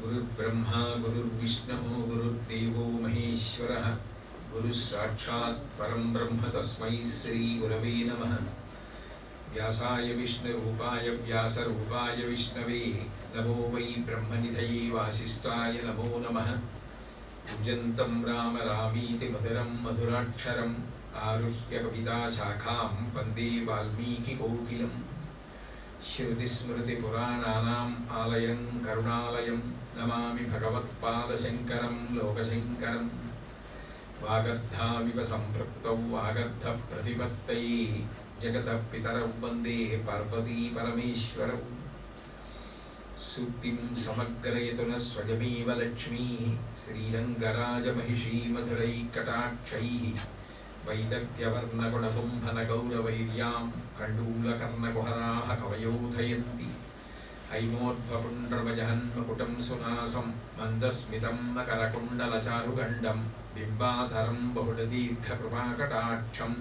गुरुर्ब्रह्मा गुरुर्विष्णुः गुरुर्देवो महेश्वरः गुरुः साक्षात् परं ब्रह्म तस्मै श्रीगुरवे नमः। व्यासाय विष्णुरूपाय व्यासरूपाय विष्णवे नमो वै ब्रह्मनिधये वासिष्ठाय नमो नमः। पूजन्तं राम रामीति मधुरं मधुराक्षरम् आरुह्य कविताशाखां वन्दे वाल्मीकिकोकिलम्। श्रुतिस्मृतिपुराणानाम् आलयं करुणालयं नमामि भगवत्पादशङ्करं लोकशङ्करम्। वागर्धाविव सम्पृक्तौ वागर्धप्रतिपत्तये जगतः पितरौ वन्दे पार्वती परमेश्वरौ। सूक्तिं समग्रयतु न स्वयमेव लक्ष्मीः श्रीरङ्गराजमहिषी मधुरैकटाक्षैः। वैदग्ध्यवर्णगुणकुम्भनगौरवैर्यां कण्डूलकर्णकुहराः कवयोधयन्ति। हैमोर्ध्वपुण्ड्रमजहन्मकुटं सुनासं मन्दस्मितं मकरकुण्डलचारुगण्डं बिम्बाधरं बहुलदीर्घकृपाकटाक्षं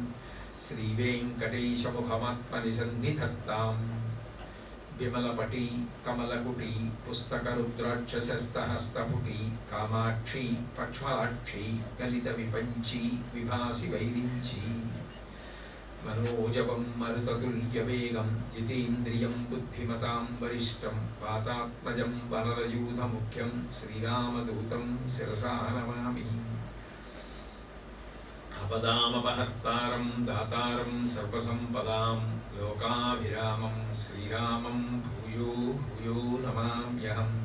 श्रीवेङ्कटेशमुखमात्मनिसन्निधत्ताम्। विमलपटी कमलकुटी पुस्तकरुद्राक्षसस्तहस्तपुटी कामाक्षी पक्ष्मलाक्षी कलितविपञ्ची विभासि वैरिञ्ची। मनोजवं मरुततुल्यवेगं जितेन्द्रियं बुद्धिमतां वरिष्ठं वातात्मजं वनरयूथमुख्यं श्रीरामदूतं शिरसा नमामि। आपदामपहर्तारं दातारं सर्वसम्पदां लोकाभिरामं श्रीरामं भूयो भूयो नमाम्यहम्।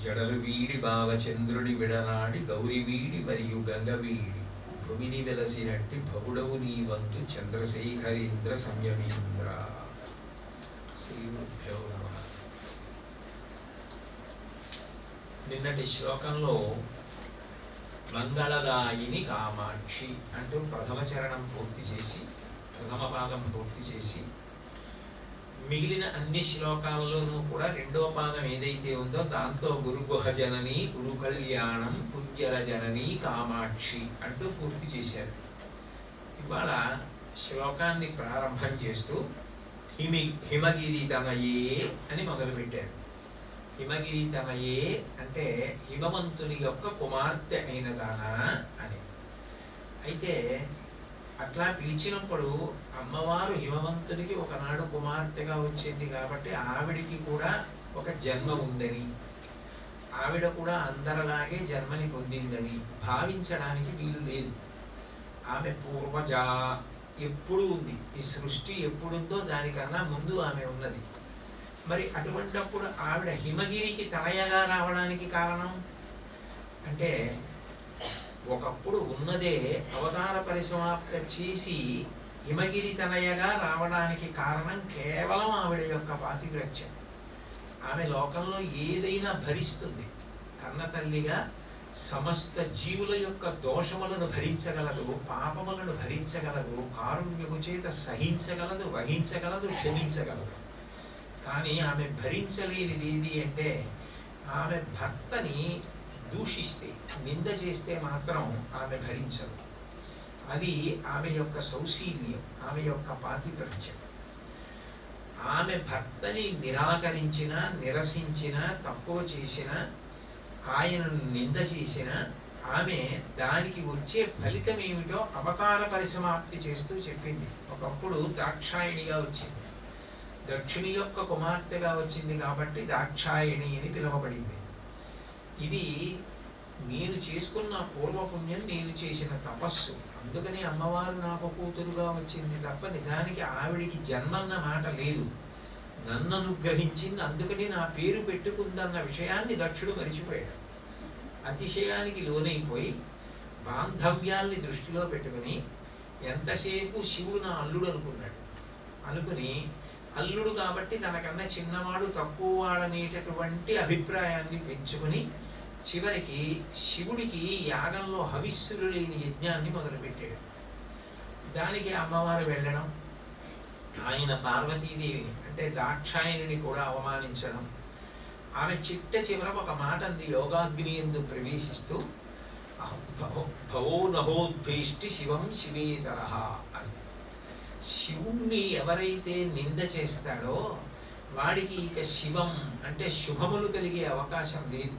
జడలు వీడి బాలచంద్రుడి విడనాడి గౌరి వీడి మరియు గంగ వీడి భూమిని వెలసినట్టి భవుడవు నీ వంతు చంద్రశేఖరేంద్ర సంయమీంద్ర. శ్రీగురుభ్యో నమః. నిన్నటి శ్లోకంలో మంగళదాయిని కామాక్షి అంటూ ప్రథమ చరణం పూర్తి చేసి ప్రథమ పాదం పూర్తి చేసి మిగిలిన అన్ని శ్లోకాలలోనూ కూడా రెండో పాదం ఏదైతే ఉందో దాంతో గురుగుహ జనని గురు కళ్యాణం పుణ్యర జనని కామాక్షి అంటూ పూర్తి చేశారు. ఇవాళ శ్లోకాన్ని ప్రారంభం చేస్తూ హిమగిరి తనయే అని మొదలుపెట్టారు. హిమగిరి తనయే అంటే హిమవంతుని యొక్క కుమార్తె అయినదానా అని. అయితే అట్లా పిలిచినప్పుడు అమ్మవారు హిమవంతునికి ఒకనాడు కుమార్తెగా వచ్చింది కాబట్టి ఆవిడికి కూడా ఒక జన్మ ఉందని, ఆవిడ కూడా అందరిలాగే జన్మని పొందిందని భావించడానికి వీలు లేదు. ఆమె పూర్వజ ఎప్పుడు ఉంది, ఈ సృష్టి ఎప్పుడుందో దానికన్నా ముందు ఆమె ఉన్నది. మరి అటువంటప్పుడు ఆవిడ హిమగిరికి తనయగా రావడానికి కారణం అంటే ఒకప్పుడు ఉన్నదే అవతార పరిసమాప్త చేసి హిమగిరి తనయగా రావడానికి కారణం కేవలం ఆవిడ యొక్క పాతివ్రత్యం. ఆమె లోకంలో ఏదైనా భరిస్తుంది. కన్న తల్లిగా సమస్త జీవుల యొక్క దోషములను భరించగలదు, పాపములను భరించగలదు, కారుణ్యము చేత సహించగలదు, వహించగలదు, క్షమించగలదు. కానీ ఆమె భరించలేనిది ఏది అంటే ఆమె భర్తని దూషిస్తే, నింద చేస్తే మాత్రం ఆమె భరించదు. అది ఆమె యొక్క సౌశీల్యం, ఆమె యొక్క పాతివ్రత్యం. ఆమె భర్తని నిరాకరించిన, నిరసించిన, తక్కువ చేసిన, ఆయనను నింద చేసిన ఆమె దానికి వచ్చే ఫలితం ఏమిటో అవతార పరిసమాప్తి చేస్తూ చెప్పింది. ఒకప్పుడు దాక్షాయణిగా వచ్చింది, దక్షిణి యొక్క కుమార్తెగా వచ్చింది కాబట్టి దాక్షాయణి అని పిలువబడింది. ఇది నేను చేసుకున్న పూర్వపుణ్యం, నేను చేసిన తపస్సు. అందుకని అమ్మవారు నాకు కూతురుగా వచ్చింది తప్ప నిజానికి ఆవిడికి జన్మన్న మాట లేదు. నన్ను అనుగ్రహించింది, అందుకని నా పేరు పెట్టుకుందన్న విషయాన్ని దక్షుడు మరిచిపోయాడు. అతిశయానికి లోనైపోయి బాంధవ్యాల్ని దృష్టిలో పెట్టుకుని ఎంతసేపు శివుడు నా అల్లుడు అనుకున్నాడు. అనుకుని అల్లుడు కాబట్టి తనకన్నా చిన్నవాడు, తక్కువ వాడనేటటువంటి అభిప్రాయాన్ని పెంచుకుని చివరికి శివుడికి యాగంలో హవిస్సులు లేని యజ్ఞాన్ని మొదలుపెట్టాడు. దానికి అమ్మవారు వెళ్ళడం, ఆయన పార్వతీదేవిని అంటే దాక్షాయణిని కూడా అవమానించడం. ఆమె చిట్ట చివర ఒక మాట అంది యోగాగ్ని యందు ప్రవేశిస్తూ, భవో నహోద్వేష్టి శివం శివేతరః అని. శివుణ్ణి ఎవరైతే నింద చేస్తాడో వాడికి ఇక శివం అంటే శుభములు కలిగే అవకాశం లేదు.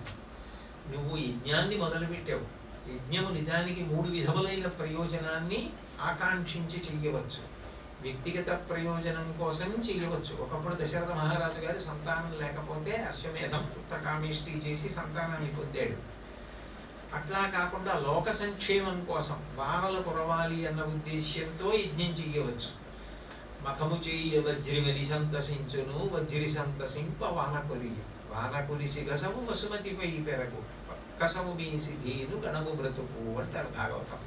నువ్వు యజ్ఞాన్ని మొదలుపెట్టావు. యజ్ఞము నిజానికి 3 విధములైన ప్రయోజనాన్ని ఆకాంక్షించి చెయ్యవచ్చు. వ్యక్తిగత ప్రయోజనం కోసం చేయవచ్చు. ఒకప్పుడు దశరథ మహారాజు గారు సంతానం లేకపోతే అశ్వమేధం పుత్రకామేష్టి చేసి సంతానాన్ని పొందాడు. అట్లా కాకుండా లోక సంక్షేమం కోసం వానలు కురవాలి అన్న ఉద్దేశ్యంతో యజ్ఞం చేయవచ్చు. మఖము చేయ వజ్రిమెలి సంతసించును వజ్రి సంతసింప వానకురి వానకురిసి గసము వసుమతిపై పెరగు కసము మీసి ధీను గణము బ్రతుకు అంటారు భాగవతం.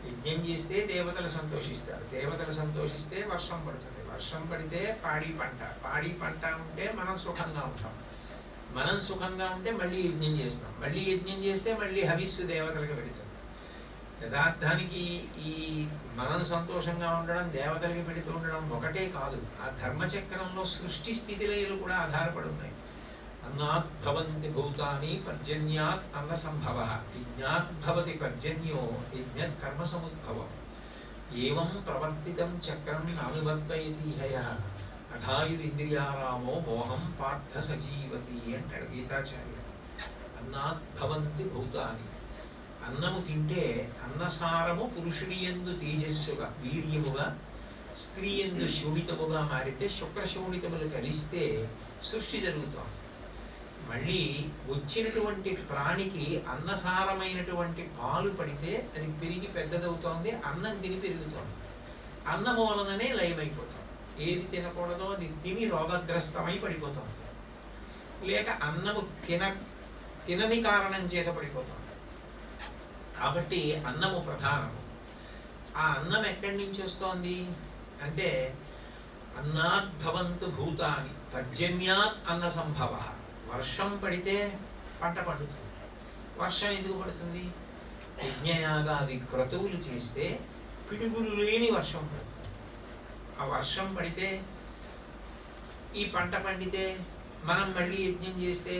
యజ్ఞం చేస్తే దేవతలు సంతోషిస్తారు. దేవతలు సంతోషిస్తే వర్షం పడుతుంది. వర్షం పడితే పాడి పంట ఉంటే మనం సుఖంగా ఉంటాం. మనం సుఖంగా ఉంటే మళ్ళీ యజ్ఞం చేస్తాం. మళ్ళీ యజ్ఞం చేస్తే మళ్ళీ హవిస్సు దేవతలకు పెడతాం. యథార్థానికి ఈ మనం సంతోషంగా ఉండడం, దేవతలకి పెడుతూ ఉండడం ఒకటే కాదు. ఆ ధర్మచక్రంలో సృష్టి స్థితిలయలు కూడా ఆధారపడి ఉన్నాయి. అన్నాత్ భవంతి భూతాని పర్జన్యాత్ అన్న సంభవ యజ్ఞాత్ భవతి పర్జన్యో యజ్ఞ కర్మ సముద్భవం ఏవం ప్రవర్తితం చక్రం నానువర్తయతి హయః అఘాయురింద్రియారామో మోహం పార్థ సజీవతి అంటాడు గీతాచార్యుడు. అన్నాత్ భవంతి భూతాని, అన్నము తింటే అన్నసారము పురుషుని యందు తేజస్సుగా వీర్యముగా, స్త్రీ యందు శోణితముగా మారితే శుక్రశోణితములు కలిస్తే సృష్టి జరుగుతోంది. మళ్ళీ వచ్చినటువంటి ప్రాణికి అన్నసారమైనటువంటి పాలు పడితే అది పెరిగి పెద్దదవుతోంది. అన్నం తిని పెరుగుతోంది. అన్నము వలననే లయమైపోతుంది. ఏది తినకూడదో అది తిని రోగగ్రస్తమై పడిపోతుంది. లేక అన్నము తినని కారణం చేత పడిపోతుంది. కాబట్టి అన్నము ప్రధానము. ఆ అన్నం ఎక్కడి నుంచి వస్తోంది అంటే అన్నాద్భవంతు భూతాని పర్జన్యాత్ అన్న సంభవ. వర్షం పడితే పంట పండుతుంది. వర్షం ఎందుకు పడుతుంది? యజ్ఞయాగాది క్రతువులు చేస్తే పిడుగులు లేని వర్షం పడుతుంది. ఆ వర్షం పడితే ఈ పంట పండితే మనం మళ్ళీ యజ్ఞం చేస్తే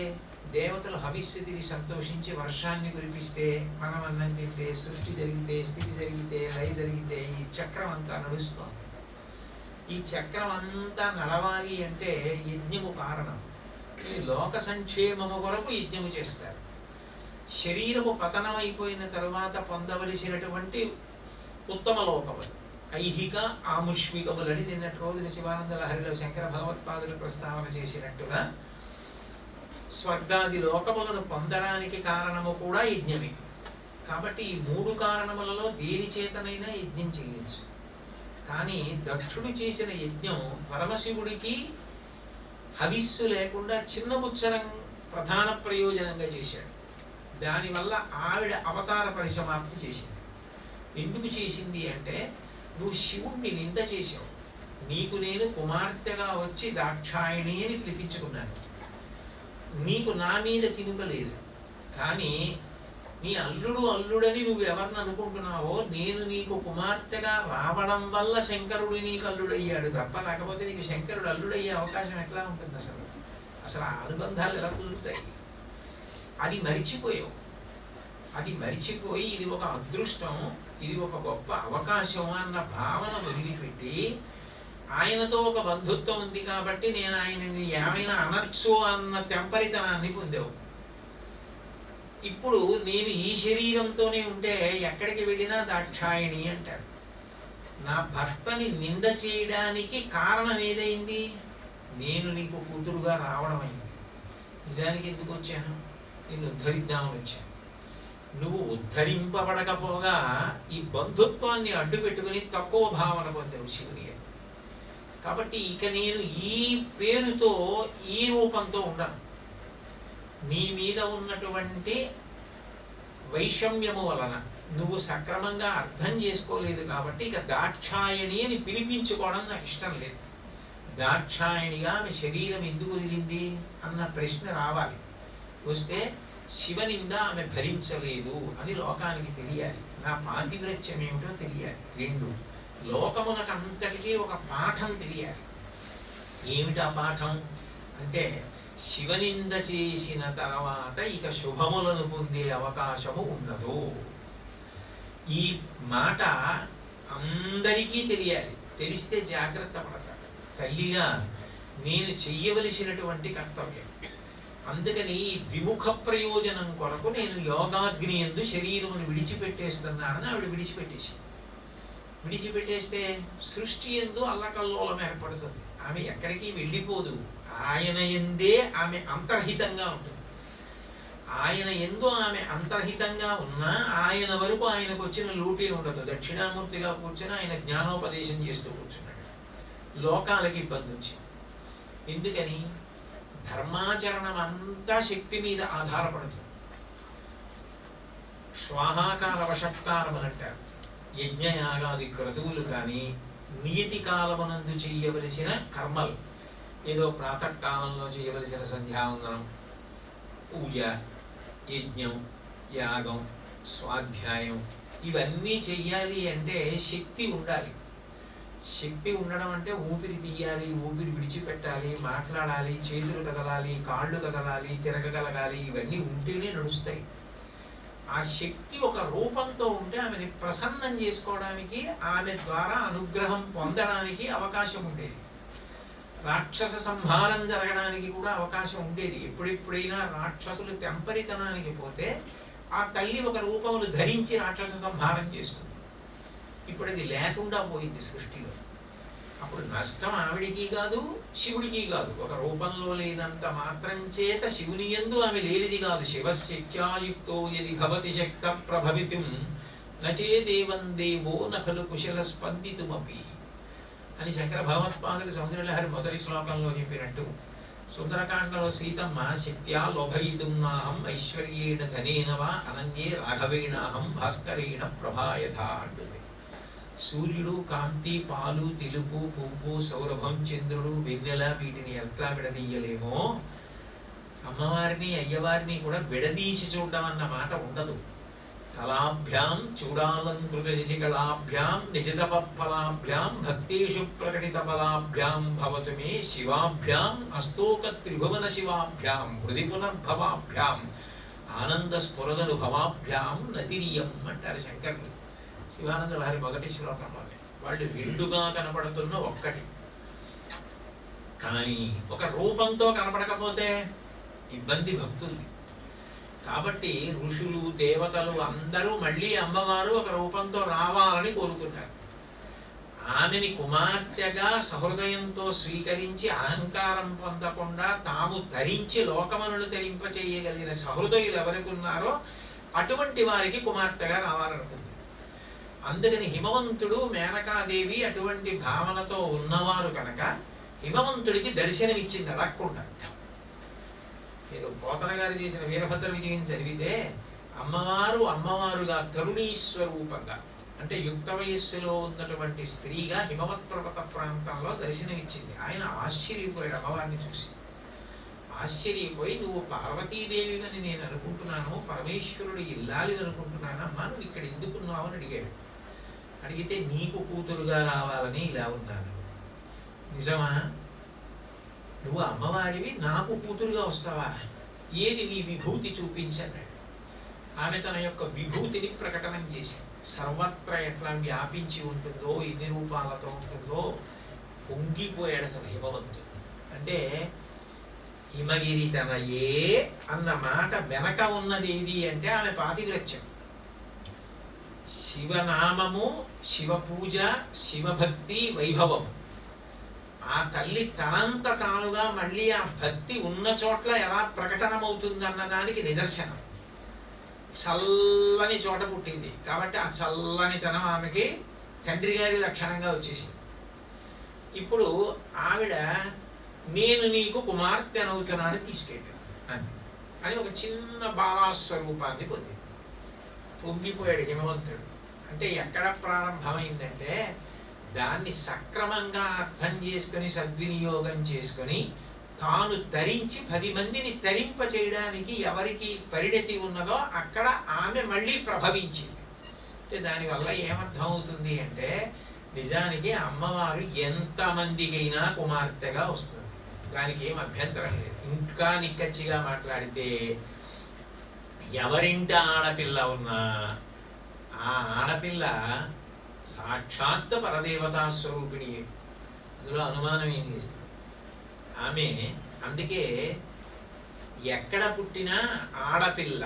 దేవతలు హవిస్సుతిని సంతోషించి వర్షాన్ని కురిపిస్తే మనం అన్నం తింటే సృష్టి జరిగితే స్థితి జరిగితే లయ జరిగితే ఈ చక్రం అంతా నడుస్తోంది. ఈ చక్రం అంతా నడవాలి అంటే యజ్ఞము కారణం. ఈ లోక సంక్షేమము కొరకు యజ్ఞము చేస్తారు. శరీరము పతనమైపోయిన తరువాత పొందవలసినటువంటి ఉత్తమ లోకములు ఐహిక ఆముష్మికములని నిన్నటి రోజున శివానంద లహరిలో శంకర భగవత్పాదులు ప్రస్తావన చేసినట్టుగా స్వర్గాది లోకములను పొందడానికి కారణము కూడా యజ్ఞమే. కాబట్టి ఈ 3 కారణములలో దేని చేతనైనా యజ్ఞం చేయొచ్చు. కానీ దక్షుడు చేసిన యజ్ఞం పరమశివుడికి హవిస్సు లేకుండా చిన్నబుచ్చరం ప్రధాన ప్రయోజనంగా చేశాడు. దానివల్ల ఆవిడ అవతార పరిసమాప్తి చేసింది. ఎందుకు చేసింది అంటే నువ్వు శివుణ్ణి నింద చేశావు. నీకు నేను కుమార్తెగా వచ్చి దాక్షాయణి అని పిలిపించుకున్నాను. నీకు నా మీద కినుక లేదు. కానీ నీ అల్లుడని నువ్వు ఎవరిని అనుకుంటున్నావో నేను నీకు కుమార్తెగా రావడం వల్ల శంకరుడు నీకు అల్లుడయ్యాడు తప్ప, లేకపోతే నీకు శంకరుడు అల్లుడయ్యే అవకాశం ఎట్లా ఉంటుంది? అసలు ఆ అనుబంధాలు ఎలా కుదురుతాయి? అది మరిచిపోయావు. అది మరిచిపోయి ఇది ఒక అదృష్టం, ఇది ఒక గొప్ప అవకాశం అన్న భావన వదిలిపెట్టి ఆయనతో ఒక బంధుత్వం ఉంది కాబట్టి నేను ఆయనని ఏమైనా అనర్చు అన్న తెంపరితనాన్ని పొందావు. ఇప్పుడు నేను ఈ శరీరంతోనే ఉంటే ఎక్కడికి వెళ్ళినా దాక్షాయణి అంటాడు. నా భర్తని నింద చేయడానికి కారణం ఏదైంది? నేను నీకు కూతురుగా రావడం అయింది. నిజానికి ఎందుకు వచ్చాను? నిన్ను ఉద్ధరిద్దామని వచ్చాను. నువ్వు ఉద్ధరింపబడకపోగా ఈ బంధుత్వాన్ని అడ్డు పెట్టుకుని తక్కువ భావన పొందావు శివుని. కాబట్టి ఇక నేను ఈ పేరుతో ఈ రూపంతో ఉండను. నీ మీద ఉన్నటువంటి వైషమ్యము వలన నువ్వు సక్రమంగా అర్థం చేసుకోలేదు కాబట్టి ఇక దాక్షాయణి అని పిలిపించుకోవడం నాకు ఇష్టం లేదు. దాక్షాయణిగా ఆమె శరీరం ఎందుకు వదిలింది అన్న ప్రశ్న రావాలి. వస్తే శివనింద ఆమె భరించలేదు అని లోకానికి తెలియాలి. నా పాతివ్రత్యం ఏమిటో తెలియాలి. 2 లోకమునకు అంతటికీ ఒక పాఠం తెలియాలి. ఏమిటా పాఠం అంటే శివనింద చేసిన తర్వాత ఇక శుభములను పొందే అవకాశము ఉండదు. ఈ మాట అందరికీ తెలియాలి. తెలిస్తే జాగ్రత్త పడతాడు. తల్లిగా నేను చెయ్యవలసినటువంటి కర్తవ్యం. అందుకని ద్విముఖ ప్రయోజనం కొరకు నేను యోగాగ్ని యందు శరీరమును విడిచిపెట్టేస్తున్నానని ఆవిడ విడిచిపెట్టేసి విడిచిపెట్టేస్తే సృష్టి యందు అల్లకల్లోలం ఏర్పడుతుంది. ఆమె ఎక్కడికి వెళ్ళిపోదు. ఆయన ఎందే ఆమె అంతర్హితంగా ఉంటుంది. ఆయన ఎందు ఆమె అంతర్హితంగా ఉన్నా ఆయన వరకు ఆయనకు వచ్చిన లోటే ఉండదు. దక్షిణామూర్తిగా కూర్చొని ఆయన జ్ఞానోపదేశం చేస్తూ కూర్చున్నాడు. లోకాలకి ఇబ్బంది వచ్చింది. ఎందుకని? ధర్మాచరణం అంతా శక్తి మీద ఆధారపడుతుంది. శ్వాహాకార వశత్కారం అని అంటారు. యజ్ఞయాగాది క్రతువులు కానీ నియతి కాలమునందు చేయవలసిన కర్మలు, ఏదో ప్రాతకాలంలో చేయవలసిన సంధ్యావందనం, పూజ, యజ్ఞం, యాగం, స్వాధ్యాయం, ఇవన్నీ చెయ్యాలి అంటే శక్తి ఉండాలి. శక్తి ఉండడం అంటే ఊపిరి తీయాలి, ఊపిరి విడిచిపెట్టాలి, మాట్లాడాలి, చేతులు కదలాలి, కాళ్ళు కదలాలి, తిరగగలగాలి, ఇవన్నీ ఉంటేనే నడుస్తాయి. ఆ శక్తి ఒక రూపంతో ఉంటే ఆమెని ప్రసన్నం చేసుకోవడానికి, ఆమె ద్వారా అనుగ్రహం పొందడానికి అవకాశం ఉండేది. రాక్షస సంహారం జరగడానికి కూడా అవకాశం ఉండేది. ఎప్పుడెప్పుడైనా రాక్షసులు తెంపరితనానికి పోతే ఆ తల్లి ఒక రూపములు ధరించి రాక్షస సంహారం చేస్తుంది. ఇప్పుడు అది లేకుండా పోయింది సృష్టిలో. అప్పుడు నష్టం ఆవిడికి కాదు, శివుడికి కాదు. ఒక రూపంలో లేనంత మాత్రం చేత శివుని యందు ఆమె లేనిది కాదు. శివశక్త్యాయుక్తో యది భవతి శక్త ప్రభవితుం నచే దేవం దేవో నఖలు కుశల స్పందితుమపి అని శంకర భగవత్పాదులు సౌందర్యలహరి మొదటి శ్లోకంలో చెప్పినట్టు, సుందరకాండలో సీతమ్మ శక్త్యా లోభయితున్నాహం ఐశ్వర్యేణ ధనేన వా అనన్యే రాఘవేణాహం భాస్కరేణ ప్రభాయథ అంటుంది. సూర్యుడు, కాంతి, పాలు, తెలుపు, పువ్వు, సౌరభం, చంద్రుడు, వెన్నెల, వీటిని ఎట్లా విడదీయలేమో అమ్మవారిని అయ్యవారిని కూడా విడదీసి చూడడం అన్న మాట ఉండదు. కళాభ్యాం చూడాలంకృత శశికళాభ్యాం నిజతప ఫలాభ్యాం భక్తేషు ప్రకటిత ఫలాభ్యాం భవతు మే శివాభ్యాం అస్తోక త్రిభువన శివాభ్యాం హృది పునర్భవాభ్యాం ఆనంద స్ఫురదను భవాభ్యాం నతిరియం అంటారు శంకరులు శివానంద లహరి మొదటి శ్లోకంలోనే. వాళ్ళు రెండుగా కనపడుతున్న ఒక్కటి. కానీ ఒక రూపంతో కనపడకపోతే ఇబ్బంది భక్తుల్ని. కాబట్టి ఋషులు, దేవతలు అందరూ మళ్ళీ అమ్మవారు ఒక రూపంతో రావాలని కోరుకున్నారు. ఆమెని కుమార్తెగా సహృదయంతో స్వీకరించి అహంకారం పొందకుండా తాము ధరించి లోకములను ధరింపచేయగలిగిన సహృదయులు ఎవరికి ఉన్నారో అటువంటి వారికి కుమార్తెగా రావాలనుకుంది. అందుకని హిమవంతుడు, మేనకాదేవి అటువంటి భావనతో ఉన్నవారు కనుక హిమవంతుడికి దర్శనమిచ్చింది అడగకుండా. మీరు పోతన గారు చేసిన వీరభద్ర విజయం చదివితే అమ్మవారుగా తరుణీస్వరూపంగా, అంటే యుక్త వయస్సులో ఉన్నటువంటి స్త్రీగా హిమవత్ పర్వత ప్రాంతంలో దర్శనమిచ్చింది. ఆయన ఆశ్చర్యపోయాడు అమ్మవారిని చూసి. ఆశ్చర్యపోయి, నువ్వు పార్వతీదేవి అని నేను అనుకుంటున్నాను, పరమేశ్వరుడు ఇల్లాలి అనుకుంటున్నాను, అమ్మా నువ్వు ఇక్కడ ఎందుకున్నావు అని అడిగాడు. అడిగితే నీకు కూతురుగా రావాలని ఇలా ఉన్నాను. నిజమా? నువ్వు అమ్మవారివి, నాకు కూతురుగా వస్తావా? ఏది నీ విభూతి చూపించన్నాడు. ఆమె తన యొక్క విభూతిని ప్రకటనం చేసింది. సర్వత్రా ఎట్లా వ్యాపించి ఉంటుందో, ఎన్ని రూపాలతో ఉంటుందో పొంగిపోయాడు అసలు హిమవంతుడు. అంటే హిమగిరి తనయే అన్న మాట వెనక ఉన్నది ఏది అంటే ఆమె పాతివ్రత్యం. శివనామము, శివపూజ, శివభక్తి, వైభవం. ఆ తల్లి తనంత తానుగా మళ్ళీ ఆ భక్తి ఉన్న చోట్ల ఎలా ప్రకటనమవుతుంది అన్నదానికి నిదర్శనం. చల్లని చోట పుట్టింది కాబట్టి ఆ చల్లనితనం ఆమెకి తండ్రి గారి లక్షణంగా వచ్చేసింది. ఇప్పుడు ఆవిడ నేను నీకు కుమార్తెనవుతున్నాను తీసుకెళ్ళాను అని ఒక చిన్న బాలాస్వరూపాన్ని పొందింది. పొంగిపోయాడు హిమవంతుడు. అంటే ఎక్కడ ప్రారంభమైందంటే దాన్ని సక్రమంగా అర్థం చేసుకొని సద్వినియోగం చేసుకొని తాను తరించి 10 మందిని తరింప చేయడానికి ఎవరికి పరిణతి ఉన్నదో అక్కడ ఆమె మళ్ళీ ప్రభవించింది. అంటే దానివల్ల ఏమర్థం అవుతుంది అంటే నిజానికి అమ్మవారు ఎంతమందికైనా కుమార్తెగా వస్తుంది. దానికి ఏం అభ్యంతరం లేదు. ఇంకా నిక్కచ్చిగా మాట్లాడితే ఎవరింట ఆడపిల్ల ఉన్నా ఆ ఆడపిల్ల సాక్షాత్ పరదేవతా స్వరూపిణి, అందులో అనుమానం ఏం లేదు. ఆమె అందుకే ఎక్కడ పుట్టినా ఆడపిల్ల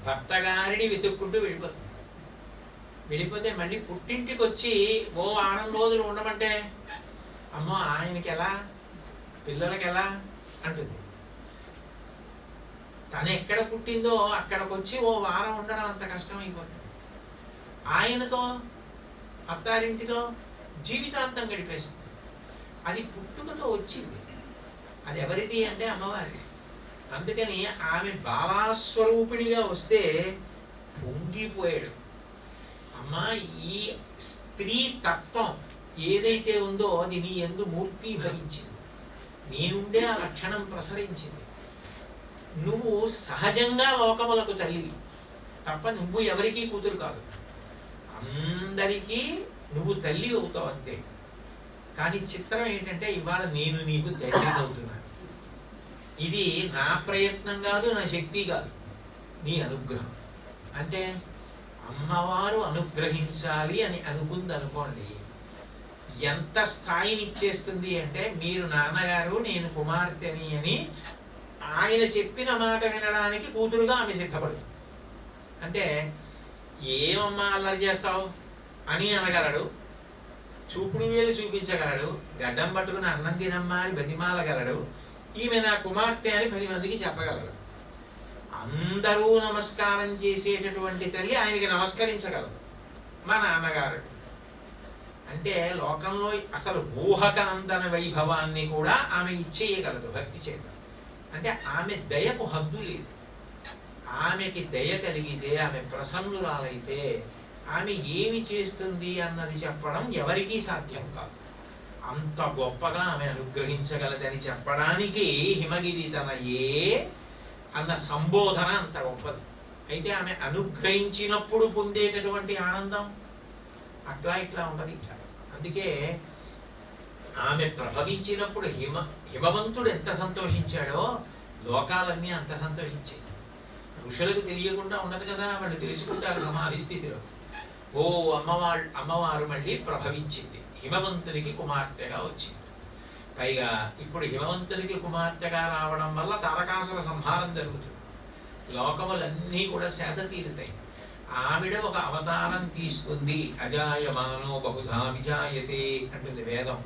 భర్త గారిని వెతుక్కుంటూ వెళ్ళిపోతే మళ్ళీ పుట్టింటికి వచ్చి ఓ వారం రోజులు ఉండమంటే అమ్మో ఆయనకి ఎలా పిల్లలకి ఎలా అంటుంది. తను ఎక్కడ పుట్టిందో అక్కడికి వచ్చి ఓ వారం ఉండడం అంత కష్టమైపోతుంది. ఆయనతో అత్తారింటితో జీవితాంతం గడిపేస్తుంది. అది పుట్టుకతో వచ్చింది. అది ఎవరిది అంటే అమ్మవారిది. అందుకని ఆమె బాలాస్వరూపిణిగా వస్తే పొంగిపోయాడు. అమ్మా, ఈ స్త్రీ తత్వం ఏదైతే ఉందో అది నీ యందు మూర్తి భవించింది, నీ నుండే ఆ లక్షణం ప్రసరించింది. నువ్వు సహజంగా లోకములకు తల్లివి తప్ప నువ్వు ఎవరికీ కూతురు కాదు. అందరికీ నువ్వు తల్లి అవుతావు అంతే. కానీ చిత్రం ఏంటంటే ఇవాళ నేను నీకు తండ్రిని అవుతున్నాను. ఇది నా ప్రయత్నం కాదు, నా శక్తి కాదు, నీ అనుగ్రహం. అంటే అమ్మవారు అనుగ్రహించాలి అని అనుకుంది అనుకోండి, ఎంత స్థాయిని ఇచ్చేస్తుంది అంటే మీరు నాన్నగారు నేను కుమార్తెని అని ఆయన చెప్పిన మాట వినడానికి కూతురుగా ఆమె సిద్ధపడుతుంది. అంటే ఏమమ్మా అల్లరి చేస్తావు అని అనగలడు, చూపుడు వేలు చూపించగలడు, గడ్డం పట్టుకుని అన్నం తినమ్మా అని బతిమాలగలడు, ఈమె నా కుమార్తె అని 10 మందికి చెప్పగలడు. అందరూ నమస్కారం చేసేటటువంటి తల్లి ఆయనకి నమస్కరించగలదు మా నాన్నగారు. అంటే లోకంలో అసలు ఊహక అందని వైభవాన్ని కూడా ఆమె ఇచ్చేయగలదు భక్తి చేత. అంటే ఆమె దయకు హద్దు లేదు. ఆమెకి దయ కలిగితే, ఆమె ప్రసన్నురాలైతే ఆమె ఏమి చేస్తుంది అన్నది చెప్పడం ఎవరికీ సాధ్యం కాదు. అంత గొప్పగా ఆమె అనుగ్రహించగలదని చెప్పడానికి హిమగిరి తనయే అన్న సంబోధన అంత గొప్పది. అయితే ఆమె అనుగ్రహించినప్పుడు పొందేటటువంటి ఆనందం అట్లా ఇట్లా ఉండదు. అందుకే ఆమె ప్రభవించినప్పుడు హిమవంతుడు ఎంత సంతోషించాడో లోకాలన్నీ అంత సంతోషించాయి. ఋషులకు తెలియకుండా ఉండదు కదా, వాళ్ళు తెలుసుకుంటారు సమాధి స్థితిలో. ఓ అమ్మవారు మళ్ళీ ప్రభవించింది, హిమవంతునికి కుమార్తెగా వచ్చింది. పైగా ఇప్పుడు హిమవంతునికి కుమార్తెగా రావడం వల్ల తారకాసుర సంహారం జరుగుతుంది. లోకములన్నీ కూడా సేద తీరుతాయి. ఆవిడ ఒక అవతారం తీసుకుంది. అజాయమానో బహుధా విజాయతే అంటుంది వేదం.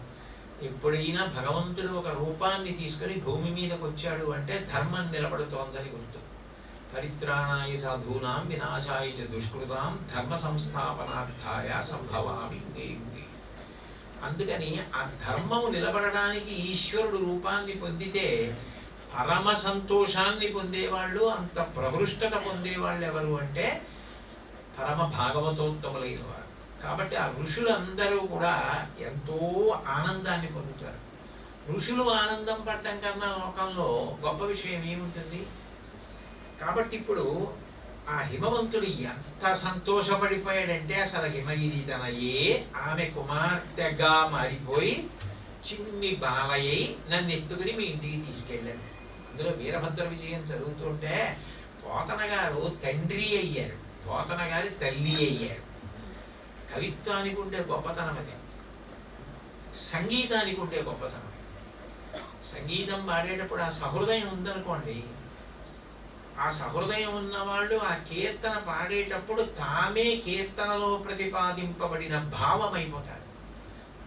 ఎప్పుడైనా భగవంతుడు ఒక రూపాన్ని తీసుకొని భూమి మీదకి వచ్చాడు అంటే ధర్మం నిలబడుతోందని గుర్తు. పరిత్రాణాయ సాధూనాం వినాశాయ చ దుష్కృతాం ధర్మ సంస్థాపనార్థాయ సంభవామి యుగే యుగే. అందుకని ఆ ధర్మము నిలబడడానికి ఈశ్వరుడు రూపాన్ని పొందితే పరమ సంతోషాన్ని పొందేవాళ్ళు, అంత ప్రహృష్టత పొందేవాళ్ళు ఎవరు అంటే పరమ భాగవతోత్తములైన వారు. కాబట్టి ఆ ఋషులందరూ కూడా ఎంతో ఆనందాన్ని పొందుతారు. ఋషులు ఆనందం పడటం కన్నా లోకంలో గొప్ప విషయం ఏముంటుంది? కాబట్టి ఇప్పుడు ఆ హిమవంతుడు ఎంత సంతోషపడిపోయాడంటే అసలు హిమగిరి తనయే ఆమె కుమార్తెగా మారిపోయి చిన్ని బాలయ్యి నన్ను ఎత్తుకుని మీ ఇంటికి తీసుకెళ్ళాను. అందులో వీరభద్ర విజయం చదువుతుంటే పోతన గారు తండ్రి అయ్యారు, పోతన గారి తల్లి అయ్యారు. కవిత్వానికి ఉండే గొప్పతనం అది, సంగీతానికి ఉండే గొప్పతనం. సంగీతం పాడేటప్పుడు ఆ సహృదయం ఉందనుకోండి, ఆ సహృదయం ఉన్నవాళ్ళు ఆ కీర్తన పాడేటప్పుడు తామే కీర్తనలో ప్రతిపాదింపబడిన భావం అయిపోతారు.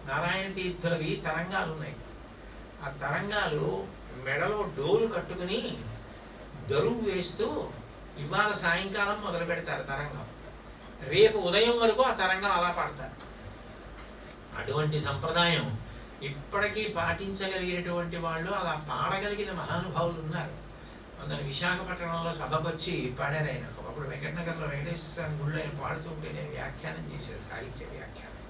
నారాయణ తీర్థులవి తరంగాలు ఉన్నాయి. ఆ తరంగాలు మెడలో డోలు కట్టుకుని దరువు వేస్తూ ఇవాళ సాయంకాలం మొదలు పెడతారు తరంగం, రేపు ఉదయం వరకు ఆ తరంగం అలా పాడతారు. అటువంటి సంప్రదాయం ఇప్పటికీ పాటించగలిగినటువంటి వాళ్ళు, అలా పాడగలిగిన మహానుభావులు ఉన్నారు. అందులో విశాఖపట్నంలో సభకు వచ్చి పాడారు ఆయన. ఒకప్పుడు వెంకటనగర్లో వెంకటేశ్వర స్వామి గుళ్ళు ఆయన పాడుతుంటే నేను వ్యాఖ్యానం చేశాను, సాహిత్య వ్యాఖ్యానం.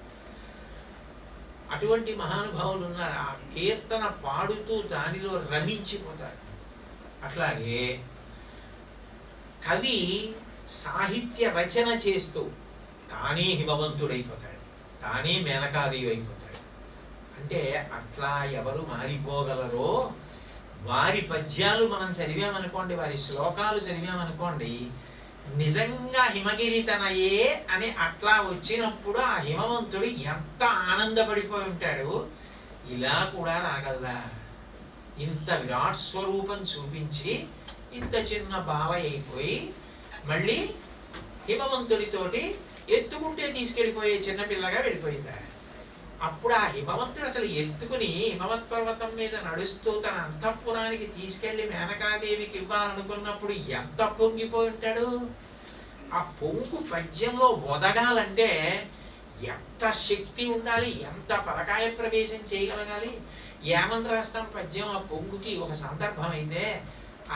అటువంటి మహానుభావులు ఉన్నారు. ఆ కీర్తన పాడుతూ దానిలో రమించిపోతారు. అట్లాగే కవి సాహిత్య రచన చేస్తూ తానే హిమవంతుడైపోతాడు, తానే మేనకాదేవి అయిపోతాడు. అంటే అట్లా ఎవరు మారిపోగలరో వారి పద్యాలు మనం చదివామనుకోండి, వారి శ్లోకాలు చదివామనుకోండి, నిజంగా హిమగిరి తనయే అని అట్లా వచ్చినప్పుడు ఆ హిమవంతుడు ఎంత ఆనందపడిపోయి ఉంటాడు. ఇలా కూడా రాగలరా, ఇంత విరాట్ స్వరూపం చూపించి ఇంత చిన్న బావ అయిపోయి మళ్ళీ హిమవంతుడితోటి ఎత్తుకుంటే తీసుకెళ్ళిపోయే చిన్నపిల్లగా వెళ్ళిపోయిందా? అప్పుడు ఆ హిమవంతుడు అసలు ఎత్తుకుని హిమవత్ పర్వతం మీద నడుస్తూ తన అంతఃపురానికి తీసుకెళ్లి మేనకాదేవికి ఇవ్వాలనుకున్నప్పుడు ఎంత పొంగిపోయి ఉంటాడు. ఆ పొంగు పద్యంలో ఒదగాలంటే ఎంత శక్తి ఉండాలి, ఎంత పరకాయ ప్రవేశం చేయగలగాలి. ఏమని రాస్తాం పద్యం ఆ పొంగుకి? ఒక సందర్భం అయితే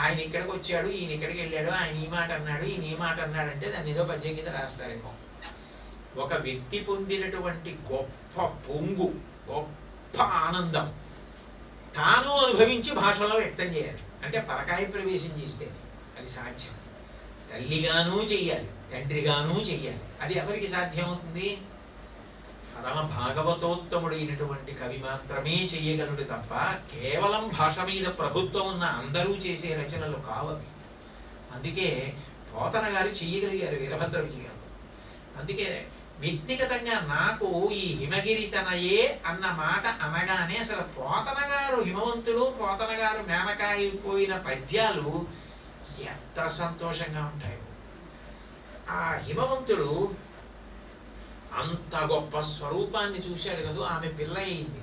ఆయన ఇక్కడికి వచ్చాడు, ఈయన ఇక్కడికి వెళ్ళాడు, ఆయన ఈ మాట అన్నాడు, ఈయన ఈ మాట అన్నాడు అంటే దాన్ని ఏదో పద్యం కింద రాస్తారేమో. ఒక వ్యక్తి పొందినటువంటి గొప్ప పొంగు, గొప్ప ఆనందం తాను అనుభవించి భాషలో వ్యక్తం చేయాలి. అంటే పరకాయ ప్రవేశం చేస్తే అది సాధ్యం. తల్లిగానూ చెయ్యాలి, తండ్రిగానూ చెయ్యాలి. అది ఎవరికి సాధ్యమవుతుంది? పరమ భాగవతోత్తముడైనటువంటి కవి మాత్రమే చెయ్యగలడు తప్ప కేవలం భాష మీద ప్రభుత్వం ఉన్న అందరూ చేసే రచనలు కావవి. అందుకే పోతన గారు చెయ్యగలిగారు వీరభద్ర విజయం. అందుకే వ్యక్తిగతంగా నాకు ఈ హిమగిరి తనయే అన్న మాట అనగానే అసలు పోతన గారు హిమవంతుడు, పోతన గారు మేనకాయిపోయిన పద్యాలు ఎంత సంతోషంగా ఉంటాయో. ఆ హిమవంతుడు అంత గొప్ప స్వరూపాన్ని చూశాడు కదా, ఆమె పిల్ల అయింది.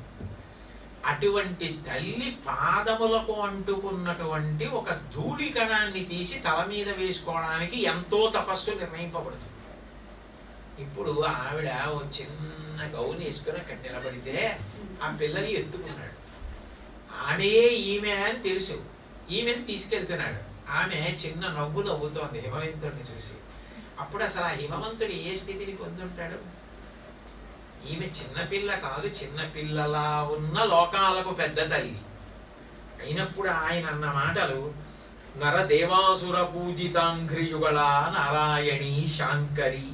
అటువంటి తల్లి పాదములకు అంటుకున్నటువంటి ఒక ధూళి కణాన్ని తీసి తల మీద వేసుకోవడానికి ఎంతో తపస్సు నిర్ణయింపబడుతుంది. ఇప్పుడు ఆవిడ ఓ చిన్న గౌని వేసుకుని అక్కడ నిలబడితే ఆ పిల్లని ఎత్తుకున్నాడు. ఆమెయే ఈమె అని తెలుసు, ఈమెను తీసుకెళ్తున్నాడు. ఆమె చిన్న నవ్వు నవ్వుతోంది హిమవంతుడిని చూసి. అప్పుడు అసలు ఆ హిమవంతుడు ఏ స్థితిని పొందుంటాడు? ఈమె చిన్నపిల్ల కాదు, చిన్నపిల్లలా ఉన్న లోకాలకు పెద్ద తల్లి అయినప్పుడు ఆయన అన్న మాటలు నరదేవాసుర పూజితాంఘ్రియుగళ నారాయణీ శాంకరి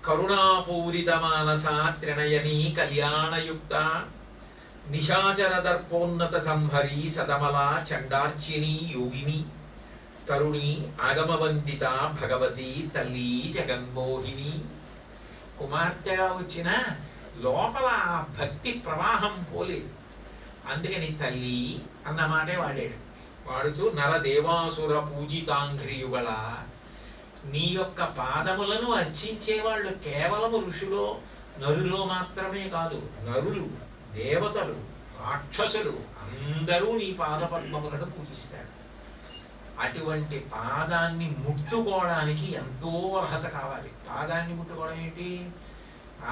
కరుణాపూరిత మానస త్రినయనీ కళ్యాణయుక్త నిశాచర దర్పోన్నత సంహరి సదమల చండార్చిని యోగిని తరుణి ఆగమవందిత భగవతి తల్లి జగన్మోహిని. కుమార్తెగా వచ్చిన లోపల ఆ భక్తి ప్రవాహం పోలేదు. అందుకని తల్లి అన్న మాటే వాడాడు. వాడుతూ నరదేవాసుర పూజితాంఘ్రియుగళ, నీ యొక్క పాదములను అర్చించేవాళ్ళు కేవలము ఋషులో నరులో మాత్రమే కాదు, నరులు, దేవతలు, రాక్షసులు అందరూ నీ పాదపద్మములను పూజిస్తారు. అటువంటి పాదాన్ని ముట్టుకోవడానికి ఎంతో అర్హత కావాలి. పాదాన్ని ముట్టుకోవడం ఏంటి?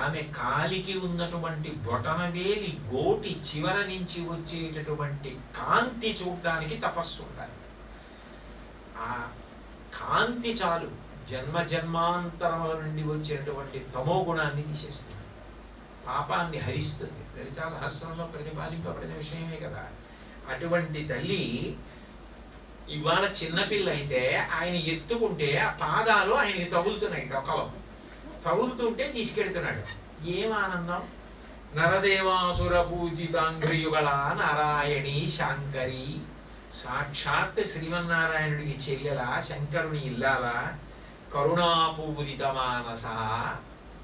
ఆమె కాలికి ఉన్నటువంటి బొటనవేలి గోటి చివర నుంచి వచ్చేటటువంటి కాంతి చూడడానికి తపస్సు ఉండాలి. ఆ కాంతి చాలు జన్మ జన్మాంతరముల నుండి వచ్చేటువంటి తమో గుణాన్ని తీసేస్తుంది, పాపాన్ని హరిస్తుంది. లలితా సహస్రంలో ప్రతిపాదింపబడిన విషయమే కదా. అటువంటి తల్లి ఇవాళ చిన్నపిల్ల అయితే ఆయన ఎత్తుకుంటే ఆ పాదాలు ఆయనకి తగులుతున్నాయి, డొక్కలో తగులుతుంటే తీసుకెడుతున్నాడు. ఏం ఆనందం! నరదేవాసుర పూజితాంఘ్రియుగళ నారాయణి శాంకరి, సాక్షాత్ శ్రీమన్నారాయణుడికి చెల్లెల, శంకరుని ఇల్లాలా, కరుణాపూరిత మానస.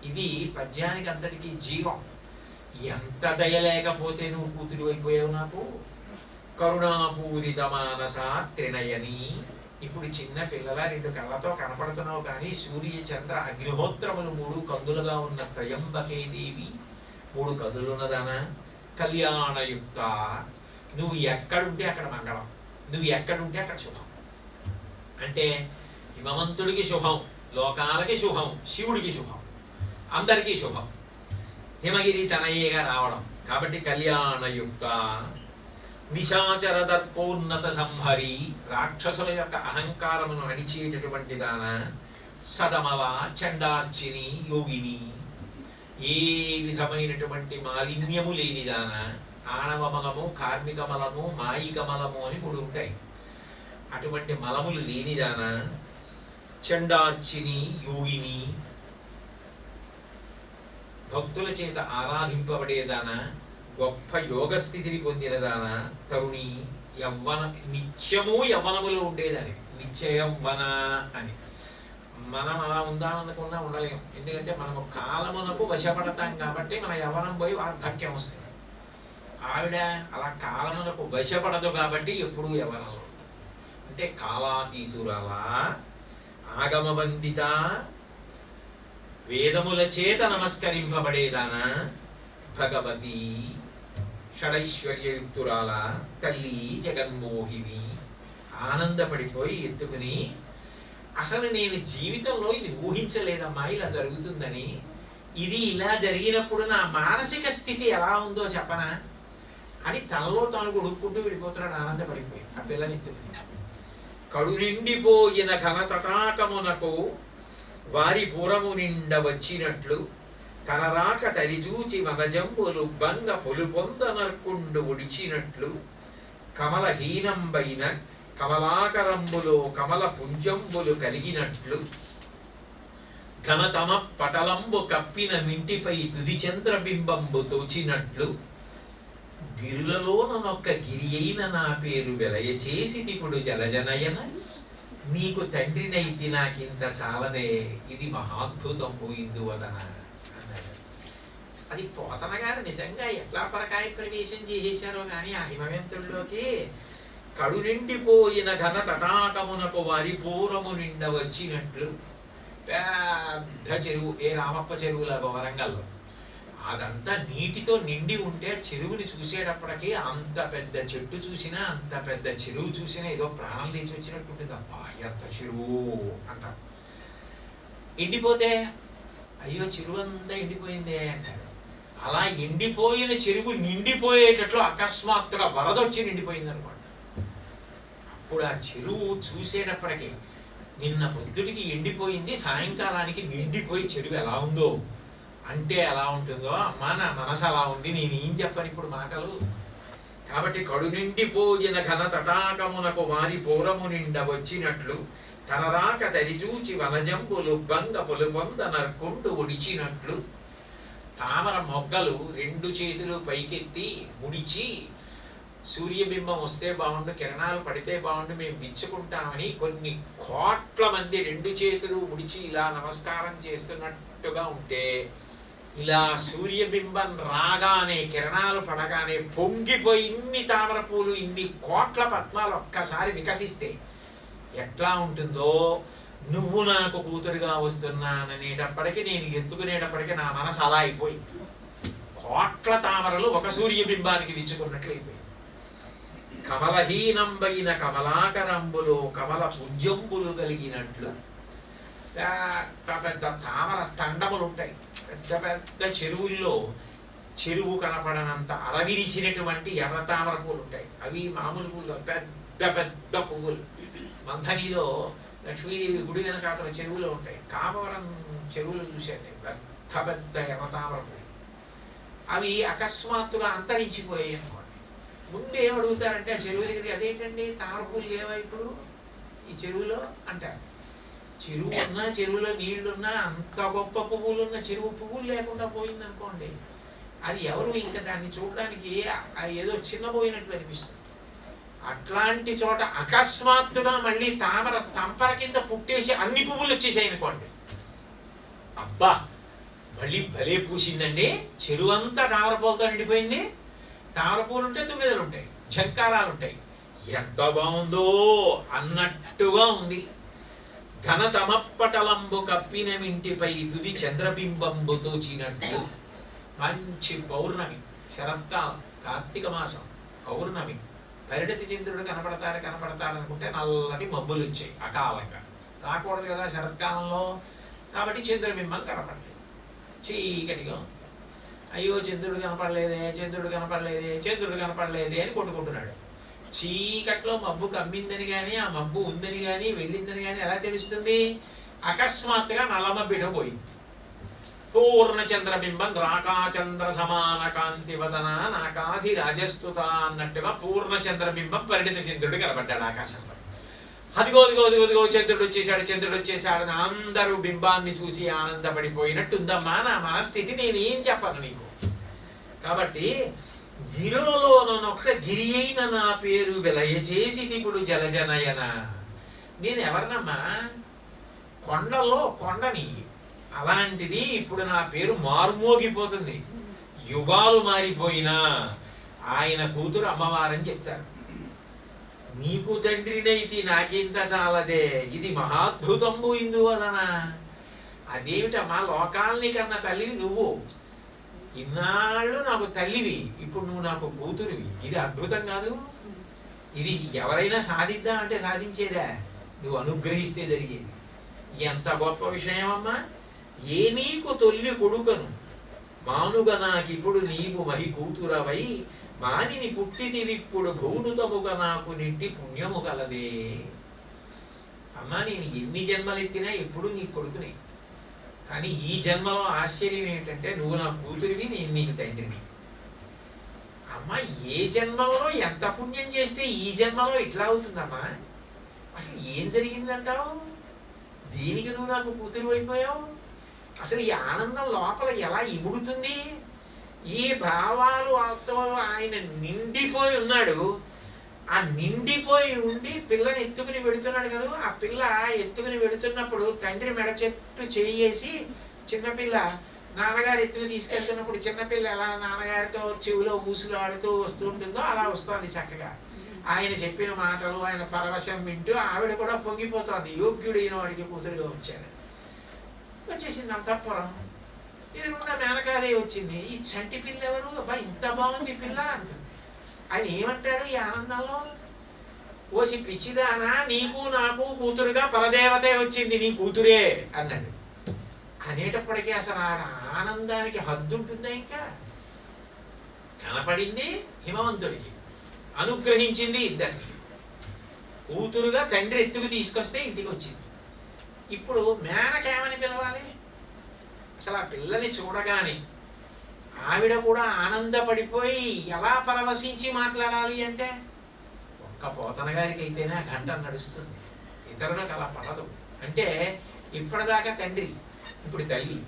ఇది పద్యానికి అంతటికీ జీవం. ఎంత దయలేకపోతే నువ్వు కూతురు అయిపోయావు నాకు. కరుణాపూరిత మానస త్రినయని. ఇప్పుడు చిన్న పిల్లల 2 కళ్ళతో కనపడుతున్నావు కానీ సూర్య చంద్ర అగ్నిహోత్రములు 3 కందులుగా ఉన్న త్రయంబకే దేవి, 3 కందులున్నదానా, కళ్యాణయుక్త. నువ్వు ఎక్కడుంటే అక్కడ మంగళం, నువ్వు ఎక్కడుంటే అక్కడ శుభం. అంటే హిమవంతుడికి శుభం, లోకాలకి శుభం, శివుడికి శుభం, అందరికీ శుభం. హిమగిరి తనయేగా రావడం కాబట్టి కళ్యాణయుక్త. నిశాచర దర్పోన్నత సంహరి, రాక్షసుల యొక్క అహంకారమును అణిచేటటువంటి దాన. సదమల చండార్చిని యోగిని, ఏ విధమైనటువంటి మాలిన్యము లేనిదాన. ఆణవ మలము, కార్మిక మలము, మాయిక మలము అని 3 ఉంటాయి. అటువంటి మలములు లేనిదాన. చండార్చిని యోగిని, భక్తుల చేత ఆరాధింపబడేదాన, గొప్ప యోగ స్థితిని పొందినదాన. తరుణి, యవ్వన, నిత్యము యవ్వనములో ఉండేదాన్ని, నిత్య యవ్వన అని. మనం అలా ఉందామనుకున్నా ఉండలేము. ఎందుకంటే మనము కాలమునకు వశపడతాం కాబట్టి మన యవ్వనం పోయి వార్ధక్యం వస్తుంది. ఆవిడ అలా కాలమునకు వశపడదు కాబట్టి ఎప్పుడూ యవ్వనంలో. అంటే కాలాతీతురాలా, ఆగమవందిత, వేదముల చేత నమస్కరింపబడేదానా, భగవతి, షడైశ్వర్యయుక్తురాల, తల్లి జగన్మోహిని. ఆనందపడిపోయి ఎత్తుకుని, అసలు నేను జీవితంలో ఇది ఊహించలేదమ్మా ఇలా జరుగుతుందని. ఇది ఇలా జరిగినప్పుడు నా మానసిక స్థితి ఎలా ఉందో చెప్పనా అని తనలో తాను ఉడుక్కుంటూ వెళ్ళిపోతున్నాడు ఆనందపడిపోయి ఆ పిల్లనిత్తుకుని. కడు నిండిపోయిన ఘనతటాకమునకు వారి పురము నిండ వచ్చినట్లు, కనరాక తరిజూచి వనజంబులు బంగ పొలుపొందనర్కుండు ఉడిచినట్లు, కమలహీనంబైన కమలాకరంబులో కమల పుంజంబులు కలిగినట్లు, ఘనతమ పటలంబు కప్పిన మింటిపై తుది చంద్రబింబంబు తోచినట్లు, గిరులలోనొక్క గిరి అయిన నా పేరు వెలయచేసి ఇప్పుడు జలజనయన, నీకు తండ్రినైతి నాకింత చాలదే, ఇది మహాద్భుతంబు ఇందువదన అన్నాడు. అది పోతన గారు నిజంగా ఎట్లా పరకాయ ప్రవేశం చేసేశారో కానీ ఆ హిమవంతుల్లోకి. కడు నిండిపోయిన ఘన తటాకమునకు వారి పూరము నిండ వచ్చినట్లు, పెద్ద చెరువు, ఏ రామప్ప చెరువులాగా వరంగల్లో, అదంతా నీటితో నిండి ఉంటే చెరువుని చూసేటప్పటికీ అంత పెద్ద చెట్టు చూసినా, అంత పెద్ద చెరువు చూసినా ఏదో ప్రాణం లేచి వచ్చినట్టు ఉంటుంది. అబ్బా ఎంత చెరువు అంటారు. ఎండిపోతే అయ్యో చెరువు అంతా ఎండిపోయిందే అంటారు. అలా ఎండిపోయిన చెరువు నిండిపోయేటట్లు అకస్మాత్తుగా వరదొచ్చి నిండిపోయింది అనమాట. అప్పుడు ఆ చెరువు చూసేటప్పటికి నిన్న పొద్దుటికి ఎండిపోయింది, సాయంకాలానికి నిండిపోయి చెరువు ఎలా ఉందో అంటే ఎలా ఉంటుందో అమ్మా నా మనసు అలా ఉంది, నేను ఏం చెప్పను ఇప్పుడు మాటలు. కాబట్టి కడు నిండిపోయిన ఘన తటాకమునకు వారి పూరము నిండ వచ్చినట్లు, తనరాక తరిచూచి వనజంబులు బంగ పొలుపొందనర్కుండు ఉడిచినట్లు, తామర మొగ్గలు రెండు చేతులు పైకెత్తి ముడిచి, సూర్యబింబం వస్తే బాగుండు, కిరణాలు పడితే బాగుండు, మేము విచ్చుకుంటామని కొన్ని కోట్ల మంది రెండు చేతులు ముడిచి ఇలా నమస్కారం చేస్తున్నట్టుగా ఉంటే, ఇలా సూర్యబింబం రాగానే కిరణాలు పడగానే పొంగిపోయి ఇన్ని తామర పూలు, ఇన్ని కోట్ల పద్మాలు ఒక్కసారి వికసిస్తే ఎట్లా ఉంటుందో, నువ్వు నాకు కూతురుగా వస్తున్నాననేటప్పటికీ, నేను ఎత్తుకునేటప్పటికీ నా మనసు అలా అయిపోయింది. కోట్ల తామరలు ఒక సూర్యబింబానికి విచ్చుకున్నట్లు అయిపోయింది. కమలహీనంబైన కమలాకరంబులో కమల పుంజంబులు కలిగినట్లు, పెద్ద పెద్ద తామర తండములు ఉంటాయి. పెద్ద పెద్ద చెరువుల్లో చెరువు కనపడనంత అరవిరిసినటువంటి ఎర్ర తామర పూలు ఉంటాయి. అవి మామూలు పూలు, పెద్ద పెద్ద పువ్వులు. మంథనిలో లక్ష్మీదేవి గుడి వెనకాతల చెరువులో ఉంటాయి. కామవరం చెరువులు చూశాను, పెద్ద పెద్ద ఎర్ర తామర పూలు. అవి అకస్మాత్తుగా అంతరించిపోయాయి అన్నమాట. ముందు ఏం అడుగుతారంటే ఆ చెరువు దగ్గరికి, అదేంటండి తామర పూలు లేవా ఇప్పుడు ఈ చెరువులో అంటారు. చెరువు ఉన్నా, చెరువులో నీళ్లున్నా, అంత గొప్ప పువ్వులు ఉన్న చెరువు పువ్వులు లేకుండా పోయింది అనుకోండి, అది ఎవరు ఇంకా దాన్ని చూడడానికి ఏదో చిన్నపోయినట్లు అనిపిస్తుంది. అట్లాంటి చోట అకస్మాత్తుగా మళ్ళీ తామర తంపర కింద పుట్టేసి అన్ని పువ్వులు వచ్చేసాయి అనుకోండి, అబ్బా మళ్ళీ భలే పూసిందండి, చెరువు అంతా తామర పూలతో నిండిపోయింది. తామర పూలు ఉంటే తుమ్మెదలు ఉంటాయి, ఝంకారాలు ఉంటాయి, ఎంత బాగుందో అన్నట్టుగా ఉంది. ఘనతమప్పటలంబు కప్పిన మింటిపై తుది చంద్రబింబంబు తోచినట్లు. మంచి పౌర్ణమి, శరత్కాలం, కార్తీక మాసం పౌర్ణమి, పరిణతి చంద్రుడు కనపడతాడు అనుకుంటే నల్లటి మబ్బులు వచ్చాయి అకాలంగా. రాకూడదు కదా శరత్కాలంలో, కాబట్టి చంద్రబింబం కనపడలేదు, చీకటిగా. అయ్యో చంద్రుడు కనపడలేదే, చంద్రుడు కనపడలేదే, చంద్రుడు కనపడలేదే అని కొట్టుకుంటున్నాడు. చీకట్లో మబ్బు కమ్మిందని కానీ, ఆ మబ్బు ఉందని కానీ, వెళ్ళిందని కానీ ఎలా తెలుస్తుంది? అకస్మాత్తుగా నల్లమబ్బిట పోయింది. పూర్ణ చంద్రబింబం రాకాచంద్ర సమాన కాంతి వదన నాకాధి రాజస్తుత అన్నట్టుగా పూర్ణ చంద్రబింబం పరిణిత చంద్రుడు కనబడ్డాడు ఆకాశంలో. అదిగో చంద్రుడు వచ్చేసాడని అందరూ బింబాన్ని చూసి ఆనందపడిపోయినట్టుందమ్మా నా మనస్థితి. నేను ఏం చెప్పను నీకు. కాబట్టి గిరులలోనొక్క గిరి అయిన నా పేరు వెలయచేసి ఇప్పుడు జలజనయన. నేను ఎవరినమ్మా? కొండలో కొండని. అలాంటిది ఇప్పుడు నా పేరు మార్మోగిపోతుంది. యుగాలు మారిపోయినా ఆయన కూతురు అమ్మవారని చెప్తారు. నీకు తండ్రినైతి నాకింత చాలదే, ఇది మహాద్భుతంబు ఇందువలన. అదేమిటమ్మా, లోకాల్ని కన్న తల్లివి నువ్వు, ఇన్నాళ్ళు నాకు తల్లివి, ఇప్పుడు నువ్వు నాకు కూతురివి, ఇది అద్భుతం కాదు? ఇది ఎవరైనా సాధిద్దాం అంటే సాధించేదా? నువ్వు అనుగ్రహిస్తే జరిగేది. ఎంత గొప్ప విషయమమ్మా. ఏ నీకు తొల్లి కొడుకను మానుగా నాకిప్పుడు నీవు మహి కూతురవై, మానిని పుట్టితివిప్పుడు భూనుతముగా నాకు నింటి పుణ్యము కలదే. అమ్మా, నేను ఎన్ని జన్మలెత్తినా ఎప్పుడు నీ కొడుకునే. కానీ ఈ జన్మలో ఆశ్చర్యం ఏంటంటే నువ్వు నా కూతురివి, నేను నీకు తండ్రిని. అమ్మా, ఏ జన్మలో ఎంత పుణ్యం చేస్తే ఈ జన్మలో ఇట్లా అవుతుందమ్మా? అసలు ఏం జరిగిందంటావు? దీనికి నువ్వు నాకు కూతురు అయిపోయావు? అసలు ఈ ఆనందం లోపల ఎలా ఇముడుతుంది? ఈ భావాలు ఆయన నిండిపోయి ఉన్నాడు. ఆ నిండిపోయి ఉండి పిల్లని ఎత్తుకుని వెడుతున్నాడు కదా. ఆ పిల్ల ఎత్తుకుని వెడుతున్నప్పుడు తండ్రి మెడ చెట్టు చేయేసి చిన్నపిల్ల నాన్నగారు ఎత్తుకు తీసుకెళ్తున్నప్పుడు చిన్నపిల్ల ఎలా నాన్నగారితో చెవిలో ఊసులాడుతూ వస్తూ ఉంటుందో అలా వస్తుంది చక్కగా. ఆయన చెప్పిన మాటలు, ఆయన పరవశం వింటూ ఆవిడ కూడా పొంగిపోతుంది. యోగ్యుడైన వాడికి కూతురుగా వచ్చాడు. వచ్చేసింది అంతఃపురం. ఎదురుకుండా మేనకాదే వచ్చింది. ఈ చంటి పిల్ల ఎవరు? అబ్బా, ఇంత బాగుంది పిల్ల అంటుంది. ఆయన ఏమంటాడు ఈ ఆనందంలో? ఓసి పిచ్చిదానా, నీకు నాకు కూతురుగా పరదేవతే వచ్చింది, నీ కూతురే అన్నాడు. అనేటప్పటికీ అసలు ఆ ఆనందానికి హద్దు ఉంటుందా? ఇంకా కనపడింది హిమవంతుడికి, అనుగ్రహించింది ఇద్దరిని. కూతురుగా తండ్రి ఎత్తుకు తీసుకొస్తే ఇంటికి వచ్చింది. ఇప్పుడు మేనకేమని పిలవాలి? అసలు ఆ పిల్లని చూడగానే ఆవిడ కూడా ఆనందపడిపోయి ఎలా పరవశించి మాట్లాడాలి అంటే, ఒక్క పోతన గారికి అయితేనే ఆ గంట నడుస్తుంది, ఇతరులకు అలా పడదు. అంటే ఇప్పటిదాకా తండ్రి, ఇప్పుడు తల్లి.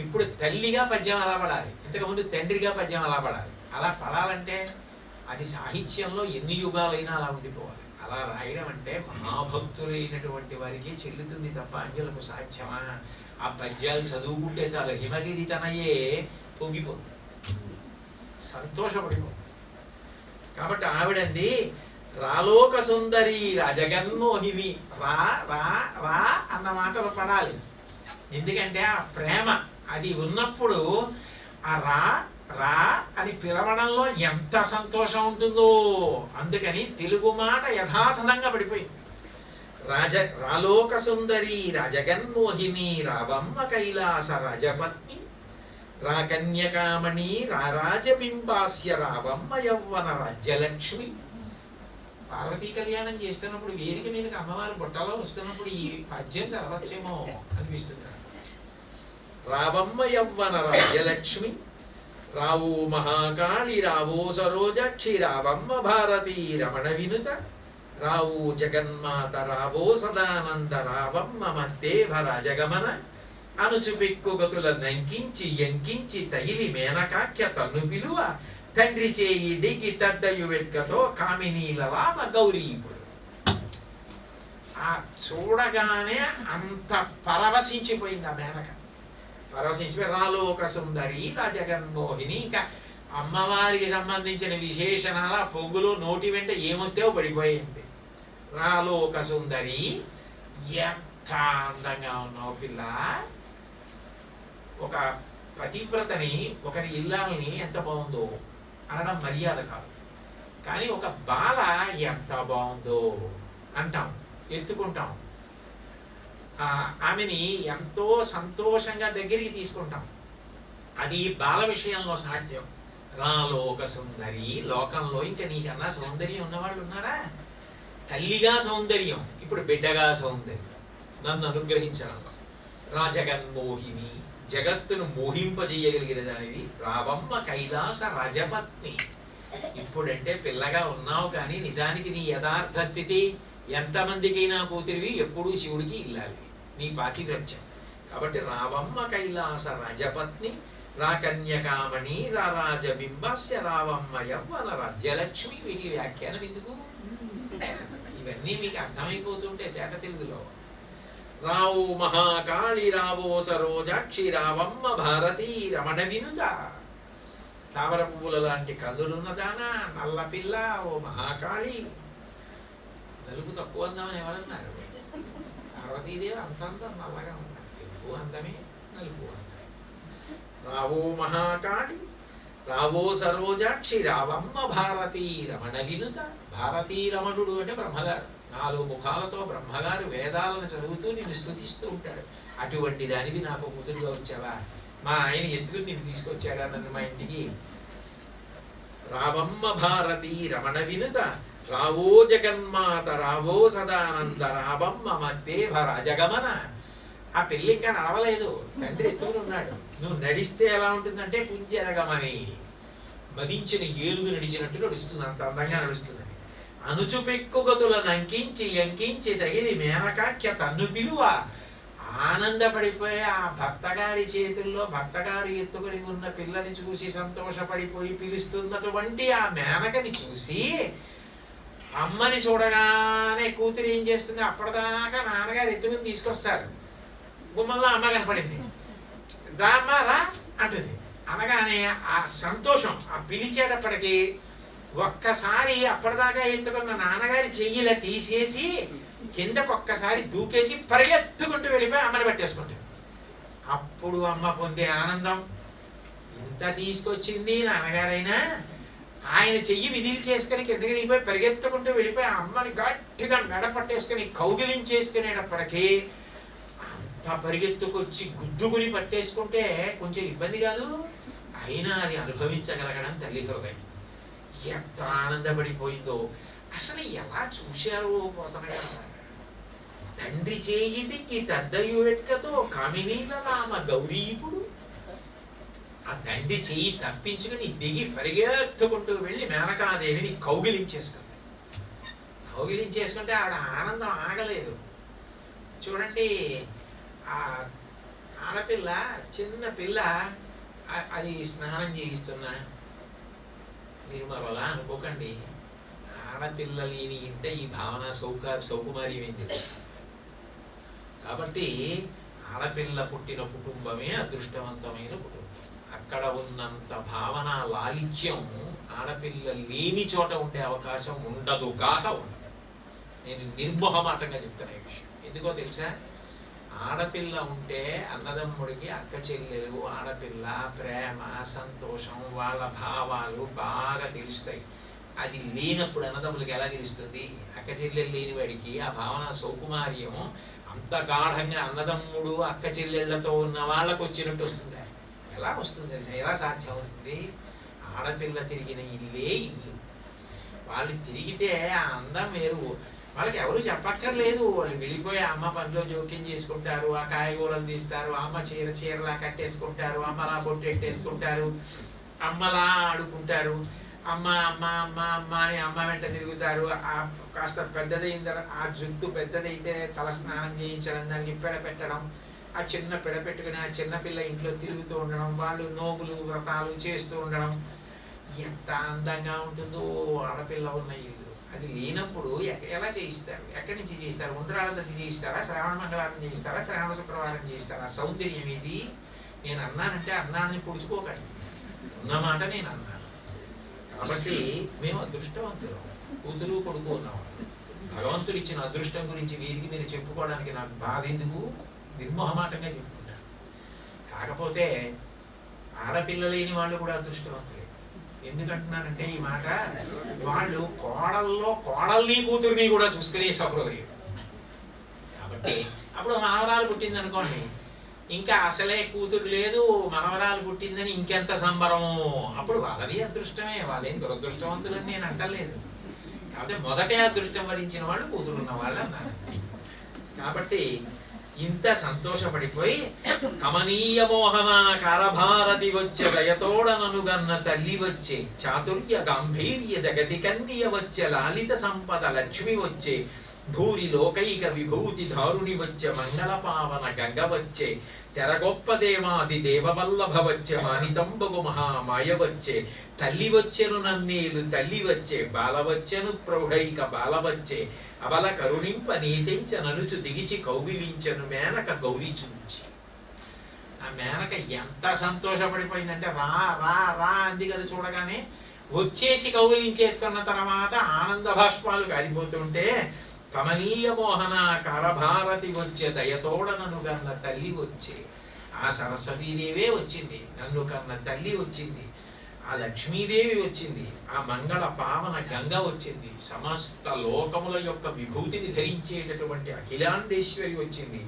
ఇప్పుడు తల్లిగా పద్యం అలా పడాలి, ఇంతకుముందు తండ్రిగా పద్యం అలా పడాలి. అలా పడాలంటే అది సాహిత్యంలో ఎన్ని యుగాలైనా అలా ఉండిపోవాలి. అలా రాయడం అంటే మహాభక్తులైనటువంటి వారికి చెల్లుతుంది తప్ప అంజలకు సాధ్యమా? ఆ పద్యాలు చదువుకుంటే చాలు హిమగిరి తనయే పొంగిపోతుంది, సంతోషపడిపోతుంది. కాబట్టి ఆవిడంది, రాలోక సుందరి రాజగన్మోహిని. రా రా రా అన్న మాటలు పడాలి. ఎందుకంటే ఆ ప్రేమ అది ఉన్నప్పుడు ఆ రా రా అని పిలవడంలో ఎంత సంతోషం ఉంటుందో. అందుకని తెలుగు మాట యథాతథంగా పడిపోయింది. రాలోక సుందరి రాజగన్మోహిని రావమ్మ కైలాస రాజపత్ని రాకన్యకామణి రారాజబింబాస్య రావమ్మ యవ్వన రాజ్యలక్ష్మి. పార్వతీ కళ్యాణం చేస్తున్నప్పుడు వేదిక మీదకి అమ్మవారి బుట్టలో వస్తున్నప్పుడు ఈ పద్యం చదవచ్చేమో అనిపిస్తుంది. రావమ్మ యవ్వన రాజ్యలక్ష్మి, రావు మహాకాళి రావో సరోజక్షి రావమ్మ భారతీ రమణ వినుత, రావు జగన్మాత రావో సదానంద రావమ్మ మద్దేవ రాజగమన, అనుచుపిక్కుగతుల నంకించి ఎంకించి తయిలి మేనకాఖ్య తన్ను పిలువ, తండ్రి చేయి డిగి తద్దయు వెట్కతో కామినీలలామ గౌరీపుడు. ఆ చూడగానే అంత పరవశించిపోయింది ఆ మేనక. పరవశించిపోయి రాలోక సుందరి రాజగన్మోహిని. ఇంకా అమ్మవారికి సంబంధించిన విశేషణాల పొంగులు నోటి వెంట ఏమొస్తే పడిపోయింది. రాలోక సుందరి, ఎంత అందంగా ఉన్నావు పిల్ల. ఒక పతివ్రతని, ఒకరి ఇల్లాలని ఎంత బాగుందో అనడం మర్యాద కాదు. కానీ ఒక బాల ఎంత బాగుందో అంటాం, ఎత్తుకుంటాం. ఆమెని ఎంతో సంతోషంగా దగ్గరికి తీసుకుంటాం. అది బాల విషయంలో సాధ్యం. రాలోక సుందరి, లోకంలో ఇంకా నీకన్నా సౌందర్యం ఉన్నవాళ్ళు ఉన్నారా? తల్లిగా సౌందర్యం, ఇప్పుడు బిడ్డగా సౌందర్యం నన్ను అనుగ్రహించడంలో. రాజగన్మోహిని, జగత్తును మోహింపజేయగలిగిన దానివి. రావమ్మ కైలాస రాజపత్ని. ఇప్పుడంటే పిల్లగా ఉన్నావు, కానీ నిజానికి నీ యథార్థ స్థితి ఎంతమందికైనా కూతురివి, ఎప్పుడూ శివుడికి ఇల్లాలి, నీ పాతివ్రత్యం. కాబట్టి రావమ్మ కైలాస రాజపత్ని రాకన్యకామణి రారాజబింబస్య రావమ్మ యవ్వన రాజ్యలక్ష్మి. వీటి వ్యాఖ్యానం ఎందుకు? ఇవన్నీ మీకు అర్థమైపోతుంటే తేట తెలుగులో. రావు మహాకాళి రావో సరోజాక్షి రావమ్మ భారతీ రమణ వినుత. తామర పువ్వుల లాంటి కదులున్నదానా, నల్లపిల్ల, ఓ మహాకాళి. నలుపు తక్కువ అందామని ఎవరన్నారు? పార్వతీదేవి అంత అందం నల్లగా ఉన్నారు. తెలుపు అందమే, నలుపు అందమే. రావో మహాకాళి, రావో సరోజాక్షి, రావమ్మ భారతీ రమణ వినుత. భారతీ రమణుడు అంటే బ్రహ్మగారు. 4 ముఖాలతో బ్రహ్మగారు వేదాలను చదువుతూ నిన్ను స్తుతిస్తూ ఉంటాడు. అటువంటి దానివి నాకు కూతురుగా వచ్చావా? మా ఆయన ఎత్తుకుని నిన్ను తీసుకొచ్చాడా నన్ను మా ఇంటికి? రావమ్మ భారతీ రమణ వినుత, రావో జగన్మాత, రావో సదానంద, రావమ్మ మధ్యేభ రాజగమన. ఆ పెళ్ళి ఇంకా నడవలేదు, తండ్రి ఎత్తుకుని ఉన్నాడు. నువ్వు నడిస్తే ఎలా ఉంటుందంటే కుంజరగమని, మదించిన ఏనుగు నడిచినట్టు నడుస్తుంది, అంత అందంగా నడుస్తుందని. అనుచుపెక్కుగతులను అంకించి ఎంకించి తగిలి మేనకాఖ్య తన్ను పిలువ. ఆనందపడిపోయి ఆ భర్తగారి చేతుల్లో భర్తగారు ఎత్తుకుని ఉన్న పిల్లని చూసి సంతోషపడిపోయి పిలుస్తున్నటువంటి ఆ మేనకని చూసి అమ్మని చూడగానే కూతురు ఏం చేస్తుంది? అప్పటిదాకా నాన్నగారు ఎత్తుకుని తీసుకొస్తారు. గుమ్మల్లో అమ్మ కనపడింది. రా అమ్మ రా అంటుంది. అనగానే ఆ సంతోషం, ఆ పిలిచేటప్పటికి ఒక్కసారి అప్పటిదాకా ఎత్తుకున్న నాన్నగారి చెయ్యిలా తీసేసి కిందకొక్కసారి దూకేసి పరిగెత్తుకుంటూ వెళ్ళిపోయి అమ్మని పట్టేసుకుంటుంది. అప్పుడు అమ్మ పొందే ఆనందం, ఇంత తీసుకొచ్చింది నాన్నగారైనా, ఆయన చెయ్యి విధిలు చేసుకుని కిందకి దిగిపోయి పరిగెత్తుకుంటూ వెళ్ళిపోయి అమ్మని గట్టిగా మెడ పట్టేసుకుని కౌగిలించేసుకునేటప్పటికీ అంత పరిగెత్తుకొచ్చి గుద్దుకుని పట్టేసుకుంటే కొంచెం ఇబ్బంది కాదు, అయినా అది అనుభవించగలగడం తల్లి హృదయం. ఎంత ఆనందపడిపోయిందో అసలు ఎలా చూశారో పోతనగా. తండ్రి చేయిడికి తద్దయు వెట్కతో కామినీల రామ గౌరీపుడు. ఆ తండ్రి చెయ్యి తప్పించుకుని దిగి పరిగెత్తుకుంటూ వెళ్ళి మేనకాదేవిని కౌగిలించేసుకుంది. కౌగిలించేసుకుంటే ఆవిడ ఆనందం ఆగలేదు. చూడండి, ఆ ఆడపిల్ల, చిన్న పిల్ల, అది స్నానం చేయిస్తున్నా. మీరు మరోలా అనుకోకండి, ఆడపిల్ల లేని ఇంటే ఈ భావన సౌకుమార్యమైంది. కాబట్టి ఆడపిల్ల పుట్టిన కుటుంబమే అదృష్టవంతమైన కుటుంబం. అక్కడ ఉన్నంత భావన లాలిత్యం ఆడపిల్ల లేని చోట ఉండే అవకాశం ఉండదు కాక ఉండదు. నేను నిర్మోహమాటంగా చెప్తున్నా ఈ విషయం. ఎందుకో తెలుసా? ఆడపిల్ల ఉంటే అన్నదమ్ముడికి అక్క చెల్లెలు, ఆడపిల్ల ప్రేమ, సంతోషం, వాళ్ళ భావాలు బాగా తెలుస్తాయి. అది లేనప్పుడు అన్నదమ్ములకి ఎలా తెలుస్తుంది? అక్క చెల్లెలు లేని వాడికి ఆ భావన సౌకుమార్యం అంత గాఢంగా అన్నదమ్ముడు అక్క చెల్లెళ్లతో ఉన్న వాళ్ళకు వచ్చినట్టు వస్తుంది. ఎలా వస్తుంది? ఎలా సాధ్యం అవుతుంది? ఆడపిల్ల తిరిగిన ఇల్లే ఇల్లు. వాళ్ళు తిరిగితే ఆ అందం వేరు. వాళ్ళకి ఎవరు చెప్పక్కర్లేదు. వాళ్ళు వెళ్ళిపోయి అమ్మ పనిలో జోక్యం చేసుకుంటారు, ఆ కాయగూరలు తీస్తారు, అమ్మ చీరలా కట్టేసుకుంటారు, అమ్మలా బొట్టెట్టేసుకుంటారు, అమ్మలా ఆడుకుంటారు, అమ్మ అమ్మ అమ్మ అమ్మ అని అమ్మ వెంట తిరుగుతారు. ఆ కాస్త పెద్దదైన తర్వాత ఆ జుట్టు పెద్దదైతే తల స్నానం చేయించడం, దానికి పెడ పెట్టడం, ఆ చిన్న పెడ పెట్టుకుని ఆ చిన్నపిల్ల ఇంట్లో తిరుగుతూ ఉండడం, వాళ్ళు నోములు వ్రతాలు చేస్తూ ఉండడం, ఎంత అందంగా ఉంటుందో ఆడపిల్ల ఉన్న ఇల్లు. అది లేనప్పుడు ఎలా చేయిస్తారు? ఎక్కడి నుంచి చేయిస్తారు? ఉండ్రాళ్ళది చేయిస్తారా? శ్రావణ మంగళవారం చేయిస్తారా? శ్రావణ శుక్రవారం చేయిస్తారా? సౌందర్యం ఇది. నేను అన్నానంటే అన్నాన్ని పుడుచుకోకండి, ఉన్నమాట నేను అన్నాను. కాబట్టి మేము అదృష్టవంతులు, కూతురు కొడుకు ఉన్నవాళ్ళు. భగవంతుడు ఇచ్చిన అదృష్టం గురించి వీరికి మీరు చెప్పుకోవడానికి నాకు బాధ ఎందుకు? నిర్మోహమాటంగా చెప్పుకుంటాను. కాకపోతే ఆడపిల్ల లేని వాళ్ళు కూడా అదృష్టవంతులే. ఎందుకంటున్నానంటే ఈ మాట, వాళ్ళు కోడల్ని కూతురుని కూడా చూసుకునే సహృదయం. కాబట్టి అప్పుడు మనవరాలు పుట్టింది అనుకోండి, ఇంకా అసలే కూతురు లేదు, మనవరాలు పుట్టిందని ఇంకెంత సంబరం. అప్పుడు వాళ్ళది అదృష్టమే, వాళ్ళేం దురదృష్టవంతులని నేను అంటలేదు. కాబట్టి మొదటే అదృష్టం వరించిన వాళ్ళు కూతురు ఉన్న వాళ్ళు అన్నారు. కాబట్టి ఇంత సంతోషపడిపోయి కమనీయ మోహనాకార భారతి వచ్చే దయతోడననుగన్న తల్లి వచ్చే, చాతుర్య గాంభీర్య జగతి కన్య వచ్చే, లాలిత సంపద లక్ష్మి వచ్చే, భూరి లోకైక విభూతి ధారుని వచ్చే, మంగళ పావన గంగ వచ్చే, తెరగొప్ప దేవాది దేవవల్లభ వచ్చే, మానితంబగు మహామాయ వచ్చే, తల్లి వచ్చెను నన్నేలు తల్లి వచ్చే, బాల వచ్చెను ప్రౌఢైక బాల వచ్చే, అబల కరుణింప నీతించ నలుచు దిగిచి కౌగిలించను మేనక గౌరీ చూచి. ఆ మేనక ఎంత సంతోషపడిపోయిందంటే రా రా రా అంది కదా చూడగానే. వచ్చేసి కౌగిలించేసుకున్న తర్వాత ఆనంద భాష్పాలు కారిపోతుంటే కమనీయ మోహన కరభారతి వచ్చే దయతోడ నన్ను కన్న తల్లి వచ్చే. ఆ సరస్వతీదేవే వచ్చింది, నన్ను కన్న తల్లి వచ్చింది, ఆ లక్ష్మీదేవి వచ్చింది, ఆ మంగళ పావన గంగ వచ్చింది, సమస్త లోకముల యొక్క విభూతిని ధరించేటటువంటి అఖిలాండేశ్వరి వచ్చింది,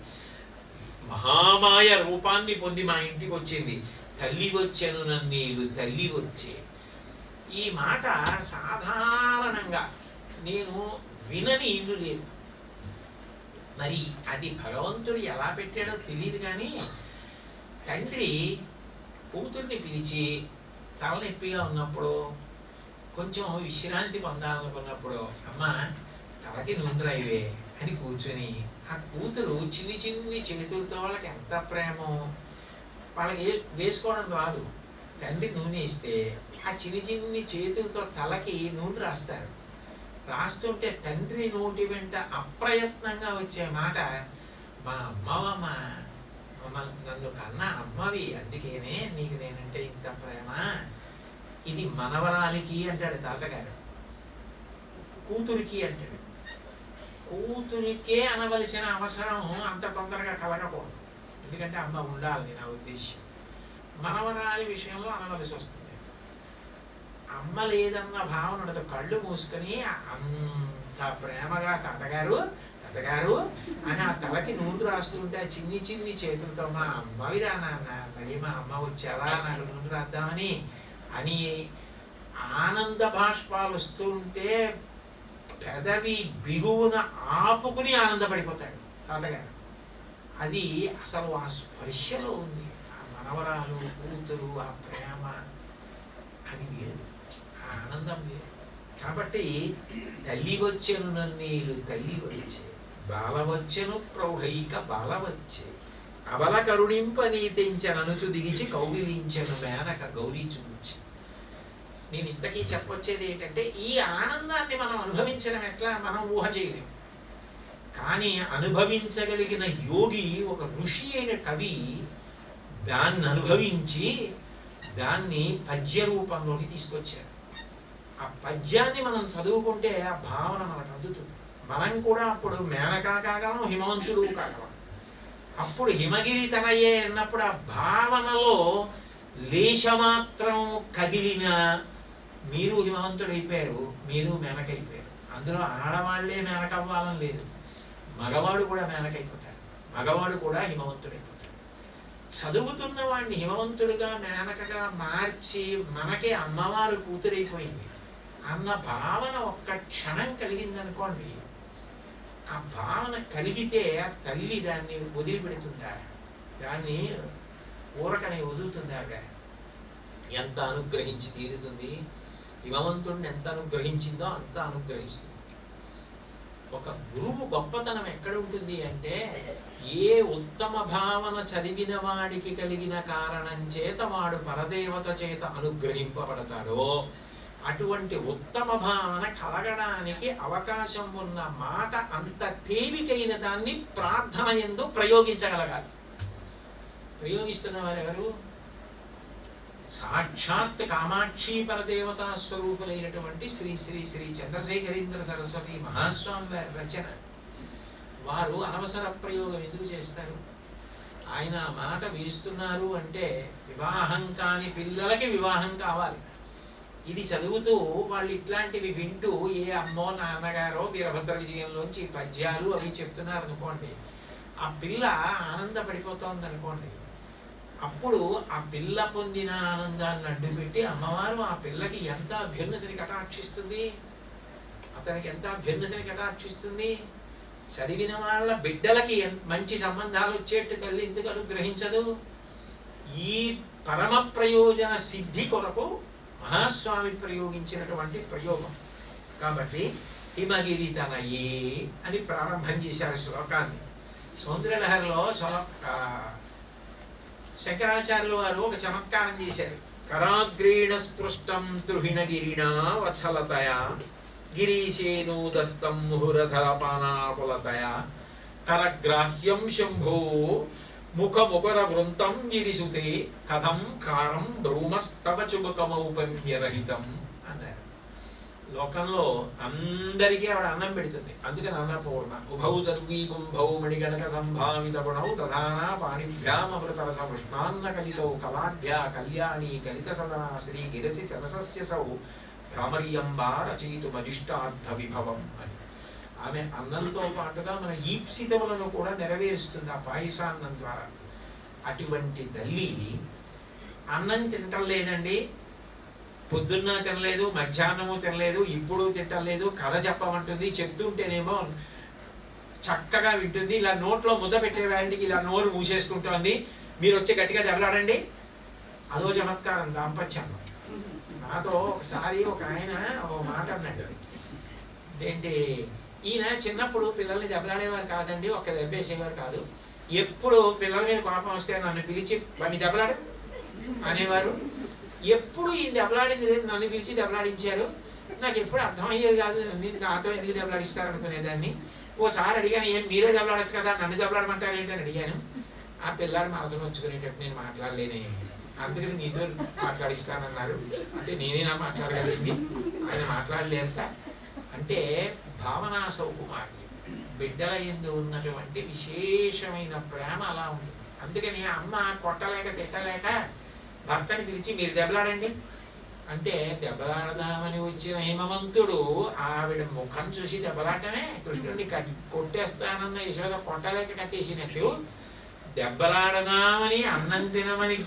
మహామాయ రూపాన్ని పొంది మా ఇంటికి వచ్చింది. తల్లి వచ్చెను నన్నీలు తల్లి వచ్చే. ఈ మాట సాధారణంగా నేను వినని ఇల్లు లేదు. మరి అది భగవంతుడు ఎలా పెట్టాడో తెలియదు. కానీ తండ్రి కూతుర్ని పిలిచి తలనొప్పిగా ఉన్నప్పుడు, కొంచెం విశ్రాంతి పొందాలనుకున్నప్పుడు, అమ్మ తలకి నూనె రాయివే అని కూర్చొని ఆ కూతురు చిన్ని చిన్ని చేతులతో, వాళ్ళకి ఎంత ప్రేమో, వాళ్ళకి వేసుకోవడం రాదు, తండ్రి నూనె ఇస్తే ఆ చిన్ని చిన్ని చేతులతో తలకి నూనె రాస్తారు. రాస్తుంటే తండ్రి నోటి వెంట అప్రయత్నంగా వచ్చే మాట, మా అమ్మవమ్మ, నన్ను కన్నా అమ్మవి, అందుకేనే నీకు నేనంటే ఇంత ప్రేమ. ఇది మనవరాలికి అంటాడు తాతగారు, కూతురికి అంటాడు. కూతురికే అనవలసిన అవసరం అంత తొందరగా కలగకూడదు, ఎందుకంటే అమ్మ ఉండాలి నా ఉద్దేశం. మనవరాలి విషయంలో అనవలసి వస్తుంది. అమ్మ లేదన్న భావనతో కళ్ళు మూసుకొని అంత ప్రేమగా తాతగారు తాతగారు అని ఆ తలకి నూనె రాస్తుంటే ఆ చిన్ని చిన్ని చేతులతో, మా అమ్మవిరా నాన్న, మళ్ళీ మా అమ్మ వచ్చావా నాకు నూనె రాద్దామని అని ఆనంద భాష్పాలు వస్తుంటే పెదవి బిగువున ఆపుకుని ఆనందపడిపోతాడు తాతగారు. అది అసలు ఆ స్పర్శలో ఉంది, ఆ మనవరాలు కూతురు ఆ ప్రేమ, అది వేరు, ఆ ఆనందం వేరు. కాబట్టి తల్లి వచ్చెను నన్నీలు తల్లి వచ్చే, బాల వచ్చెను ప్రౌఢైక బాల వచ్చే, అబల కరుణింపని తెంచననుచు దిగిచి కౌగిలించెను మేనక గౌరీ చూచి. నేను ఇంతకీ చెప్పొచ్చేది ఏంటంటే, ఈ ఆనందాన్ని మనం అనుభవించడం ఎట్లా మనం ఊహ చేయలేము. కానీ అనుభవించగలిగిన యోగి, ఒక ఋషి అయిన కవి దాన్ని అనుభవించి దాన్ని పద్య రూపంలోకి తీసుకొచ్చారు. ఆ పద్యాన్ని మనం చదువుకుంటే ఆ భావన మనకు అందుతుంది. మనం కూడా అప్పుడు మేనకా కాగలం, హిమవంతుడు కాగలం. అప్పుడు హిమగిరి తనయే అన్నప్పుడు ఆ భావనలో లేశమాత్రం కదిలిన మీరు హిమవంతుడు అయిపోయారు, మీరు మేనకైపోయారు. అందులో ఆడవాళ్లే మేనకవ్వాలని లేదు, మగవాడు కూడా మేనకైపోతాడు, మగవాడు కూడా హిమవంతుడైపోతాడు. చదువుతున్న వాడిని హిమవంతుడిగా మేనకగా మార్చి మనకే అమ్మవారు కూతురైపోయింది అన్న భావన ఒక్క క్షణం కలిగిందనుకోండి, ఆ భావన కలిగితే ఆ తల్లి దాన్ని వదిలిపెడుతుందా, దాన్ని ఊరకనే వదులుతుందా, ఎంత అనుగ్రహించి తీరుతుంది. హిమవంతుడిని ఎంత అనుగ్రహించిందో అంత అనుగ్రహిస్తుంది. ఒక గురువు గొప్పతనం ఎక్కడ ఉంటుంది అంటే, ఏ ఉత్తమ భావన చదివిన వాడికి కలిగిన కారణం చేత వాడు పరదేవత చేత అనుగ్రహింపబడతాడో, అటువంటి ఉత్తమ భావన కలగడానికి అవకాశం ఉన్న మాట అంత తేలికైన దాన్ని ప్రార్థన యందు ప్రయోగించగలగాలి. ప్రయోగిస్తున్న వారు ఎవరు? సాక్షాత్ కామాక్షి పరదేవతా స్వరూపులైనటువంటి శ్రీ శ్రీ శ్రీ చంద్రశేఖరేంద్ర సరస్వతి మహాస్వామి వారి రచన. వారు అనవసర ప్రయోగం ఎందుకు చేస్తారు? ఆయన మాట వేస్తున్నారు అంటే వివాహం కాని పిల్లలకి వివాహం కావాలి. ఇది చదువుతూ వాళ్ళు ఇట్లాంటివి వింటూ ఏ అమ్మో నాన్నగారో వీరభద్ర విజయంలోంచి పద్యాలు అవి చెప్తున్నారు అనుకోండి, ఆ పిల్ల ఆనందపడిపోతోంది అనుకోండి. అప్పుడు ఆ పిల్ల పొందిన ఆనందాన్ని అడ్డుపెట్టి అమ్మవారు ఆ పిల్లకి ఎంత అభ్యున్నతిని కటాక్షిస్తుంది, అతనికి ఎంత అభ్యున్నతిని కటాక్షిస్తుంది. చదివిన వాళ్ళ బిడ్డలకి మంచి సంబంధాలు వచ్చేట్టు తల్లి ఎందుకు అనుగ్రహించదు? ఈ పరమ ప్రయోజన సిద్ధి కొరకు మహాస్వామి ప్రయోగించినటువంటి ప్రయోగం. కాబట్టి హిమగిరి తనయే అని ప్రారంభం చేశారు శ్లోకాన్ని. సౌందర్యలహరిలో శంకరాచార్యులు వారు ఒక చమత్కారం చేశారు. కరాగ్రేణ స్పృష్టం త్రుహిణగిరిణా వత్సలతయా గిరీశేనోదస్తం ముహురధరపానాపులతయా కరగ్రాహ్యం శంభో ముఖముఖర వృంతం గిరిసుతే కథం కారం భ్రూమస్తవ చుబకమౌపమ్యరహితం అన్నారు. లోకంలో అందరికీ ఆవిడ అన్నం పెడుతుంది, అందుకని అన్నపూర్ణ. ఉభౌ దర్వీ కుంభౌ మణిగణక సంభావిత గుణౌ తథానా పాణిభ్యామృతర సమృష్ణాన్న కలితౌ కళాఢ్యా కళ్యాణి కలిత సదనా శ్రీ గిరసి సరసస్య సౌ భ్రామర్యంబా రచయితు మజిష్టార్థ విభవం అని. ఆమె అన్నంతో పాటుగా మన ఈప్సితములను కూడా నెరవేరుస్తుంది ఆ పాయసాన్నం ద్వారా. అటువంటి తల్లి అన్నం తింటలేదండి, పొద్దున్న తినలేదు, మధ్యాహ్నము తినలేదు, ఇప్పుడు తింటలేదు, కథ చెప్పమంటుంది. చెప్తుంటేనేమో చక్కగా వింటుంది. ఇలా నోట్లో ముద్ద పెట్టే వాటికి ఇలా నోరు మూసేసుకుంటోంది. మీరు వచ్చి గట్టిగా దెబ్బలాడండి. అదో చమత్కారం దాంపత్యంలో. నాతో ఒకసారి ఒక ఆయన ఒక మాట అన్నాడు, ఏంటి ఈయన చిన్నప్పుడు పిల్లల్ని దెబ్బలాడేవారు కాదండి, ఒక దెబ్బేసేవారు కాదు, ఎప్పుడు పిల్లల మీద కోపం వస్తే నన్ను పిలిచి వాడిని దెబ్బలాడు అనేవారు. ఎప్పుడు ఈయన దెబ్బలాడింది లేదు, నన్ను పిలిచి దెబ్బలాడించారు. నాకు ఎప్పుడు అర్థమయ్యేది కాదు, నాతో ఎందుకు దెబ్బలాడిస్తారు అనుకునేదాన్ని. ఓసారి అడిగాను, ఏం మీరే దెబ్బలాడచ్చు కదా, నన్ను దెబ్బలాడమంటారు ఏంటని అడిగాను. ఆ పిల్లాడు మనసును వచ్చుకునేటట్టు నేను మాట్లాడలేనే, అందుకని నీతో మాట్లాడిస్తానన్నారు. అంటే నేనేనా మాట్లాడగలిగింది, ఆయన మాట్లాడలేక. అంటే భావనా సౌకుమార్యం, బిడ్డల యందు ఉన్నటువంటి విశేషమైన ప్రేమ అలా ఉంటుంది. అందుకని అమ్మ కొట్టలేక తిట్టలేక భర్తని పిలిచి మీరు దెబ్బలాడండి అంటే, దెబ్బలాడదామని వచ్చిన హిమవంతుడు ఆవిడ ముఖం చూసి దెబ్బలాడటమే. కృష్ణుడిని కొట్టేస్తానన్న యశోద కొట్టలేక కట్టేసినట్టు, దెబ్బలాడదామని అన్నం తినమని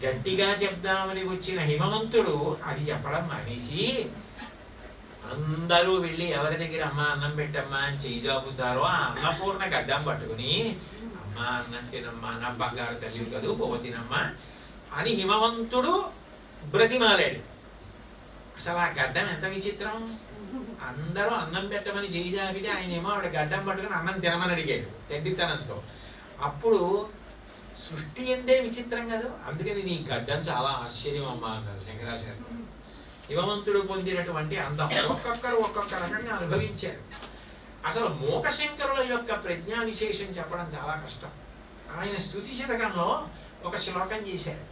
గట్టిగా చెప్దామని వచ్చిన హిమవంతుడు అది చెప్పడం మానేసి అందరూ వెళ్ళి ఎవరి దగ్గర అమ్మ అన్నం పెట్టమ్మా అని చేయి జాపుతారో ఆ అన్నపూర్ణ గడ్డం పట్టుకుని అమ్మ అన్నం తినమ్మా, నా బంగారు తల్లి కదూ పోతినమ్మా అని హిమవంతుడు బ్రతిమాలాడు. అసలు ఆ గడ్డం ఎంత విచిత్రం. అందరూ అన్నం పెట్టమని చేయి జాపితే ఆయనేమో ఆవిడ గడ్డం పట్టుకుని అన్నం తినమని అడిగాడు తెడ్డితనంతో. అప్పుడు సృష్టి ఎందే విచిత్రం కదా, అందుకని నీ గడ్డం చాలా ఆశ్చర్యం అమ్మా అన్నారు శంకరాచార్య. హిమవంతుడు పొందినటువంటి అందం ఒక్కొక్కరు ఒక్కొక్క రకంగా అనుభవించారు. అసలు మూకశంకరుల యొక్క ప్రజ్ఞా విశేషం చెప్పడం చాలా కష్టం. ఆయన స్తుతి శతకంలో ఒక శ్లోకం చేశారు.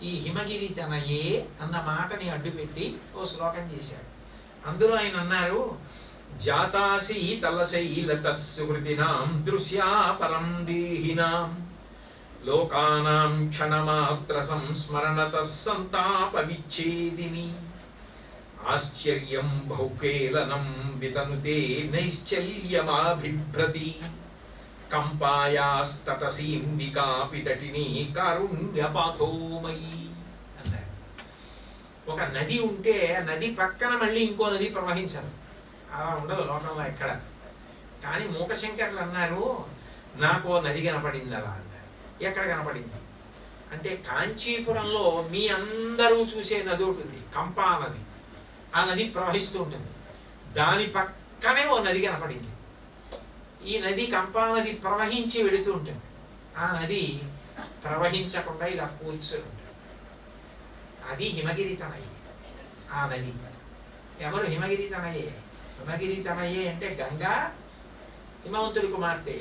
ఈ హిమగిరి తనయే అన్న మాటని అడ్డుపెట్టి ఓ శ్లోకం చేశారు. అందులో ఆయన అన్నారు, జాతాసి తలశైలత సుకృతినాం దృశ్యా పరం దేహినాం లోకానాం క్షణమాత్ర సంస్మరణత సంతాప విచ్ఛేదిని ఆశ్చర్యం బహుకేలనం వితనుతే నైశ్చల్యమాభిభ్రతి కంపాయాస్తటసీంబికాపి తటిని కారుణ్యపాథోమయి అన్నారు. ఒక నది ఉంటే ఆ నది పక్కన మళ్ళీ ఇంకో నది ప్రవహించదు, అలా ఉండదు లోకంలో ఎక్కడ. కానీ మూకశంకర్లు అన్నారు, నాకో నది కనపడింది అలా అన్నారు. ఎక్కడ కనపడింది అంటే, కాంచీపురంలో మీ అందరూ చూసే నది ఉంటుంది, కంపా నది. ఆ నది ప్రవహిస్తూ ఉంటుంది, దాని పక్కనే ఓ నది కనపడింది. ఈ నది కంపా నది ప్రవహించి వెళుతూ ఉంటుంది, ఆ నది ప్రవహించకుండా ఇలా కూర్చొని ఉంటుంది. అది హిమగిరి తనయే. ఆ నది ఎవరు? హిమగిరి తనయే. హిమగిరి తనయే అంటే గంగా హిమవంతుడి కుమార్తె,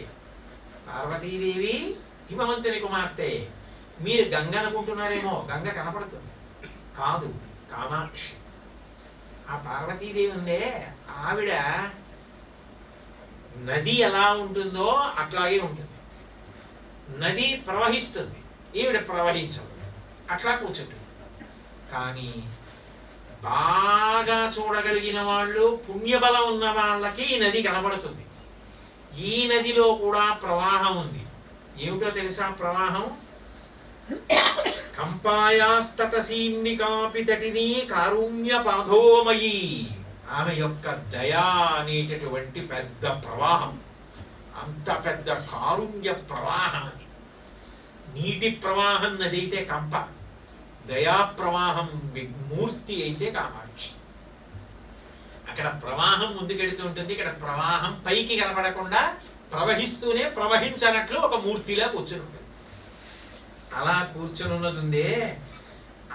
పార్వతీదేవి హిమవంతుని కుమార్తె. మీరు గంగ అనుకుంటున్నారేమో, గంగ కనపడుతుంది కాదు, కామాక్షి. ఆ పార్వతీదేవి ఉందే, ఆవిడ నది ఎలా ఉంటుందో అట్లాగే ఉంటుంది. నది ప్రవహిస్తుంది, ఈవిడ ప్రవహించదు, అట్లా కూర్చుంటుంది. కానీ బాగా చూడగలిగిన వాళ్ళు, పుణ్యబలం ఉన్న వాళ్ళకి ఈ నది కనబడుతుంది. ఈ నదిలో కూడా ప్రవాహం ఉంది. ఏమిటో తెలుసా ప్రవాహం? కంపాయాస్తటసీమ్నికాపి తటిని కారుణ్యపాథోమయి. ఆమె యొక్క దయా అనేటటువంటి పెద్ద ప్రవాహం, అంత పెద్ద కారుణ్య ప్రవాహం. నీటి ప్రవాహం నది అయితే కంప, దయా ప్రవాహం మూర్తి అయితే కామాక్షి. అక్కడ ప్రవాహం ముందుకెడుతూ ఉంటుంది, ఇక్కడ ప్రవాహం పైకి కనబడకుండా ప్రవహిస్తూనే ప్రవహించనట్లు ఒక మూర్తిలా కూర్చుని ఉంటుంది. అలా కూర్చొని ఉన్నదుందే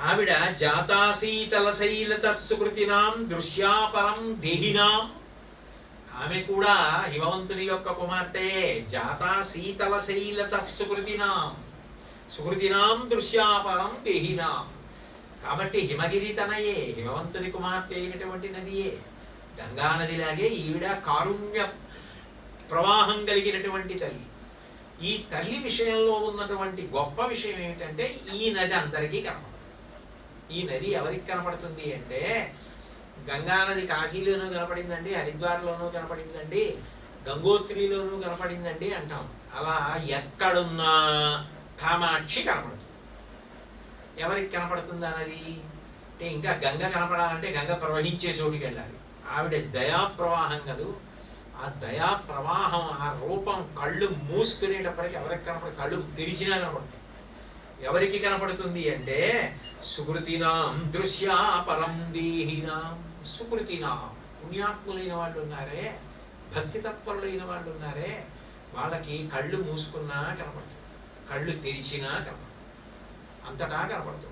ఆవిడ జాతాసీతలశైలత సుకృతినాం దృశ్యాపరం దేహినాం. ఆమె కూడా హిమవంతుని యొక్క కుమార్తె. జాతా శీతల శైలత సుకృతినాం దృశ్యాపరం దేహినాం. కాబట్టి హిమగిరి తనయే, హిమవంతుని కుమార్తె అయినటువంటి నదియే. గంగా నదిలాగే ఈవిడ కారుణ్య ప్రవాహం కలిగినటువంటి తల్లి. ఈ తల్లి విషయంలో ఉన్నటువంటి గొప్ప విషయం ఏమిటంటే ఈ నది అందరికీ కనపడుతుంది. ఈ నది ఎవరికి కనపడుతుంది అంటే, గంగా నది కాశీలోనూ కనపడిందండి, హరిద్వార్లోనూ కనపడిందండి, గంగోత్రిలోనూ కనపడిందండి అంటాం. అలా ఎక్కడున్నా కామాక్షి కనపడుతుంది. ఎవరికి కనపడుతుంది అన్నది అంటే, ఇంకా గంగ కనపడాలంటే గంగ ప్రవహించే చోటుకి వెళ్ళాలి. ఆవిడ దయా ప్రవాహం కదూ. ఆ దయా ప్రవాహం, ఆ రూపం కళ్ళు మూసుకునేటప్పటికి ఎవరికి కనపడు, కళ్ళు తెరిచినా కనపడుతుంది. ఎవరికి కనపడుతుంది అంటే, సుకృతినాం దృశ్యా పరం దేహినాం. సుకృతినాం, పుణ్యాత్ములైన వాళ్ళు ఉన్నారే, భక్తి తత్పరులైన వాళ్ళు ఉన్నారే, వాళ్ళకి కళ్ళు మూసుకున్నా కనపడుతుంది, కళ్ళు తెరిచినా కనపడుతుంది, అంతటా కనపడుతుంది.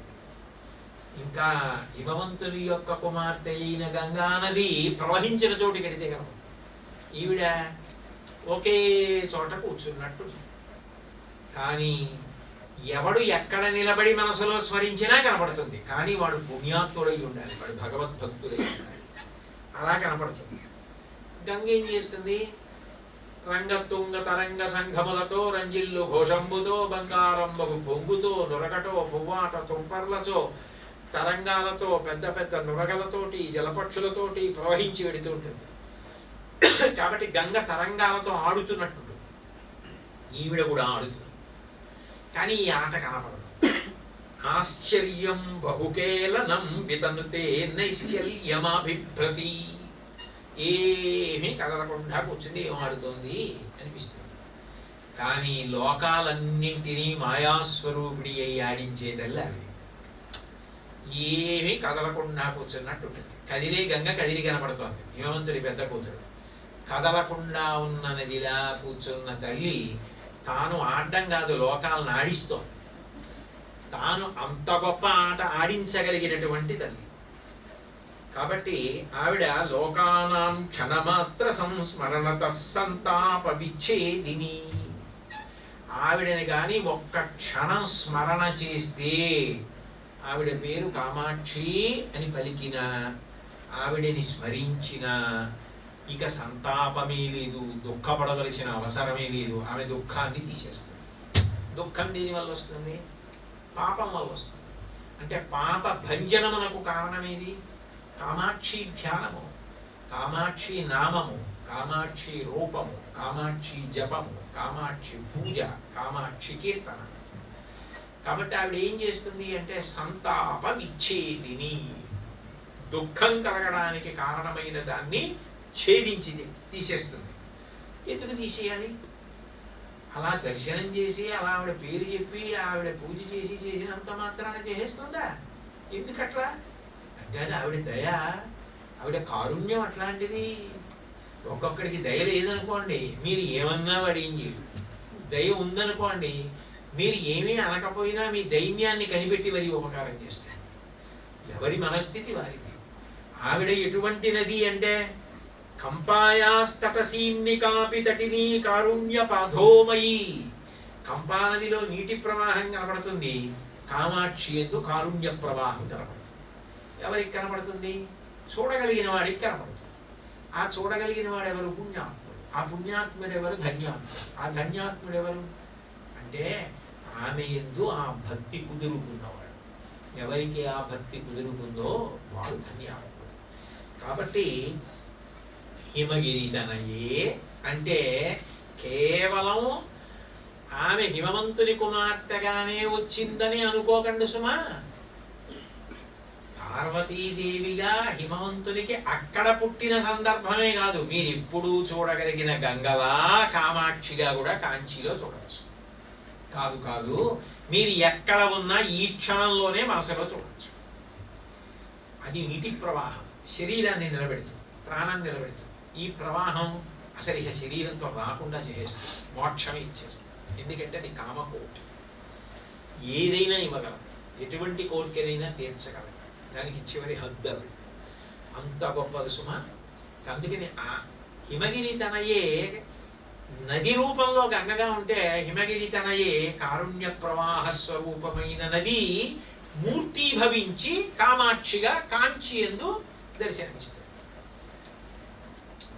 ఇంకా హిమవంతుని యొక్క కుమార్తె అయిన గంగా నది ప్రవహించిన చోటు కడితే కనపడుతుంది. ఈవిడ ఒకే చోట కూర్చున్నట్టు. కానీ ఎవడు ఎక్కడ నిలబడి మనసులో స్మరించినా కనపడుతుంది. కానీ వాడు పుణ్యాత్ముడై ఉండాలి, వాడు భగవద్భక్తుడై ఉండాలి. అలా కనపడుతుంది. గంగ ఏం చేస్తుంది? రంగతుంగ తరంగ సంఘములతో, రంజిల్లు ఘోషంబుతో, బంగారంబగు పొంగుతో, నురగటో పువ్వాట తుంపర్లతో, తరంగాలతో, పెద్ద పెద్ద నురగలతోటి, జలపక్షులతోటి ప్రవహించి వెడుతూ ఉంటుంది. కాబట్టి గంగ తరంగాలతో ఆడుతున్నట్టు ఈవిడ కూడా ఆడుతుంది. కానీ ఈ ఆట కనపడదు. ఆశ్చర్యం బహుకేలనం వితనుతే నైశ్చల్యమాభిభ్రతి. ఏమీ కదలకుండా కూర్చుంది, ఏం ఆడుతోంది అనిపిస్తుంది. కానీ లోకాలన్నింటినీ మాయాస్వరూపిణి అయి ఆడించే తల్లి ఆవిడ. ఏమీ కదలకుండా కూర్చున్నట్టు ఉంటుంది. కదిలే గంగ కదిలి కనపడుతోంది, హిమవంతుడి పెద్ద కూతురు. కదలకుండా ఉన్న నదిలా కూర్చున్న తల్లి తాను ఆడడం కాదు, లోకాలను ఆడిస్తోంది. తాను అంత గొప్ప ఆట ఆడించగలిగినటువంటి తల్లి. కాబట్టి ఆవిడ లోకానాం క్షణమాత్ర సంస్మరణత సంతాప విచ్ఛేదిని. ఆవిడని కానీ ఒక్క క్షణం స్మరణ చేస్తే, ఆవిడ పేరు కామాక్షి అని పలికిన, ఆవిడని స్మరించిన ఇక సంతాపమే లేదు, దుఃఖపడవలసిన అవసరమే లేదు. ఆమె దుఃఖాన్ని తీసేస్తుంది. దుఃఖం దేనివల్ల వస్తుంది? పాపం వల్ల వస్తుంది. అంటే పాప భంజనమునకు కారణమేది? కామాక్షి ధ్యానము, కామాక్షి నామము, కామాక్షి రూపము, కామాక్షి జపము, కామాక్షి పూజ, కామాక్షి కీర్తన. కాబట్టి ఆవిడ ఏం చేస్తుంది అంటే, సంతాప విచ్ఛేదిని, దుఃఖం కలగడానికి కారణమైన దాన్ని ఛేదించి తీసేస్తుంది. ఎందుకు తీసేయాలి? అలా దర్శనం చేసి, అలా ఆవిడ పేరు చెప్పి, ఆవిడ పూజ చేసి చేసినంత మాత్రాన చేసేస్తుందా? ఎందుకట్లా అంటే, అది ఆవిడ దయ, ఆవిడ కారుణ్యం అట్లాంటిది. ఒక్కొక్కడికి దయ లేదనుకోండి, మీరు ఏమన్నా వాడు ఏం చేయడు. దయ ఉందనుకోండి, మీరు ఏమీ అనకపోయినా మీ దైన్యాన్ని కనిపెట్టి మరీ ఉపకారం చేస్తారు. ఎవరి మనస్థితి వారికి. ఆవిడ ఎటువంటి నది అంటే, కంపాయాస్తటసీన్నికాపి తటినీ కారుణ్య పాధోమయి. కంపా నదిలో నీటి ప్రవాహం కనపడుతుంది, కామాక్షి యందు కారుణ్య ప్రవాహం కనపడుతుంది. ఎవరికి కనపడుతుంది? చూడగలిగిన వాడికి కనపడుతుంది. ఆ చూడగలిగిన వాడు ఎవరు? పుణ్యాత్ముడు. ఆ పుణ్యాత్ముడు ఎవరు? ధన్యాత్ముడు. ఆ ధన్యాత్ముడు ఎవరు అంటే, ఆమె యందు ఆ భక్తి కుదురుకున్నవాడు. ఎవరికి ఆ భక్తి కుదురుకుందో వాడు ధన్యాత్ముడు. కాబట్టి హిమగిరి తనయే అంటే కేవలం ఆమె హిమవంతుని కుమార్తెగానే వచ్చిందని అనుకోకండి సుమా. పార్వతీదేవిగా హిమవంతునికి అక్కడ పుట్టిన సందర్భమే కాదు, మీరు ఇప్పుడు చూడగలిగిన గంగలా కామాక్షిగా కూడా కాంచీలో చూడవచ్చు. కాదు కాదు, మీరు ఎక్కడ ఉన్నా ఈ క్షణంలోనే మనసులో చూడవచ్చు. అది నీటి ప్రవాహం శరీరాన్ని నిలబెడుతుంది, ప్రాణాన్ని నిలబెడుతుంది. ఈ ప్రవాహం అసలు ఇక శరీరంతో రాకుండా చేస్తుంది, మోక్షమే ఇచ్చేస్తుంది. ఎందుకంటే అది కామకోటి. ఏదైనా ఇవ్వగలం, ఎటువంటి కోరికనైనా తీర్చగలం. దానికి చివరి హద్దు ఆవిడ. అంత గొప్పది సుమ. అందుకని హిమగిరి తనయే నది రూపంలో గంగగా ఉంటే హిమగిరి తనయే కారుణ్య ప్రవాహ స్వరూపమైన నది మూర్తీభవించి కామాక్షిగా కాంచి యందు దర్శనమిస్తుంది.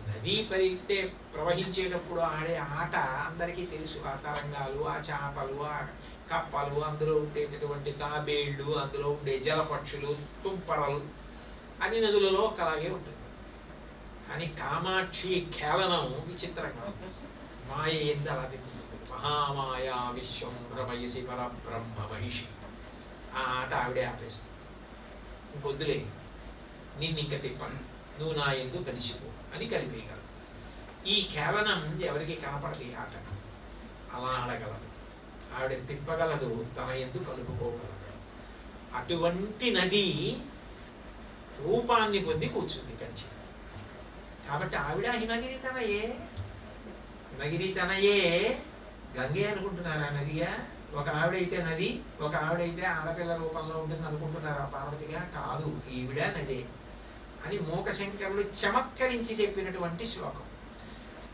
నదీ పరితే ప్రవహించేటప్పుడు ఆడే ఆట అందరికీ తెలుసు. ఆ తరంగాలు, ఆ చేపలు, ఆ కప్పలు, అందులో ఉండేటటువంటి తాబేళ్లు, అందులో ఉండే జలపక్షులు, తుంపరలు అన్ని నదులలో ఒకలాగే ఉంటుంది. కానీ కామాక్షి కేవలం విచిత్రంగా మాయ ఎందు అలా తిరుగుతుంది. మహామాయా విశ్వం భ్రమయసి పరబ్రహ్మ మహిషి. ఆ ఆట ఆవిడే ఆపేస్తుంది. ఇంకొద్దులే, నిన్ను ఇంక తిప్పను, నువ్వు నా ఎందు కలిసిపో అని కలిపేయగలదు. ఈ కేవలం ఎవరికి కనపడదు. ఈ ఆట అలా ఆడగలదు, ఆవిడ తిప్పగలదు, తన ఎందు కలుపుకోగలదు. అటువంటి నది రూపాన్ని పొంది కూర్చుంది కంచి. కాబట్టి ఆవిడ హిమగిరి తనయే. హిమగిరి తనయే గంగే అనుకుంటున్నారా నదిగా? ఒక ఆవిడైతే నది, ఒక ఆవిడైతే ఆడపిల్ల రూపంలో ఉంటుంది అనుకుంటున్నారా పార్వతిగా? కాదు, ఈవిడ నదే అని మూకశంకరులు చమత్కరించి చెప్పినటువంటి శ్లోకం.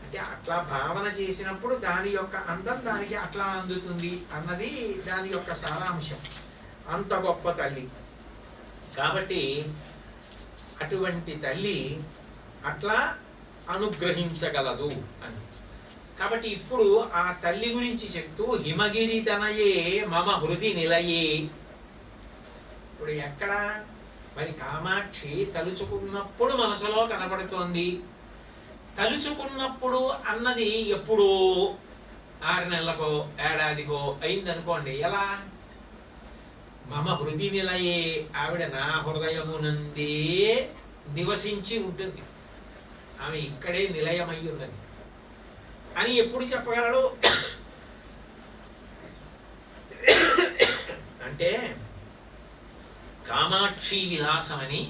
అంటే అట్లా భావన చేసినప్పుడు దాని యొక్క అందం దానికి అట్లా అందుతుంది అన్నది దాని యొక్క సారాంశం. అంత గొప్ప తల్లి కాబట్టి అటువంటి తల్లి అట్లా అనుగ్రహించగలదు అని. కాబట్టి ఇప్పుడు ఆ తల్లి గురించి చెప్తూ హిమగిరి తనయే మమ హృది నిలయే. ఇప్పుడు ఎక్కడ మరి కామాక్షి తలుచుకున్నప్పుడు మనసులో కనబడుతోంది. తలుచుకున్నప్పుడు అన్నది ఎప్పుడో 6 నెలలకో ఏడాదికో అయిందనుకోండి. ఎలా? మమ హృది నిలయే, ఆవిడ నా హృదయమునందే నివసించి ఉంటుంది, ఆమె ఇక్కడే నిలయమై ఉన్నది అని ఎప్పుడు చెప్పగలడు? అంటే కామాక్షి విలాసం అని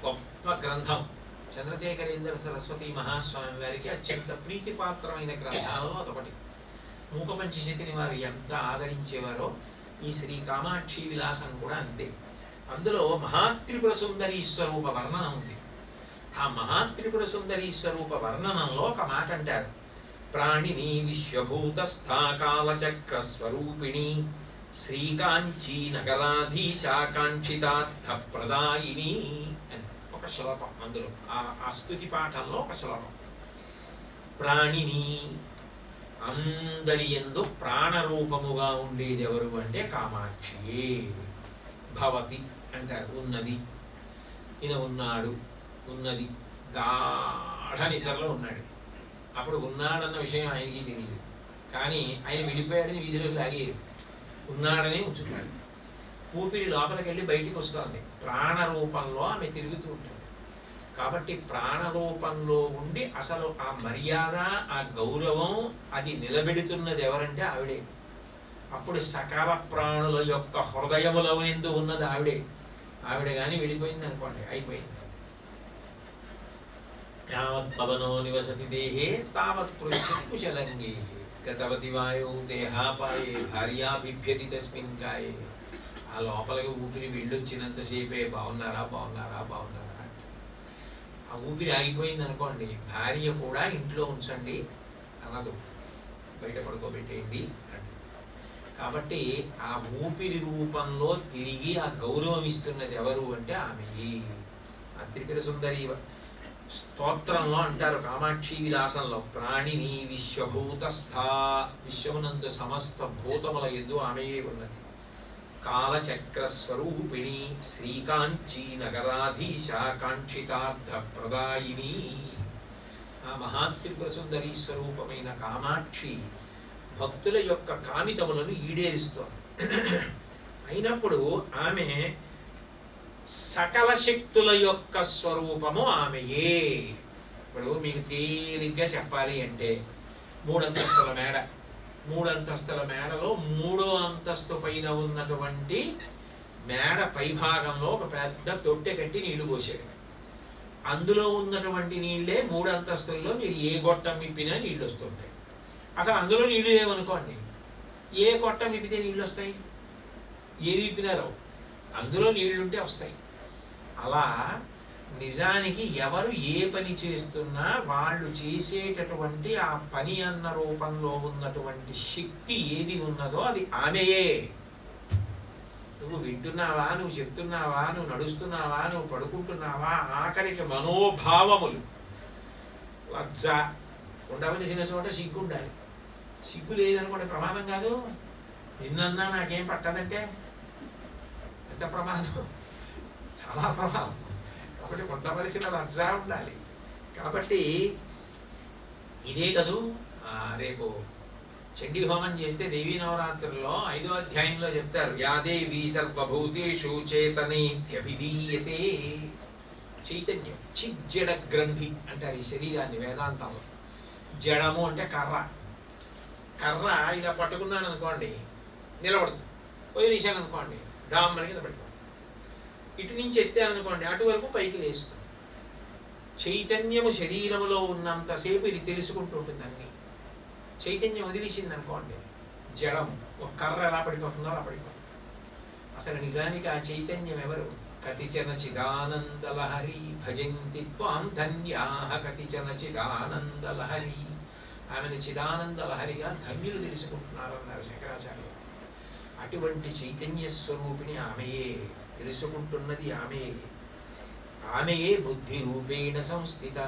గొప్ప గ్రంథం చంద్రశేఖరేంద్ర సరస్వతి మహాస్వామి వారికి అత్యంత ప్రీతిపాత్రమైన గ్రంథాలలో అదొకటి. మూకపంచశతిని వారు ఎంత ఆదరించేవారో ఈ శ్రీ కామాక్షి విలాసం కూడా అంతే. అందులో మహాత్రిపుర సుందరీ స్వరూప వర్ణన ఉంది. ఆ మహాత్రిపుర సుందరీ స్వరూప వర్ణనంలో ఒక మాట అంటారు, ప్రాణిని విశ్వభూతస్థా కాలచక్ర స్వరూపిణి శ్రీకాంచీ నగరాధీశా కాంక్షితార్థ ప్రదాయిని అని ఒక శ్లోకం. అందులో ఆ స్తుతి పాఠంలో ఒక శ్లోకం. ప్రాణిని, అందరి యందు ప్రాణరూపముగా ఉండేది ఎవరు అంటే కామాక్షియే. భవతి అంటారు, ఉన్నది. ఈయన ఉన్నాడు, ఉన్నది, గాఢ నిద్రలో ఉన్నాడు. అప్పుడు ఉన్నాడన్న విషయం ఆయనకి తెలియదు, కానీ ఆయన విడిపోయాడని వీధిలోకి లాగేరు. ఉన్నాడని ఉంచుతాడు. ఊపిరి లోపలికి వెళ్ళి బయటికి వస్తుంది. ప్రాణరూపంలో ఆమె తిరుగుతూ ఉంటుంది. కాబట్టి ప్రాణరూపంలో ఉండి అసలు ఆ మర్యాద, ఆ గౌరవం అది నిలబెడుతున్నది ఎవరంటే ఆవిడే. అప్పుడు సకల ప్రాణుల యొక్క హృదయముల ఎందు ఉన్నది ఆవిడే. ఆవిడ కానీ వెళ్ళిపోయింది అనుకోండి, అయిపోయింది. యావత్ పవనో నివసతి దేహే తావత్ పృచ్చతి కుశలంగే గతవతి వాయో దేహాపాయే భార్యా బిభ్యతి తస్మిన్ కాయే. ఆ లోపలికి ఊపిరి వెళ్ళొచ్చినంతసేపే బాగున్నారా బాగున్నారా బాగున్నారా. ఆ ఊపిరి ఆగిపోయింది అనుకోండి, భార్య కూడా ఇంట్లో ఉంచండి అనదు, బయట పడుకోబెట్టేయండి అండి. కాబట్టి ఆ ఊపిరి రూపంలో తిరిగి ఆ గౌరవం ఇస్తున్నది ఎవరు అంటే ఆమె. ఆ త్రిపుర సుందరి స్తోత్రంలో అంటారు కామాక్షి విలాసంలో, ప్రాణిని విశ్వభూతస్థా, విశ్వమునందు సమస్త భూతముల యందు ఆమెయే ఉన్నది. కాలచక్ర స్వరూపిణి శ్రీకాంచీ నగరాధీశ కాంక్షితార్థ ప్రదాయిని. ఆ మహాత్రిపుర సుందరి స్వరూపమైన కామాక్షి భక్తుల యొక్క కామితములను ఈడేరుస్తోంది. అయినప్పుడు ఆమె సకల శక్తుల యొక్క స్వరూపము ఆమెయే. ఇప్పుడు మీకు తేలిగ్గా చెప్పాలి అంటే 3 అంతస్తుల మేడ, 3 అంతస్తుల మేడలో 3వ అంతస్తు పైన ఉన్నటువంటి మేడ పైభాగంలో ఒక పెద్ద తొట్టె కట్టి నీళ్లు పోసాడు. అందులో ఉన్నటువంటి నీళ్ళే 3 అంతస్తుల్లో మీరు ఏ గొట్టం విప్పినా నీళ్ళు వస్తుంటాయి. అసలు అందులో నీళ్లు లేవనుకోండి, ఏ గొట్టం విప్పితే నీళ్ళు వస్తాయి? ఏది విప్పినారో అందులో నీళ్లుంటే వస్తాయి. అలా నిజానికి ఎవరు ఏ పని చేస్తున్నా వాళ్ళు చేసేటటువంటి ఆ పని అన్న రూపంలో ఉన్నటువంటి శక్తి ఏది ఉన్నదో అది ఆమెయే. నువ్వు వింటున్నావా, నువ్వు చెప్తున్నావా, నువ్వు నడుస్తున్నావా, నువ్వు పడుకుంటున్నావా, ఆఖరికి మనోభావములు, లజ్జ ఉండవలసిన చోట సిగ్గు ఉండాలి. సిగ్గు లేదనుకోండి ప్రమాదం కాదు. నిన్నన్నా నాకేం పట్టదంటే ఎంత ప్రమాదం, చాలా ప్రమాదం. కాబట్టి ఉండవలసిన లజ్జ ఉండాలి. కాబట్టి ఇదే కదూ రేపు చండీ హోమం చేస్తే దేవీ నవరాత్రుల్లో 5వ అధ్యాయంలో చెప్తారు, యాదేవీ సర్వభూతేషు చేతనేత్యభిధీయతే. చైతన్యం, చిజ్జడ గ్రంథి అంటారు ఈ శరీరాన్ని వేదాంతంలో. జడము అంటే కర్ర. కర్ర ఇలా పట్టుకున్నాను అనుకోండి నిలబడుతుంది, వదిలేశాను అనుకోండి డామ్మని కింద పడిపోతుంది. ఇటు నుంచి ఎత్తాననుకోండి అటు వరకు పైకి లేస్తుంది. చైతన్యము శరీరములో ఉన్నంతసేపు ఇది తెలుసుకుంటూ ఉంటుంది అన్ని. చైతన్యం వదిలేసింది అనుకోండి జడం, ఒక కర్ర ఎలా పడిపోతుందో అలా పడిపోతుంది. అసలు నిజానికి ఆ చైతన్యం ఎవరు? కతిచన చిదానందలహరి భజంతి త్వాం ధన్యాః కతిచన చిదానందలహరి. ఆమెను చిదానందలహరిగా ధన్యులు తెలుసుకుంటున్నారన్నారు శంకరాచార్య. అటువంటి చైతన్య స్వరూపిణి ఆమెయే, తెలుసుకుంటున్నది ఆమె. ఆమెయే బుద్ధి రూపేణ సంస్థిత.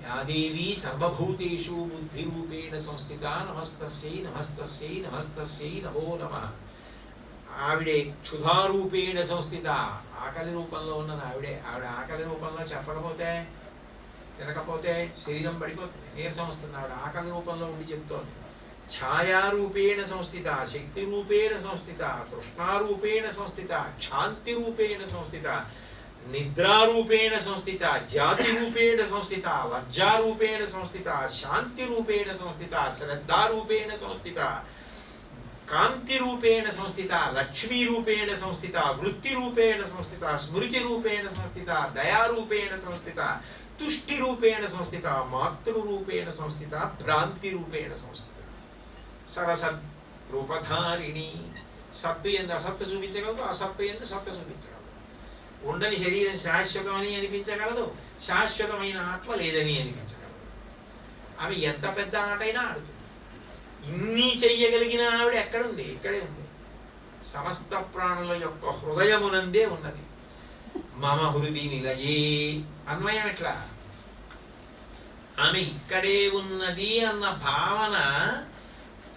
యాదేవీ సర్వభూతేషు బుద్ధి రూపేణ సంస్థిత. నమస్తస్యై నమస్తస్యై నమస్తస్యై నమో నమః. ఆవిడే క్షుధారూపేణ సంస్థిత. ఆకలి రూపంలో ఉన్నది ఆవిడే. ఆవిడ ఆకలి రూపంలో చెప్పకపోతే, తినకపోతే శరీరం పడిపోతుంది, నీరసం వస్తుంది. ఆవిడ ఆకలి రూపంలో ఉండి చెప్తోంది. ఛాయారూపేణ సంస్థిత, శక్తి రూపేణ సంస్థిత, తృష్ణారూపేణ సంస్థిత, క్షాంతి రూపేణ సంస్థిత, నిద్రారూపేణ సంస్థిత, జాతి రూపేణ సంస్థిత, లజ్జారూపేణ సంస్థిత, శాంతి రూపేణ సంస్థిత, శ్రద్ధారూపేణ సంస్థిత, కాంతి రూపేణ సంస్థిత, లక్ష్మీ రూపేణ సంస్థిత, వృత్తి రూపేణ సంస్థిత, స్మృతి రూపేణ సంస్థిత, దయారూపేణ సంస్థిత, తుష్టి రూపేణ సంస్థిత, మాతృ రూపేణ సంస్థిత, భ్రాంతి రూపేణ సంస్థిత. సరసత్ రూపధారిణి. సత్తు ఎందు అసత్తు చూపించగలదు, అసత్తు ఎందు సత్తు చూపించగలదు. ఉండని శరీరం శాశ్వతమని అనిపించగలదు, శాశ్వతమైన ఆత్మ లేదని అనిపించగలదు. ఆమె ఎంత పెద్ద ఆటైనా ఆడుతుంది. ఇన్ని చెయ్యగలిగిన ఆవిడ ఎక్కడుంది? ఇక్కడే ఉంది. సమస్త ప్రాణుల యొక్క హృదయమునందే ఉన్నది. మమ హృది నిలయే అన్వయం ఎట్లా? ఆమె ఇక్కడే ఉన్నది అన్న భావన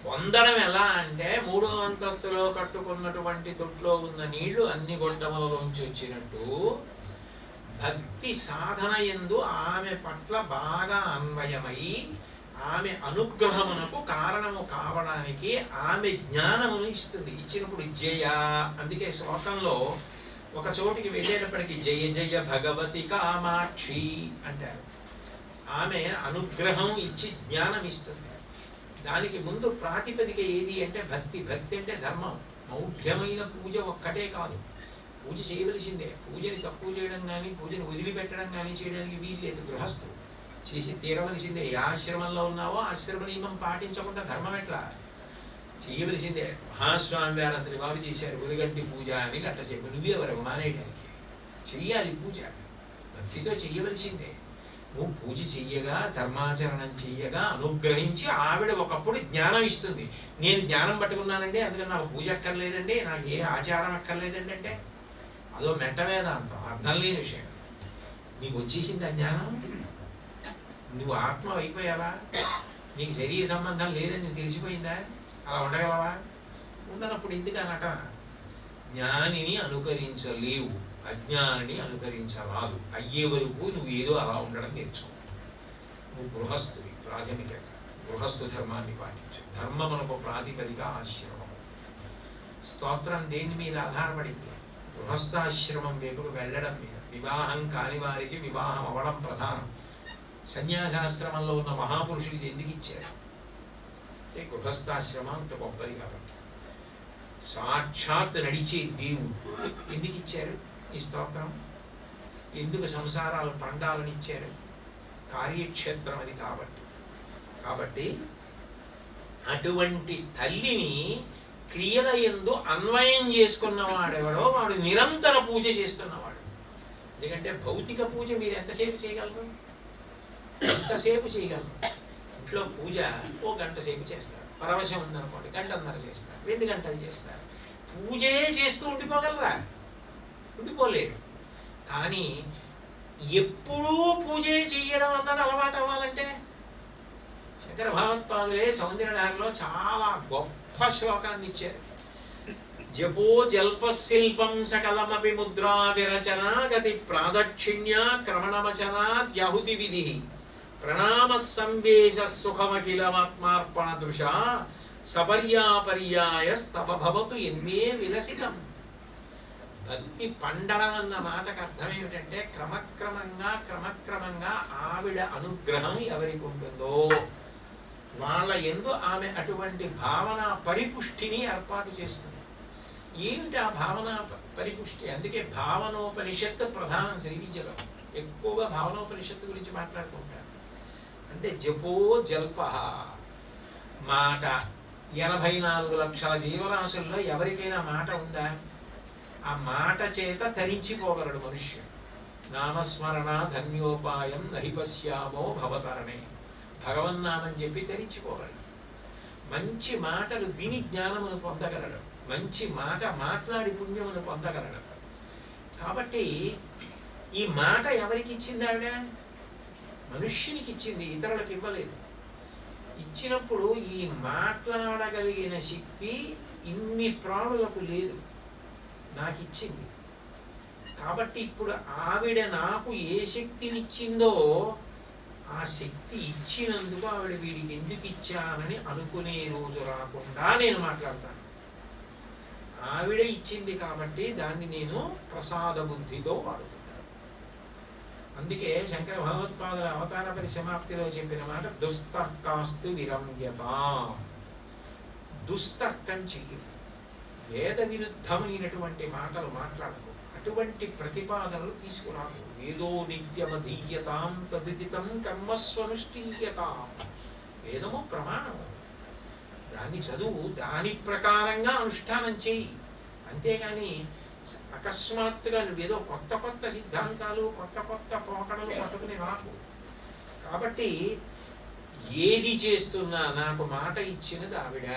పొందడం ఎలా అంటే, 3వ అంతస్తులో కట్టుకున్నటువంటి తొట్లో ఉన్న నీళ్లు అన్ని గొట్టములలోంచి వచ్చినట్టు భక్తి సాధన యందు ఆమె పట్ల బాగా అన్వయమై ఆమె అనుగ్రహమునకు కారణము కావడానికి ఆమె జ్ఞానమును ఇస్తుంది. ఇచ్చినప్పుడు జయ, అందుకే శ్లోకంలో ఒక చోటికి వెళ్ళేటప్పటికి జయ జయ భగవతి కామాక్షి అంటారు. ఆమె అనుగ్రహం ఇచ్చి జ్ఞానం ఇస్తుంది. దానికి ముందు ప్రాతిపదిక ఏది అంటే భక్తి. భక్తి అంటే ధర్మం. మౌఢ్యమైన పూజ ఒక్కటే కాదు, పూజ చేయవలసిందే. పూజని తక్కువ చేయడం కానీ, పూజని వదిలిపెట్టడం కానీ చేయడానికి వీలు లేదు. గృహస్థు చేసి తీరవలసిందే. ఏ ఆశ్రమంలో ఉన్నావో ఆశ్రమ నియమం పాటించకుండా ధర్మం ఎట్లా? చేయవలసిందే. మహాస్వామి వారంతటి వారు చేశారు ఉదగంటి పూజ అని గంటసేపు. నువ్వే వరకు మానేయడానికి చెయ్యాలి పూజ. భక్తితో చెయ్యవలసిందే. నువ్వు పూజ చెయ్యగా, ధర్మాచరణం చెయ్యగా అనుగ్రహించి ఆవిడ ఒకప్పుడు జ్ఞానం ఇస్తుంది. నేను జ్ఞానం పట్టుకున్నానండి, అందుకని నాకు పూజ అక్కర్లేదండి, నాకు ఏ ఆచారం అక్కర్లేదండి అంటే అదో మెట్ట వేదాంతం, అర్థం లేని విషయం. నీకు వచ్చేసింది ఆ జ్ఞానం, నువ్వు ఆత్మ అయిపోయావా? నీకు శరీర సంబంధం లేదని నీకు తెలిసిపోయిందా? అలా ఉండగలవా? ఉండనప్పుడు ఎందుకు అనట? జ్ఞానిని అనుకరించలేవు, అజ్ఞానిని అనుకరించరాదు. అయ్యే వరకు నువ్వు ఏదో అలా ఉండడం నేర్చుకో. నువ్వు గృహస్థువి, ప్రాథమికంగా గృహస్థు ధర్మాన్ని పాటించు. ధర్మం మనకు ప్రాతిపదిక ఆశ్రమం. స్తోత్రం దేని మీద ఆధారపడింది? గృహస్థాశ్రమం వైపుకు వెళ్ళడం మీద. వివాహం కాని వారికి వివాహం అవ్వడం ప్రధానం. సన్యాసాశ్రమంలో ఉన్న మహాపురుషులు ఇది ఎందుకు ఇచ్చారు అంటే గృహస్థాశ్రమం అంత గొప్పది కాబట్టి. సాక్షాత్ నడిచే దేవుడు ఎందుకు ఇచ్చారు ఈ స్తోత్రం? ఎందుకు సంసారాలు పండాలని ఇచ్చారు? కార్యక్షేత్రం అది కాబట్టి. కాబట్టి అటువంటి తల్లిని క్రియల యందు అన్వయం చేసుకున్నవాడెవడో వాడు నిరంతర పూజ చేస్తున్నవాడు. ఎందుకంటే భౌతిక పూజ మీరు ఎంతసేపు చేయగలరు? ఎంతసేపు చేయగలరు? ఇంట్లో పూజ ఓ గంట సేపు చేస్తారు, పరవశం ఉందనుకోండి గంటన్నర చేస్తారు, 2 గంటలు చేస్తారు. పూజే చేస్తూ ఉండిపోగలరా? ఉండిపోలేరు. కానీ ఎప్పుడూ పూజే చెయ్యడం అన్నది అలవాటు అవ్వాలంటే శంకర భగవత్పాదులే సౌందర్యలహరిలో చాలా గొప్ప శ్లోకాన్ని ఇచ్చారు. జపో జల్ప శిల్పం సకలమపి ముద్రా విరచన గతి ప్రాదక్షిణ్య క్రమణమచన ద్యాహుతి విధి ప్రణామ సంవేశ సుఖమఖిలమాత్మార్పణ దృశ సపర్యాపర్యాయ స్తవ భవతు ఎన్మే విలసితం. భక్తి పండడం అన్న మాటకు అర్థం ఏమిటంటే క్రమక్రమంగా ఆవిడ అనుగ్రహం ఎవరికి ఉంటుందో వాళ్ళ యందు ఆమె అటువంటి భావన పరిపుష్టిని ఏర్పాటు చేస్తుంది. ఏమిటి ఆ భావన పరిపుష్టి? అందుకే భావనోపనిషత్తు ప్రధానం శ్రీ విద్యలో. ఎక్కువగా భావనోపనిషత్తు గురించి మాట్లాడుకుంటారు. అంటే జపో జల్ప మాట. 84 లక్షల జీవరాశుల్లో ఎవరికైనా మాట ఉందా? ఆ మాట చేత తరించిపోగలడు మనుష్యుడు. నామస్మరణ ధన్యోపాయం నహి పశ్యామో భవతరణే. భగవన్నామని చెప్పి తరించిపోగలడు. మంచి మాటలు విని జ్ఞానమును పొందగలడు. మంచి మాట మాట్లాడి పుణ్యమును పొందగలడు. కాబట్టి ఈ మాట ఎవరికి ఇచ్చింది ఆవిడ? మనుష్యునికి ఇచ్చింది, ఇతరులకు ఇవ్వలేదు. ఇచ్చినప్పుడు ఈ మాట్లాడగలిగిన శక్తి ఇన్ని ప్రాణులకు లేదు, నాకు ఇచ్చింది. కాబట్టి ఇప్పుడు ఆవిడ నాకు ఏ శక్తినిచ్చిందో ఆ శక్తి ఇచ్చినందుకు ఆవిడ వీడికి ఎందుకు ఇచ్చానని అనుకునే రోజు రాకుండా నేను మాట్లాడతాను. ఆవిడ ఇచ్చింది కాబట్టి దాన్ని నేను ప్రసాద బుద్ధితో వాడుతున్నాను. అందుకే శంకర భగవత్పాదుల అవతార పరిసమాప్తిలో చెప్పిన మాట దుస్తర్కాస్తు విరమ్యత. దుస్తర్కం చెయ్యి, వేద విరుద్ధమైనటువంటి మాటలు మాట్లాడకు, అటువంటి ప్రతిపాదనలు తీసుకురాకు. వేదో నిత్యమధీయతాం తదితం కర్మస్వనుష్ఠీయతాం. వేదము ప్రమాణము, దాన్ని చదువు, దాని ప్రకారంగా అనుష్ఠానం చెయ్యి. అంతేగాని అకస్మాత్తుగా నువ్వేదో కొత్త కొత్త సిద్ధాంతాలు కొత్త కొత్త పోకడలు పట్టుకుని రాకు. కాబట్టి ఏది చేస్తున్నా నాకు మాట ఇచ్చినది ఆవిడ.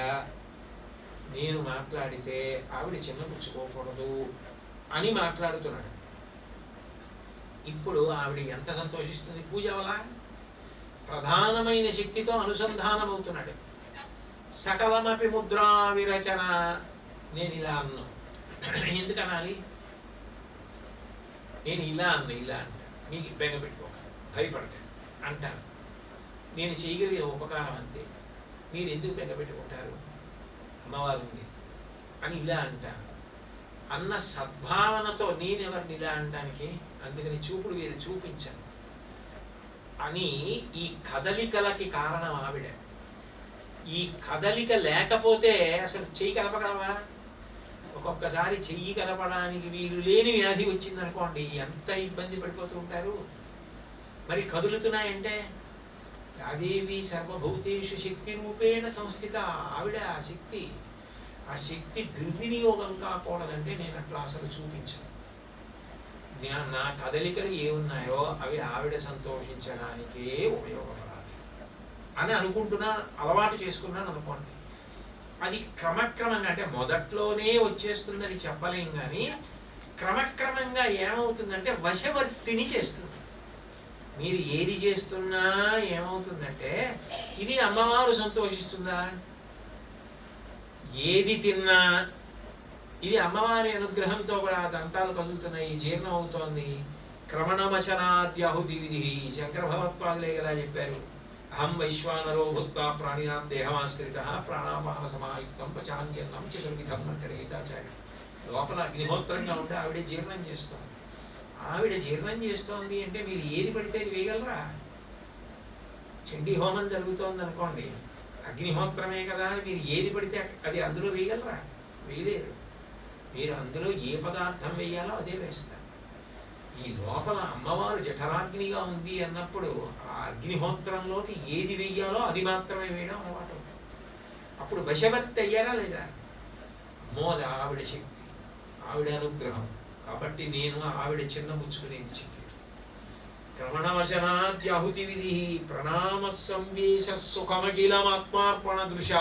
నేను మాట్లాడితే ఆవిడ చిన్నపుచ్చుకోకూడదు అని మాట్లాడుతున్నాడు. ఇప్పుడు ఆవిడ ఎంత సంతోషిస్తుంది? పూజ వల్ల ప్రధానమైన శక్తితో అనుసంధానం అవుతున్నాడు. సకలమపి ముద్రా విరచన. నేను ఇలా అన్నా, ఎందుకు అనాలి? నేను ఇలా అంటాను, మీకు బెంగ పెట్టుకోక, భయపడక అంటాను. నేను చేయగలిగిన ఉపకారం అంతే, మీరు ఎందుకు బెంగ పెట్టుకుంటారు, అమ్మవారు ఉంది అని ఇలా అంటాను అన్న సద్భావనతో నేనెవరిని ఇలా అనడానికి? అందుకని చూపుడు వేరు చూపించను అని. ఈ కదలికలకి కారణం ఆవిడ. ఈ కదలిక లేకపోతే అసలు చెయ్యి కలపగలవా? ఒక్కొక్కసారి చెయ్యి కలపడానికి వీలు లేని వ్యాధి వచ్చిందనుకోండి, ఎంత ఇబ్బంది పడిపోతూ ఉంటారు. మరి కదులుతున్నాయంటే యాదేవి సర్వభూతేషు శక్తి రూపేణ సంస్థిత. ఆవిడ ఆ శక్తి. ఆ శక్తి దుర్వినియోగం కాకూడదంటే నేను అట్లా అసలు చూపించను. నా కదలికలు ఏమున్నాయో అవి ఆవిడ సంతోషించడానికే ఉపయోగపడాలి అని అనుకుంటున్నా, అలవాటు చేసుకున్నాను అనుకోండి. అది క్రమక్రమంగా, అంటే మొదట్లోనే వచ్చేస్తుందని చెప్పలేం, కానీ క్రమక్రమంగా ఏమవుతుందంటే వశవర్తిని చేస్తుంది. మీరు ఏది చేస్తున్నా ఏమవుతుందంటే, ఇది అమ్మవారు సంతోషిస్తుందా? ఏది తిన్నా ఇది అమ్మవారి అనుగ్రహంతో కూడా దంతాలు కదులుతున్నాయి, జీర్ణం అవుతోంది. క్రమణమశనాద్యాహుతి విధి. శంకర భగవత్పాదులే కదా చెప్పారు, అహం వైశ్వానరో భూత్వా ప్రాణినాం దేహమాశ్రితః ప్రాణాపాన సమాయుక్తం పచాన్యన్నం చతుర్విధం అంటాడు గీతాచార్యుడు. లోపల అగ్నిహోత్రంగా ఉంటే ఆవిడే జీర్ణం చేస్తోంది. ఆవిడ జీర్ణం చేస్తోంది అంటే మీరు ఏది పడితే అది వేయగలరా? చండీ హోమం జరుగుతోంది అనుకోండి, అగ్నిహోత్రమే కదా, మీరు ఏది పడితే అది అందులో వేయగలరా? వేయలేరు. మీరు అందులో ఏ పదార్థం వేయాలో అదే వేస్తారు. ఈ లోపల అమ్మవారు జఠరాగ్నిగా ఉంది అన్నప్పుడు ఆ అగ్నిహోత్రంలోకి ఏది వేయాలో అది మాత్రమే వేయడం అలవాటు. అప్పుడు వశవర్తి అయ్యారా లేదా? మోద ఆవిడ శక్తి, ఆవిడ అనుగ్రహం. కాబట్టి నేను ఆవిడ చిన్న ముచ్చుకునేది చెప్పి క్రమణవశనాద్యాహుతి విధి ప్రణామ సంవేశ సుఖమఖిలమాత్మార్పణ దృశ.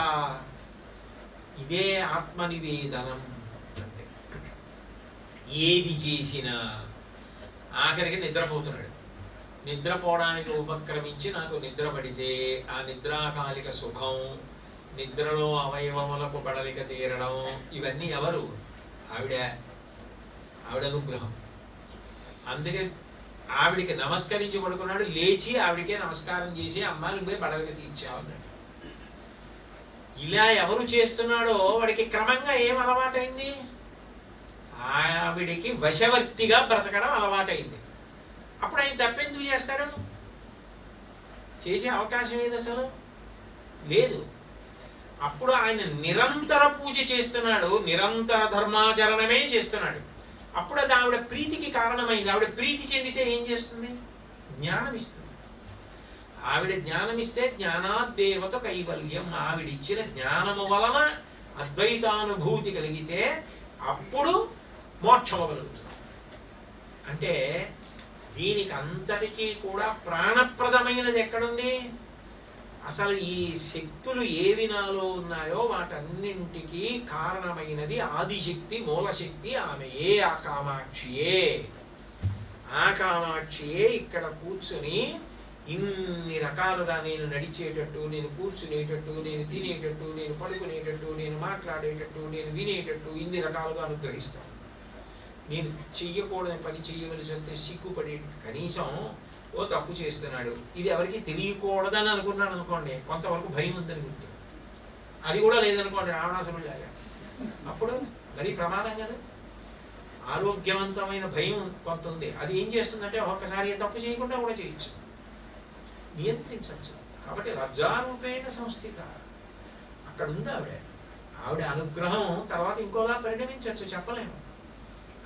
ఇదే ఆత్మనివేదనం అంటే. ఏది చేసినా ఆఖరికి నిద్రపోతున్నాడు. నిద్రపోవడానికి ఉపక్రమించి నాకు నిద్ర పడితే ఆ నిద్రాకాలిక సుఖం, నిద్రలో అవయవములకు పడలిక తీరడం, ఇవన్నీ ఎవరు? ఆవిడ అనుగ్రహం. అందుకే ఆవిడికి నమస్కరించి పడుకున్నాడు, లేచి ఆవిడికే నమస్కారం చేసి అమ్మాయిని పోయి బడలిక తీర్చావన్నాడు. ఇలా ఎవరు చేస్తున్నాడో వాడికి క్రమంగా ఏం అలవాటైంది? ఆవిడికి వశవర్తిగా బ్రతకడం అలవాటైంది. అప్పుడు ఆయన తప్పెందుకు చేస్తాడు? చేసే అవకాశం ఏది అసలు లేదు. అప్పుడు ఆయన నిరంతర పూజ చేస్తున్నాడు, నిరంతర ధర్మాచరణమే చేస్తున్నాడు. అప్పుడు అది ఆవిడ ప్రీతికి కారణమైంది. ఆవిడ ప్రీతి చెందితే ఏం చేస్తుంది? జ్ఞానం ఇస్తుంది. ఆవిడ జ్ఞానం ఇస్తే జ్ఞానాద్దేవత కైవల్యం. ఆవిడిచ్చిన జ్ఞానము వలన అద్వైతానుభూతి కలిగితే అప్పుడు మోక్షము కలుగుతుంది. అంటే దీనికి అంతటికీ కూడా ప్రాణప్రదమైనది ఎక్కడుంది? అసలు ఈ శక్తులు ఏవి నాలో ఉన్నాయో వాటన్నింటికీ కారణమైనది ఆదిశక్తి, మూలశక్తి. ఆమెయే ఆ కామాక్షియే. ఆ కామాక్షియే ఇక్కడ కూర్చొని ఇన్ని రకాలుగా నేను నడిచేటట్టు, నేను కూర్చునేటట్టు, నేను తినేటట్టు, నేను పడుకునేటట్టు, నేను మాట్లాడేటట్టు, నేను వినేటట్టు ఇన్ని రకాలుగా అనుగ్రహిస్తాను. నేను చెయ్యకూడని పని చెయ్యవలసి వస్తే సిగ్గుపడే, కనీసం ఓ తప్పు చేస్తున్నాడు, ఇది ఎవరికి తెలియకూడదని అనుకున్నాడు అనుకోండి, కొంతవరకు భయం ఉందని గుర్తు. అది కూడా లేదనుకోండి, రావణాసురుడు లాగా, అప్పుడు మరీ ప్రమాదం కదా. ఆరోగ్యవంతమైన భయం కొంత ఉంది. అది ఏం చేస్తుందంటే ఒక్కసారి తప్పు చేయకుండా కూడా చేయొచ్చు, నియంత్రించవచ్చు. కాబట్టి రజారూపేణ సంస్థిత అక్కడ ఉంది ఆవిడ. ఆవిడ అనుగ్రహం తర్వాత ఇంకోలా పరిణమించవచ్చు, చెప్పలేము.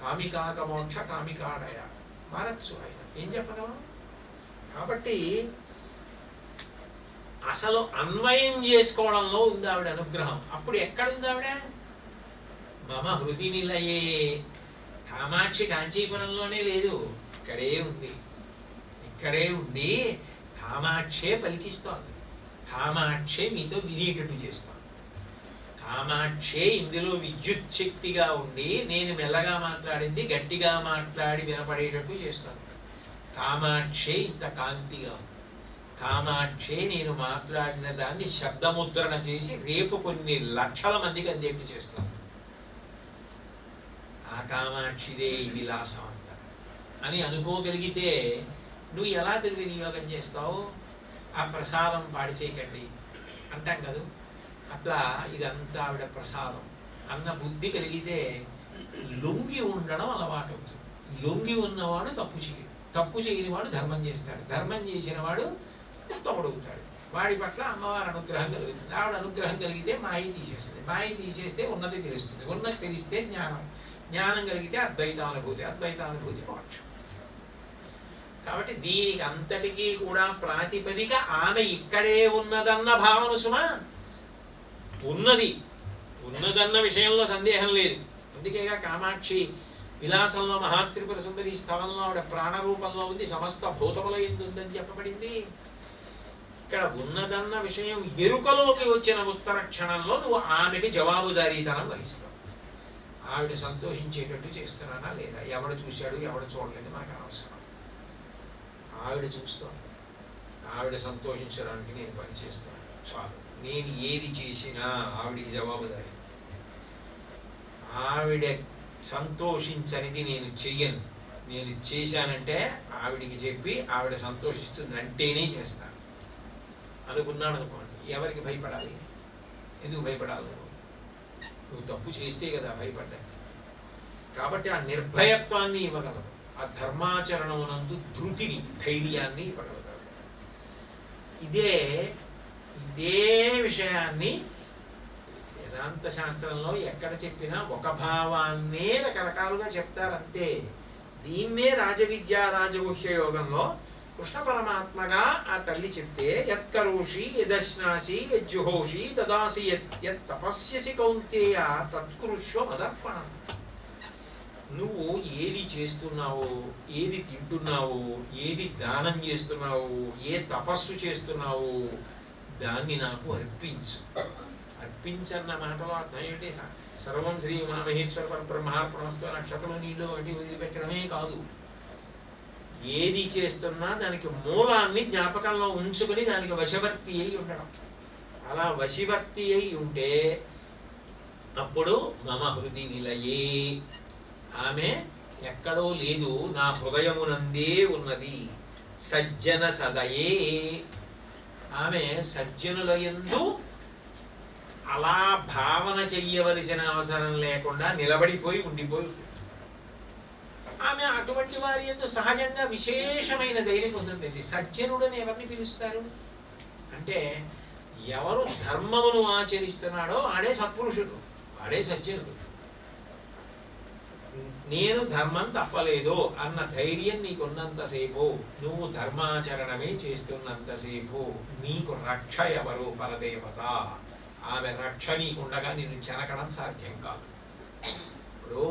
కామికాక మోక్ష కామికాడయ మారచ్చు ఆయన, ఏం చెప్పగలం? కాబట్టి అసలు అన్వయం చేసుకోవడంలో ఉంది ఆవిడ అనుగ్రహం. అప్పుడు ఎక్కడుంది ఆవిడ? మమ హృది నిలయే. కామాక్షి కాంచీపురంలోనే లేదు, ఇక్కడే ఉంది. ఇక్కడే ఉండి కామాక్షే పలికిస్తోంది. కామాక్షే మీతో వినేటట్టు చేస్తోంది. కామాక్షే ఇందులో విద్యుత్ శక్తిగా ఉండి నేను మెల్లగా మాట్లాడింది గట్టిగా మాట్లాడి వినపడేటట్టు చేస్తాను. కామాక్షే ఇంత కాంతిగా ఉంది. కామాక్షే నేను మాట్లాడిన దాన్ని శబ్దముద్రణ చేసి రేపు కొన్ని లక్షల మందికి అందేట్టు చేస్తాను. ఆ కామాక్షిదే ఈ విలాసం అంతా అని అనుకోగలిగితే నువ్వు ఎలా దుర్వినియోగం చేస్తావు? ఆ ప్రసాదం పాడి చేయకండి అంటాం కదా, అట్లా ఇదంతా ఆవిడ ప్రసాదం అన్న బుద్ధి కలిగితే లొంగి ఉండడం అలవాటు అవుతుంది. లొంగి ఉన్నవాడు తప్పు చేయడు, తప్పు చేయని వాడు ధర్మం చేస్తాడు, ధర్మం చేసిన వాడు ఉత్తముడవుతాడు. వాడి పట్ల అమ్మవారి అనుగ్రహం కలుగుతుంది. ఆవిడ అనుగ్రహం కలిగితే మాయ తీసేస్తుంది, మాయ తీసేస్తే ఉన్నది తెలుస్తుంది, ఉన్నది తెలిస్తే జ్ఞానం, జ్ఞానం కలిగితే అద్వైతానుభూతి, అద్వైతానుభూతి మోక్షం. కాబట్టి దీనికి అంతటికీ కూడా ప్రాతిపదిక ఆమె ఇక్కడే ఉన్నదన్న భావన సుమా. ఉన్నదన్న విషయంలో సందేహం లేదు. అందుకేగా కామాక్షి విలాసంలో మహాత్రిపుర సుందరి స్థలంలో ఆవిడ ప్రాణరూపంలో ఉంది, సమస్త భూతముల యందు ఉందని చెప్పబడింది. ఇక్కడ ఉన్నదన్న విషయం ఎరుకలోకి వచ్చిన ఉత్తర క్షణంలో నువ్వు ఆమెకి జవాబుదారీతనం వహిస్తావు. ఆవిడ సంతోషించేటట్టు చేస్తున్నానా లేదా, ఎవడు చూశాడు ఎవడు చూడలేదు నాకు అనవసరం. ఆవిడ చూస్తాను, ఆవిడ సంతోషించడానికి నేను పని చేస్తాను చాలు. నేను ఏది చేసినా ఆవిడికి జవాబుదారి. ఆవిడ సంతోషించనిది నేను చెయ్యను. నేను చేశానంటే ఆవిడికి చెప్పి ఆవిడ సంతోషిస్తుంది అంటేనే చేస్తాను అనుకున్నాను అనుకోండి. ఎవరికి భయపడాలి? ఎందుకు భయపడాలి? నువ్వు తప్పు చేస్తే కదా భయపడ్డాను. కాబట్టి ఆ నిర్భయత్వాన్ని ఇవ్వగలవు, ఆ ధర్మాచరణమునందు ధృతిని, ధైర్యాన్ని ఇవ్వగలవు. ఇదే విషయాన్ని వేదాంత శాస్త్రంలో ఎక్కడ చెప్పినా ఒక భావాన్నే రకరకాలుగా చెప్తారంతే. దీన్నే రాజవిద్యా రాజగుహ్య యోగంలో కృష్ణ పరమాత్మగా ఆ తల్లి చెప్తే యత్కరోషి యదశ్నాసి యజ్జుహోషి దదాసి యత్ తపస్యసి కౌంతేయ తత్కృష్వ మదర్పణం. నువ్వు ఏది చేస్తున్నావో, ఏది తింటున్నావో, ఏది దానం చేస్తున్నావో, ఏ తపస్సు చేస్తున్నావో దాన్ని నాకు అర్పించు. అర్పించన్న మాటలో అర్థం ఏంటి? సర్వం శ్రీ మహామహేశ్వర పరబ్రహ్మార్పణమస్తు నక్షత్రం నీళ్ళు ఒకటి వదిలిపెట్టడమే కాదు, ఏది చేస్తున్నా దానికి మూలాన్ని జ్ఞాపకంలో ఉంచుకొని దానికి వశవర్తి అయి ఉండడం. అలా వశవర్తి అయి ఉంటే అప్పుడు మమ హృది నిలయే, ఆమె ఎక్కడో లేదు, నా హృదయమునందే ఉన్నది. సజ్జన సదయే, ఆమె సజ్జనుల యందు అలా భావన చెయ్యవలసిన అవసరం లేకుండా నిలబడిపోయి ఉండిపోయి, ఆమె అటువంటి వారి యందు సహజంగా విశేషమైన ధైర్యం పొందుతుంది. సజ్జనుడని ఎవరిని పిలుస్తారు అంటే, ఎవరు ధర్మమును ఆచరిస్తున్నాడో ఆడే సత్పురుషుడు, ఆడే సజ్జనుడు. నేను ధర్మం తప్పలేదు అన్న ధైర్యం నీకున్నంతసేపు, నువ్వు ధర్మాచరణమే చేస్తున్నంతసేపు నీకు రక్ష ఎవరు? పరదేవత. ఆమె రక్ష నీకుండగా నేను చెనకడం సాధ్యం కాదు. ఇప్పుడు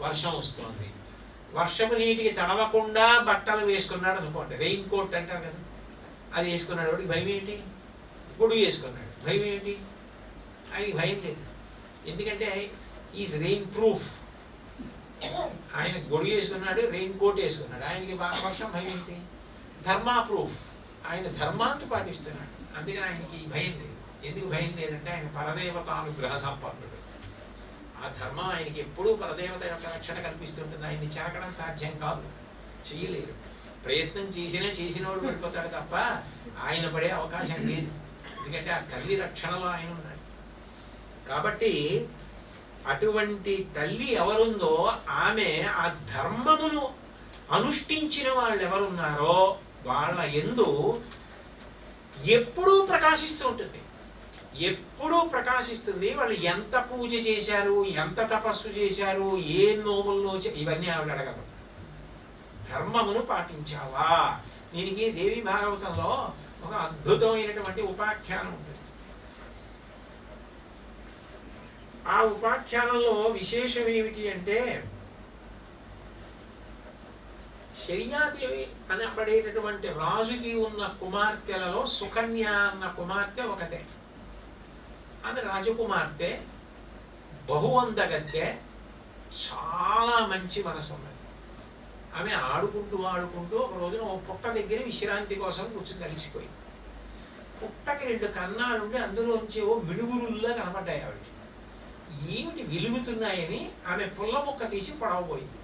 వర్షం వస్తుంది, వర్షపు నీటికి తడవకుండా బట్టలు వేసుకున్నాడు అనుకోండి, రెయిన్ కోట్ అంటారు కదా, అది వేసుకున్నాడు. వాడికి భయం ఏంటి? గొడుగు వేసుకున్నాడు, భయం ఏంటి? ఆయనకి భయం లేదు, ఎందుకంటే ఈజ్ రెయిన్ ప్రూఫ్. ఆయన గొడుగు వేసుకున్నాడు, రెయిన్ కోట్ వేసుకున్నాడు, ఆయనకి వర్షం భయం ఏంటి? ధర్మా ప్రూఫ్, ఆయన ధర్మాన్ని పాటిస్తున్నాడు, అందుకని ఆయనకి భయం లేదు. ఎందుకు భయం లేదంటే ఆయన పరదేవతానుగ్రహ సంపన్నుడు. ఆ ధర్మం ఆయనకి ఎప్పుడూ పరదేవత యొక్క రక్షణ కల్పిస్తుంటుంది. ఆయన్ని చెరకడం సాధ్యం కాదు, చెయ్యలేరు. ప్రయత్నం చేసినవాడు పడిపోతాడు తప్ప ఆయన పడే అవకాశం లేదు, ఎందుకంటే ఆ తల్లి రక్షణలో ఆయన ఉన్నాడు. కాబట్టి అటువంటి తల్లి ఎవరుందో ఆమె ఆ ధర్మమును అనుష్ఠించిన వాళ్ళు ఎవరున్నారో వాళ్ళ యందు ఎప్పుడూ ప్రకాశిస్తూ ఉంటుంది, ఎప్పుడూ ప్రకాశిస్తుంది. వాళ్ళు ఎంత పూజ చేశారు, ఎంత తపస్సు చేశారు, ఏ నోములను ఇవన్నీ ఆవిడ అడగదు. ధర్మమును పాటించావా? దీనికి దేవి భాగవతంలో ఒక అద్భుతమైనటువంటి ఉపాఖ్యానం ఉంటుంది. ఆ ఉపాఖ్యానంలో విశేషం ఏమిటి అంటే, శర్యాదేవి అనబడేటటువంటి రాజుకి ఉన్న కుమార్తెలలో సుకన్య అన్న కుమార్తె ఒకతే. ఆమె రాజకుమార్తె, బహువందగత్తె, చాలా మంచి మనసు ఉన్నది. ఆమె ఆడుకుంటూ ఒక రోజున ఓ పుట్ట దగ్గర విశ్రాంతి కోసం కూర్చుని కలిసిపోయింది. పుట్టకి 2 కన్నాలుండి అందులోంచి ఓ మిడుగురుల్లా కనపడ్డాయి ఆవిడకి. ఏమిటి వెలుగుతున్నాయని ఆమె పుల్ల ముక్క తీసి పొడవబోయింది.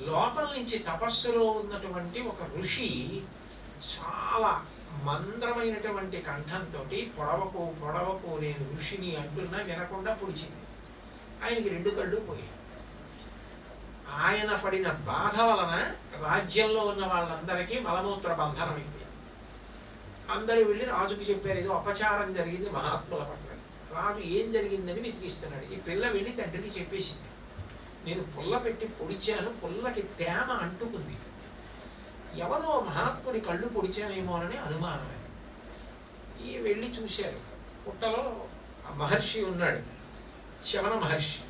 లోపల నుంచి తపస్సులో ఉన్నటువంటి ఒక ఋషి చాలా మంద్రమైనటువంటి కంఠంతో పొడవకు నేను ఋషిని అంటున్నా వినకుండా పొడిచింది. ఆయనకి 2 కళ్ళు పోయాయి. ఆయన పడిన బాధ వలన రాజ్యంలో ఉన్న వాళ్ళందరికీ మలమూత్ర బంధనం అయిపోయింది. అందరూ వెళ్ళి రాజుకి చెప్పారు, ఏదో అపచారం జరిగింది మహాత్ముల పట్ల. రాజు ఏం జరిగిందని వెతికిస్తున్నాడు. ఈ పిల్ల వెళ్ళి తండ్రికి చెప్పేసింది, నేను పుల్ల పెట్టి పొడిచాను, పుల్లకి తేమ అంటుకుంది, ఎవరో మహాత్ముడి కళ్ళు పొడిచానేమోనని అనుమానమే. ఈ వెళ్ళి చూశారు, పుట్టలో మహర్షి ఉన్నాడు, శవన మహర్షి.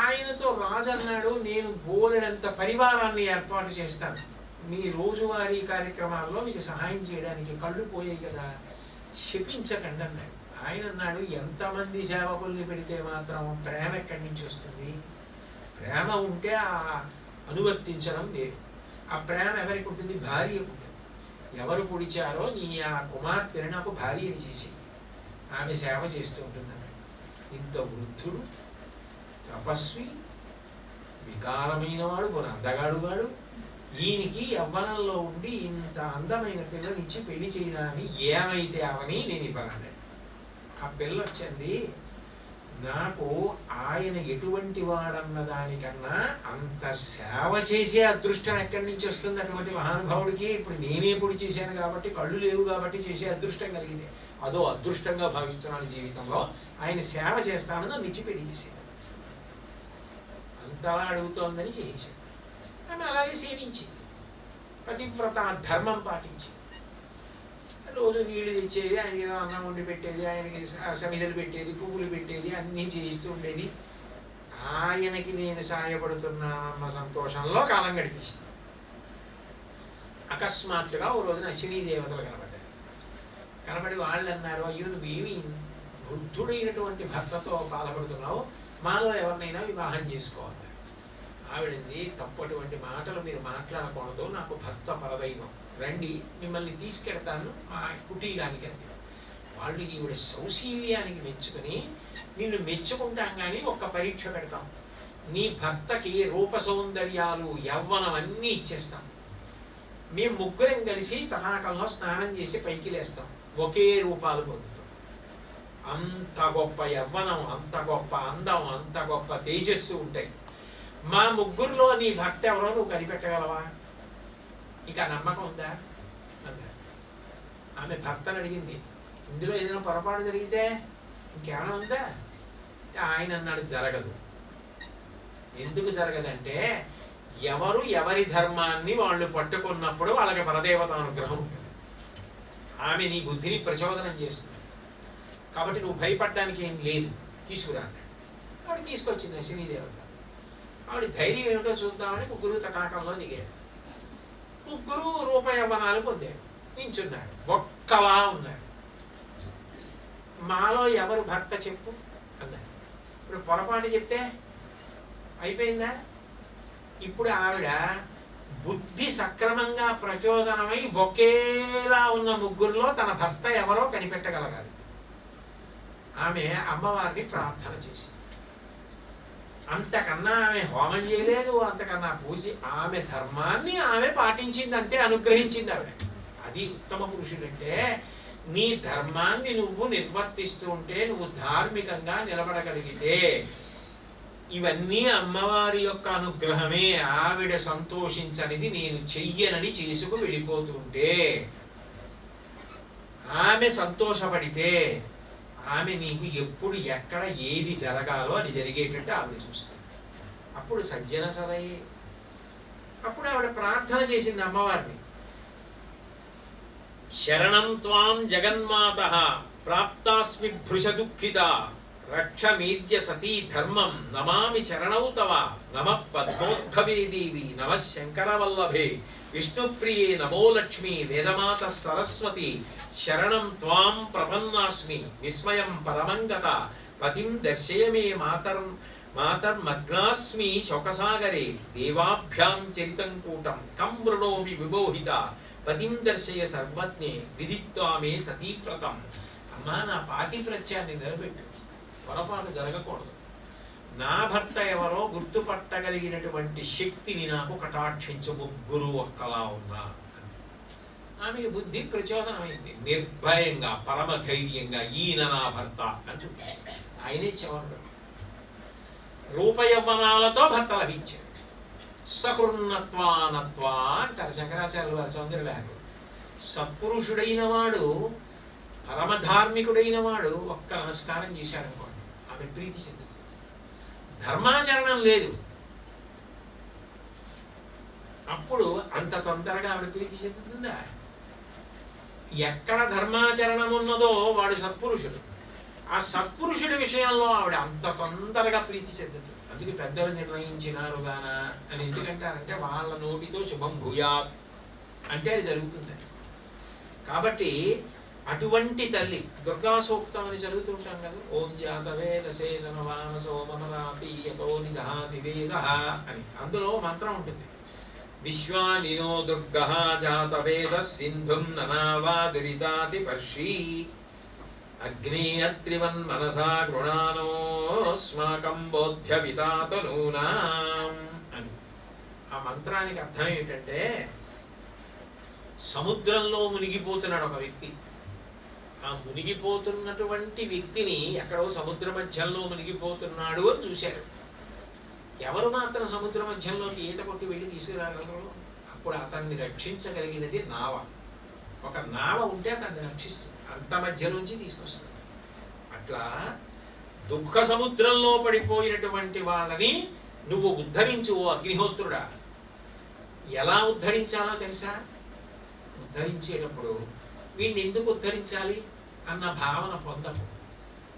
ఆయనతో రాజు అన్నాడు, నేను బోలెడంత పరివారాన్ని ఏర్పాటు చేస్తాను, మీ రోజువారీ కార్యక్రమాల్లో మీకు సహాయం చేయడానికి. కళ్ళు పోయాయి కదా, శపించకండి అన్నాడు. ఆయన అన్నాడు, ఎంతమంది సేవకుల్ని పెడితే మాత్రం ప్రేమ ఎక్కడి నుంచి వస్తుంది? ప్రేమ ఉంటే ఆ అనువర్తించడం లేదు. ఆ ప్రేమ ఎవరికి ఉంటుంది? భార్యకు ఉంటుంది. ఎవరు పొడిచారో నీ ఆ కుమార్తెని నాకు భార్యని చేసి ఆమె సేవ చేస్తూ ఉంటుందన్నాడు. ఇంత వృద్ధుడు, తపస్వి, వికారమైన వాడు, అందగాడుగాడు, ఈయనకి యవ్వనంలో ఉండి ఇంత అందమైన పిల్లనిచ్చి పెళ్లి చేయడాన్ని ఏమైతే అవని నేను ఇవ్వనన్నాడు. ఆ పిల్ల వచ్చింది, నాకు ఆయన ఎటువంటి వాడన్న దానికన్నా అంత సేవ చేసే అదృష్టం ఎక్కడి నుంచి వస్తుంది అటువంటి మహానుభావుడికి? ఇప్పుడు నేనే పొడి చేశాను కాబట్టి, కళ్ళు లేవు కాబట్టి చేసే అదృష్టం కలిగింది. అదో అదృష్టంగా భావిస్తున్నాను జీవితంలో. ఆయన సేవ చేస్తానని నిచ్చి పెళ్లి చేశాను. అంతలా అడుగుతోందని చేయించాడు. ఆమె అలాగే సేవించింది, పతివ్రత ధర్మం పాటించింది. రోజు నీళ్లు తెచ్చేది, ఆయనకి అన్నం వండి పెట్టేది, ఆయనకి సమిధలు పెట్టేది, పువ్వులు పెట్టేది, అన్నీ చేయిస్తూ ఉండేది. ఆయనకి నేను సాయపడుతున్నానన్న సంతోషంలో కాలం గడిపిస్తాను. అకస్మాత్తుగా ఓ రోజున అశ్వినీ దేవతలు కనబడ్డారు. కనబడి వాళ్ళు అన్నారు, అయ్యో నువ్వేమి వృద్ధుడైనటువంటి భర్తతో బాధపడుతున్నావు, మాలో ఎవరినైనా వివాహం చేసుకోవాలి. ఆవిడంది, తప్పటువంటి మాటలు మీరు మాట్లాడకూడదు, నాకు భర్త పరదైవం, రండి మిమ్మల్ని తీసుకెడతాను మా కుటీరానికి అంది. వాళ్ళు ఈవిడ సౌశీల్యానికి మెచ్చుకుని, నిన్ను మెచ్చుకుంటాం కానీ ఒక్క పరీక్ష పెడతాం, నీ భర్తకి రూప సౌందర్యాలు యవ్వనం అన్నీ ఇచ్చేస్తాం, మేము ముగ్గురం కలిసి తటాకంలో స్నానం చేసి పైకి లేస్తాం, ఒకే రూపాలు పొందుతాం, అంత గొప్ప యవ్వనం, అంత గొప్ప అందం, అంత గొప్ప తేజస్సు ఉంటాయి, మా ముగ్గురులో నీ భర్త ఎవరో నువ్వు కనిపెట్టగలవా? ఇక నమ్మకం ఉందా అన్నారు. ఆమె భర్తను అడిగింది, ఇందులో ఏదైనా పొరపాటు జరిగితే ఇంకేమైనా ఉందా? ఆయన అన్నాడు, జరగదు. ఎందుకు జరగదంటే, ఎవరు ఎవరి ధర్మాన్ని వాళ్ళు పట్టుకున్నప్పుడు వాళ్ళకి పరదేవత అనుగ్రహం ఉంటుంది. ఆమె నీ బుద్ధిని ప్రచోదనం చేస్తుంది కాబట్టి నువ్వు భయపడడానికి ఏం లేదు, తీసుకురా అన్నాడు. ఆవిడ తీసుకొచ్చింది అశ్వినీ దేవత. ఆవిడ ధైర్యం ఏమిటో చూద్దామని ముగ్గురు తటాకంలో దిగారు. ముగ్గురు రూప యవ్వనాలు పొందారు, నించున్నారు, ఒక్కలా ఉన్నారు. మాలో ఎవరు భర్త చెప్పు అన్నారు. ఇప్పుడు పొరపాటు చెప్తే అయిపోయిందా? ఇప్పుడు ఆవిడ బుద్ధి సక్రమంగా ప్రచోదనమై ఒకేలా ఉన్న ముగ్గురులో తన భర్త ఎవరో కనిపెట్టగలగాలి. ఆమె అమ్మవారిని ప్రార్థన చేసింది. అంతకన్నా ఆమె హోమం చేయలేదు, అంతకన్నా పూజ, ఆమె ధర్మాన్ని ఆమె పాటించింది, అంతే, అనుగ్రహించింది ఆవిడ. అది ఉత్తమ పురుషుడంటే. నీ ధర్మాన్ని నువ్వు నిర్వర్తిస్తూ ఉంటే, నువ్వు ధార్మికంగా నిలబడగలిగితే, ఇవన్నీ అమ్మవారి యొక్క అనుగ్రహమే. ఆవిడ సంతోషించనిది నేను చెయ్యనని చేసుకు వెళ్ళిపోతుంటే, ఆమె సంతోషపడితే, ఆమె నీకు ఎప్పుడు ఎక్కడ ఏది జరగాలో అది జరిగేటట్టు ఆవిడ చూస్తుంది. అప్పుడు సజ్జన సరై. అప్పుడు ఆవిడ ప్రార్థన చేసింది అమ్మవారిని, శరణం త్వాం జగన్మాతః ప్రాప్తాస్మి భృశ దుఃఖిత రక్షమేద్య సతీ ధర్మం నమామి చరణౌ తవ నమః పద్మోద్భవే దేవి నమః శంకరవల్లభే విష్ణుప్రియే నమో లక్ష్మీ వేదమాత సరస్వతి శరణం త్వాం ప్రపన్నాస్మి విస్మయం పరమంగత పతిం దర్శయ మే మాతర్మగ్నాస్మి శోకసాగరే దేవాభ్యాం చరితం కూటం కం వృణోమి విమోహిత పతిం దర్శయ సర్వజ్ఞే విదిత్వా మే సతీవ్రతం. అమ్మా, నా పాతివ్రత్యాన్ని నిలబెట్టు, పొరపాటు జరగకూడదు, నా భర్త ఎవరో గుర్తుపట్టగలిగినటువంటి శక్తిని నాకు కటాక్షించు, ముగ్గురు ఒక్కలా ఉన్నా. ఆమెకి బుద్ధి ప్రచోదనమైంది, నిర్భయంగా పరమధైర్యంగా ఈయన నా భర్త అని చూపించాడు. ఆయనే చవరుడు, రూపయవ్వనాలతో భర్త లభించాడు. సకృన్నత్వానత్వా అంటారు శంకరాచార్యుల వారి సౌందర్యలహరిలో. సత్పురుషుడైన వాడు, పరమధార్మికుడైన వాడు ఒక్క నమస్కారం చేశాడనుకోండి, ఆమె ప్రీతి చెందుతుంది. ధర్మాచరణం లేదు, అప్పుడు అంత తొందరగా ఆవిడ ప్రీతి చెందుతుందా? ఎక్కడ ధర్మాచరణం ఉన్నదో వాడు సత్పురుషుడు. ఆ సత్పురుషుడి విషయంలో ఆవిడ అంత తొందరగా ప్రీతి చెందుతుంది. అందుకే పెద్దలు నిర్ణయించినారుగాన అని ఎందుకంటారంటే, వాళ్ళ నోటితో శుభం భూయాత్ అంటే అది జరుగుతుంది. కాబట్టి అటువంటి తల్లి, దుర్గా సూక్తం అని చదువుతూ ఉంటాం కదా, ఓం జాతవేద శేషనవానసో మమరాతీయతో నిదహాతి వేద అని, అందులో మంత్రం ఉంటుంది, విశ్వానినో దుర్గః జాతవేద సింధుం ననావాదురితాతి పర్షి అగ్నే అత్రివన్ మనసా గృణానోస్మాకం బోధ్య వితాతనూనాం అని. ఆ మంత్రానికి అర్థం ఏంటంటే, సముద్రంలో మునిగిపోతున్నాడు ఒక వ్యక్తి. ఆ మునిగిపోతున్నటువంటి వ్యక్తిని ఎక్కడో సముద్ర మధ్యంలో మునిగిపోతున్నాడు అని చూశారు. ఎవరు మాత్రం సముద్ర మధ్యంలోకి ఈత కొట్టి వెళ్ళి తీసుకురాగలరు? అప్పుడు అతన్ని రక్షించగలిగినది నావ. ఒక నావ ఉంటే అతన్ని రక్షిస్తుంది, అంత మధ్య నుంచి తీసుకొస్తుంది. అట్లా దుఃఖ సముద్రంలో పడిపోయినటువంటి వాళ్ళని నువ్వు ఉద్ధరించు ఓ అగ్నిహోత్రుడా. ఎలా ఉద్ధరించాలో తెలుసా? ఉద్ధరించేటప్పుడు వీడిని ఎందుకు ఉద్ధరించాలి అన్న భావన పొందము.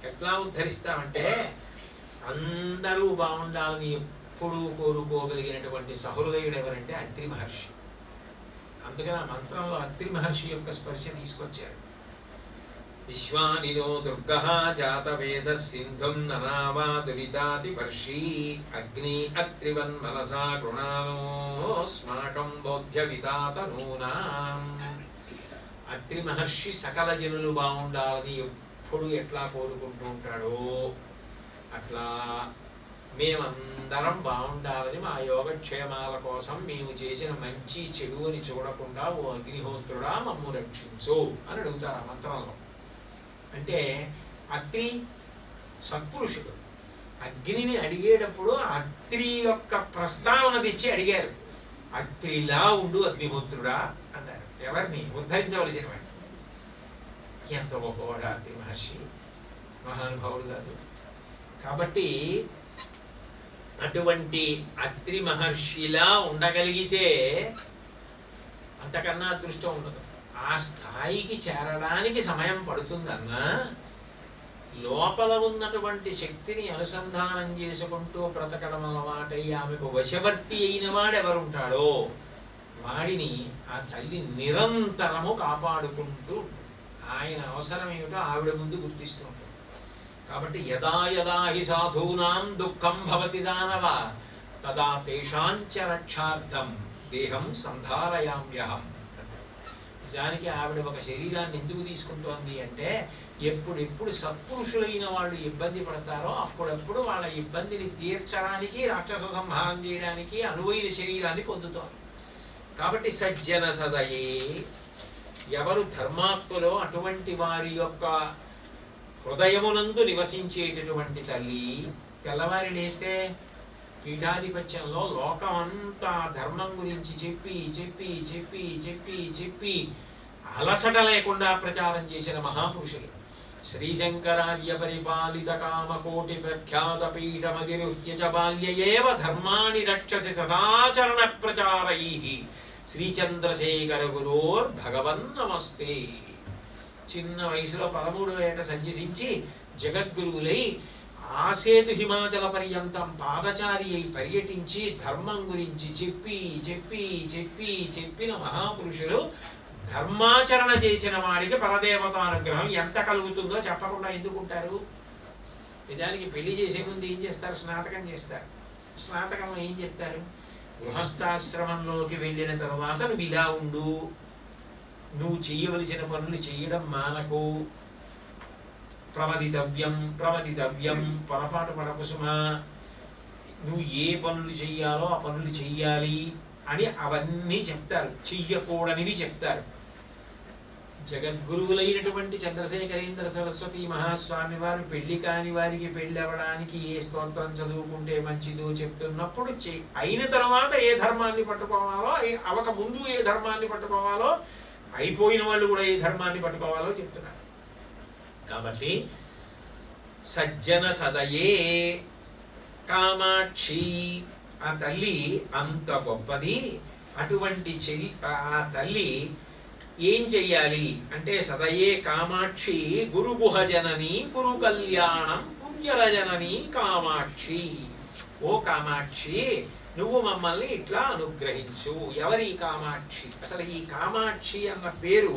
ఎట్లా ఉద్ధరిస్తామంటే, అందరూ బాగుండాలని ఎప్పుడూ కోరుకోగలిగినటువంటి సహృదయుడు ఎవరంటే అత్రి మహర్షి. అందుకని ఆ మంత్రంలో అత్రి మహర్షి యొక్క స్పర్శ తీసుకొచ్చారు. విశ్వానినో దుర్గః జాతవేద సింధుం ననావా దురితాతి వర్షీ అగ్ని అత్రివన్ మనసా కృణానోస్మాకం బోధ్య వితాతనూనాం. అత్రి మహర్షి సకల జనులు బాగుండాలని ఎప్పుడు ఎట్లా కోరుకుంటూ ఉంటాడో అట్లా మేమందరం బాగుండాలని మా యోగక్షేమాల కోసం మేము చేసిన మంచి చెడు అని చూడకుండా ఓ అగ్నిహోత్రుడా మమ్ము రక్షించు అని అడుగుతారు ఆ మంత్రంలో. అంటే అత్రి సత్పురుషుడు. అగ్నిని అడిగేటప్పుడు అత్రి యొక్క ప్రస్తావన తెచ్చి అడిగారు. అత్రిలా ఉండు అగ్నిహోత్రుడా అన్నారు. ఎవరిని ఉద్ధరించవలసిన వాడు. ఎంత గొప్పవాడు అత్రి మహర్షి, మహానుభావుడు కాదు. కాబట్టి అటువంటి అత్రి మహర్షిలా ఉండగలిగితే అంతకన్నా అదృష్టం ఉండదు. ఆ స్థాయికి చేరడానికి సమయం పడుతుందన్నా లోపల ఉన్నటువంటి శక్తిని అనుసంధానం చేసుకుంటూ బ్రతకడం అలవాటై ఆమెకు వశవర్తి అయిన వాడెవరుంటాడో వాడిని ఆ తల్లి నిరంతరము కాపాడుకుంటూ ఆయన అవసరం ఏమిటో ఆవిడ ముందు గుర్తిస్తూ ఉంటుంది. కాబట్టి యదా యదా హి సాధూనాం దుఃఖం భవతి దానవ తదా తేషాంచ రక్షార్థం దేహం సంధారయామ్యహం. నిజానికి ఆవిడ ఒక శరీరాన్ని ఎందుకు తీసుకుంటోంది అంటే ఎప్పుడెప్పుడు సత్పురుషులైన వాళ్ళు ఇబ్బంది పడతారో అప్పుడప్పుడు వాళ్ళ ఇబ్బందిని తీర్చడానికి, రాక్షస సంహారం చేయడానికి అనువైన శరీరాన్ని పొందుతారు. కాబట్టి సజ్జన సదయే, ఎవరు ధర్మాత్మలో అటువంటి వారి యొక్క హృదయమునందు నివసించేటటువంటి తల్లి తెల్లవారి లేస్తే పీఠాధిపత్యంలో లోకం అంతా ధర్మం గురించి చెప్పి చెప్పి చెప్పి చెప్పి చెప్పి అలసట లేకుండా ప్రచారం చేసిన మహాపురుషులు. శ్రీశంకరార్య పరిపాలిత కామకోటి ప్రఖ్యాత పీఠమధిరుహ్య చ బాల్యేవ ధర్మాని రక్షసి సదాచరణ ప్రచారైః శ్రీచంద్రశేఖర గురోర్ భగవన్ నమస్తే. చిన్న వయసులో 13వ ఏట సన్యసించి జగద్గురువులై ఆసేతు హిమాచల పర్యంతం పాదచారి అయి పర్యటించి ధర్మం గురించి చెప్పి చెప్పి చెప్పి చెప్పిన మహాపురుషులు. ధర్మాచరణ చేసిన వాడికి పరదేవతానుగ్రహం ఎంత కలుగుతుందో చెప్పకుండా ఎందుకుంటారు? నిజానికి పెళ్లి చేసే ముందు ఏం చేస్తారు? స్నాతకం చేస్తారు. స్నాతకంలో ఏం చెప్తారు? గృహస్థాశ్రమంలోకి వెళ్ళిన తర్వాత నువ్వు ఇలా ఉండు, నువ్వు చేయవలసిన పనులు చేయడం మానకు, ప్రమదితవ్యం ప్రమదితవ్యం, పొరపాటు పడకుసుమా, నువ్వు ఏ పనులు చెయ్యాలో ఆ పనులు చెయ్యాలి అని అవన్నీ చెప్తారు. చెయ్యకూడనివి చెప్తారు. జగద్గురువులైనటువంటి చంద్రశేఖరేంద్ర సరస్వతి మహాస్వామి వారు పెళ్లి కాని వారికి పెళ్లి అవ్వడానికి ఏ స్తోత్రం చదువుకుంటే మంచిదో చెప్తున్నప్పుడు అయిన తర్వాత ఏ ధర్మాన్ని పట్టుకోవాలో, అవక ముందు ఏ ధర్మాన్ని పట్టుకోవాలో, అయిపోయిన వాళ్ళు కూడా ఏ ధర్మాన్ని పట్టుకోవాలో చెప్తున్నారు. కాబట్టి సజ్జన సదయే కామాక్షి, ఆ తల్లి అంత గొప్పది. అటువంటి ఆ తల్లి ఏం చెయ్యాలి అంటే సదయే కామాక్షి గురుగుహజనని గురు కళ్యాణం పుణ్యరజనని కామాక్షి. ఓ కామాక్షి, నువ్వు మమ్మల్ని ఇట్లా అనుగ్రహించు. ఎవరి కామాక్షి? అసలు ఈ కామాక్షి అన్న పేరు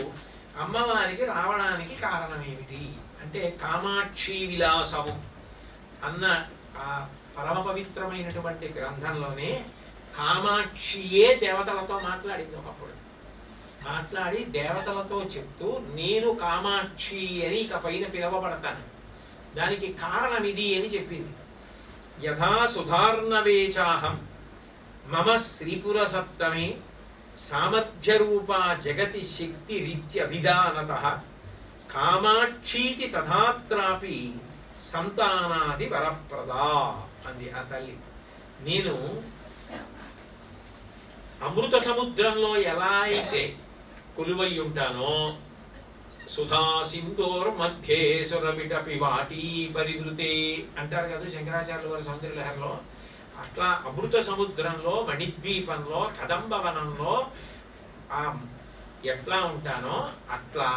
అమ్మవారికి రావడానికి కారణం ఏమిటి అంటే కామాక్షి విలాసము అన్న ఆ పరమ పవిత్రమైనటువంటి గ్రంథంలోనే కామాక్షియే దేవతలతో మాట్లాడింది. ఒకప్పుడు మాట్లాడి దేవతలతో చెప్తూ నేను కామాక్షి అని ఇక పైన పిలవబడతాను, దానికి కారణం ఇది అని చెప్పింది. యథా సుధార్ణవేచాహం మమ శ్రీపుర సప్తమే సామర్థ్యరూపా జగతి శక్తి రీత్యభిధానతః కామాక్షీతి తథాత్రాపి సంతానాది వరప్రదా అంది ఆ తల్లి. నేను అమృత సముద్రంలో ఎలా అయితే కొలువై ఉంటానో, సుధా సింధోర్ మధ్యే సురవిటపి వాటీ పరివృతే అంటారు కదా శంకరాచార్యుల వారి సౌందర్యలహరిలో. అట్లా అమృత సముద్రంలో, మణిద్వీపంలో, కదంబవనంలో ఎట్లా ఉంటానో అట్లా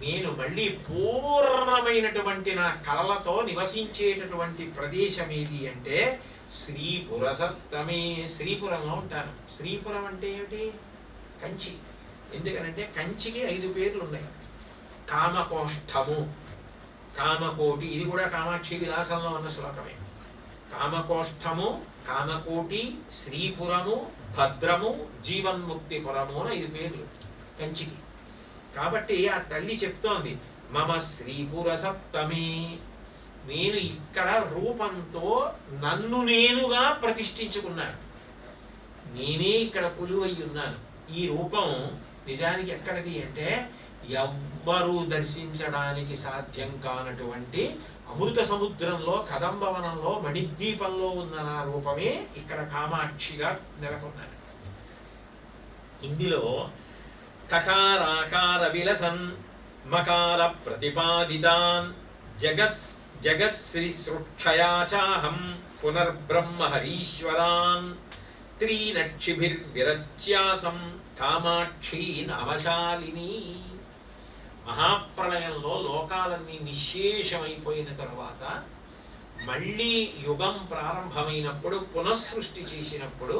నేను మళ్ళీ పూర్ణమైనటువంటి నా కళలతో నివసించేటటువంటి ప్రదేశం ఏది అంటే శ్రీపుర సప్తమే. శ్రీపురంలో ఉంటాను. శ్రీపురం అంటే ఏమిటి? కంచి. ఎందుకనంటే కంచికి 5 పేర్లు ఉన్నాయి. కామకోష్ఠము, కామకోటి, ఇది కూడా కామాక్షి విలాసంలో ఉన్న శ్లోకమే. కామకోష్ఠము, కామకోటి, శ్రీపురము, భద్రము, జీవన్ముక్తిపురము అని 5 పేర్లు కంచికి. కాబట్టి ఆ తల్లి చెప్తోంది మమ శ్రీపుర సప్తమి. నేను ఇక్కడ రూపంతో నన్ను నేనుగా ప్రతిష్ఠించుకున్నాను. నేనే ఇక్కడ కొలువై ఉన్నాను. ఈ రూపం నిజానికి ఎక్కడిది అంటే ఎవ్వరూ దర్శించడానికి సాధ్యం కానటువంటి అమృత సముద్రంలో, కదంబవనంలో, మణిద్వీపంలో ఉన్న నా రూపమే ఇక్కడ కామాక్షిగా నెలకొన్నాను. ఇందులో కకారాకార విలసన్ మకార ప్రతిపాదితాన్ జగత్శ్రీ సృక్షయాచాహం పునర్బ్రహ్మ హరీశ్వరాన్ త్రీనక్షిభిర్విరచ్యాసం కామాక్షి నామశాలిని. మహాప్రళయంలో లోకాలన్నీ నిశ్శేషమైపోయిన తరువాత మళ్ళీ యుగం ప్రారంభమైనప్పుడు, పునఃసృష్టి చేసినప్పుడు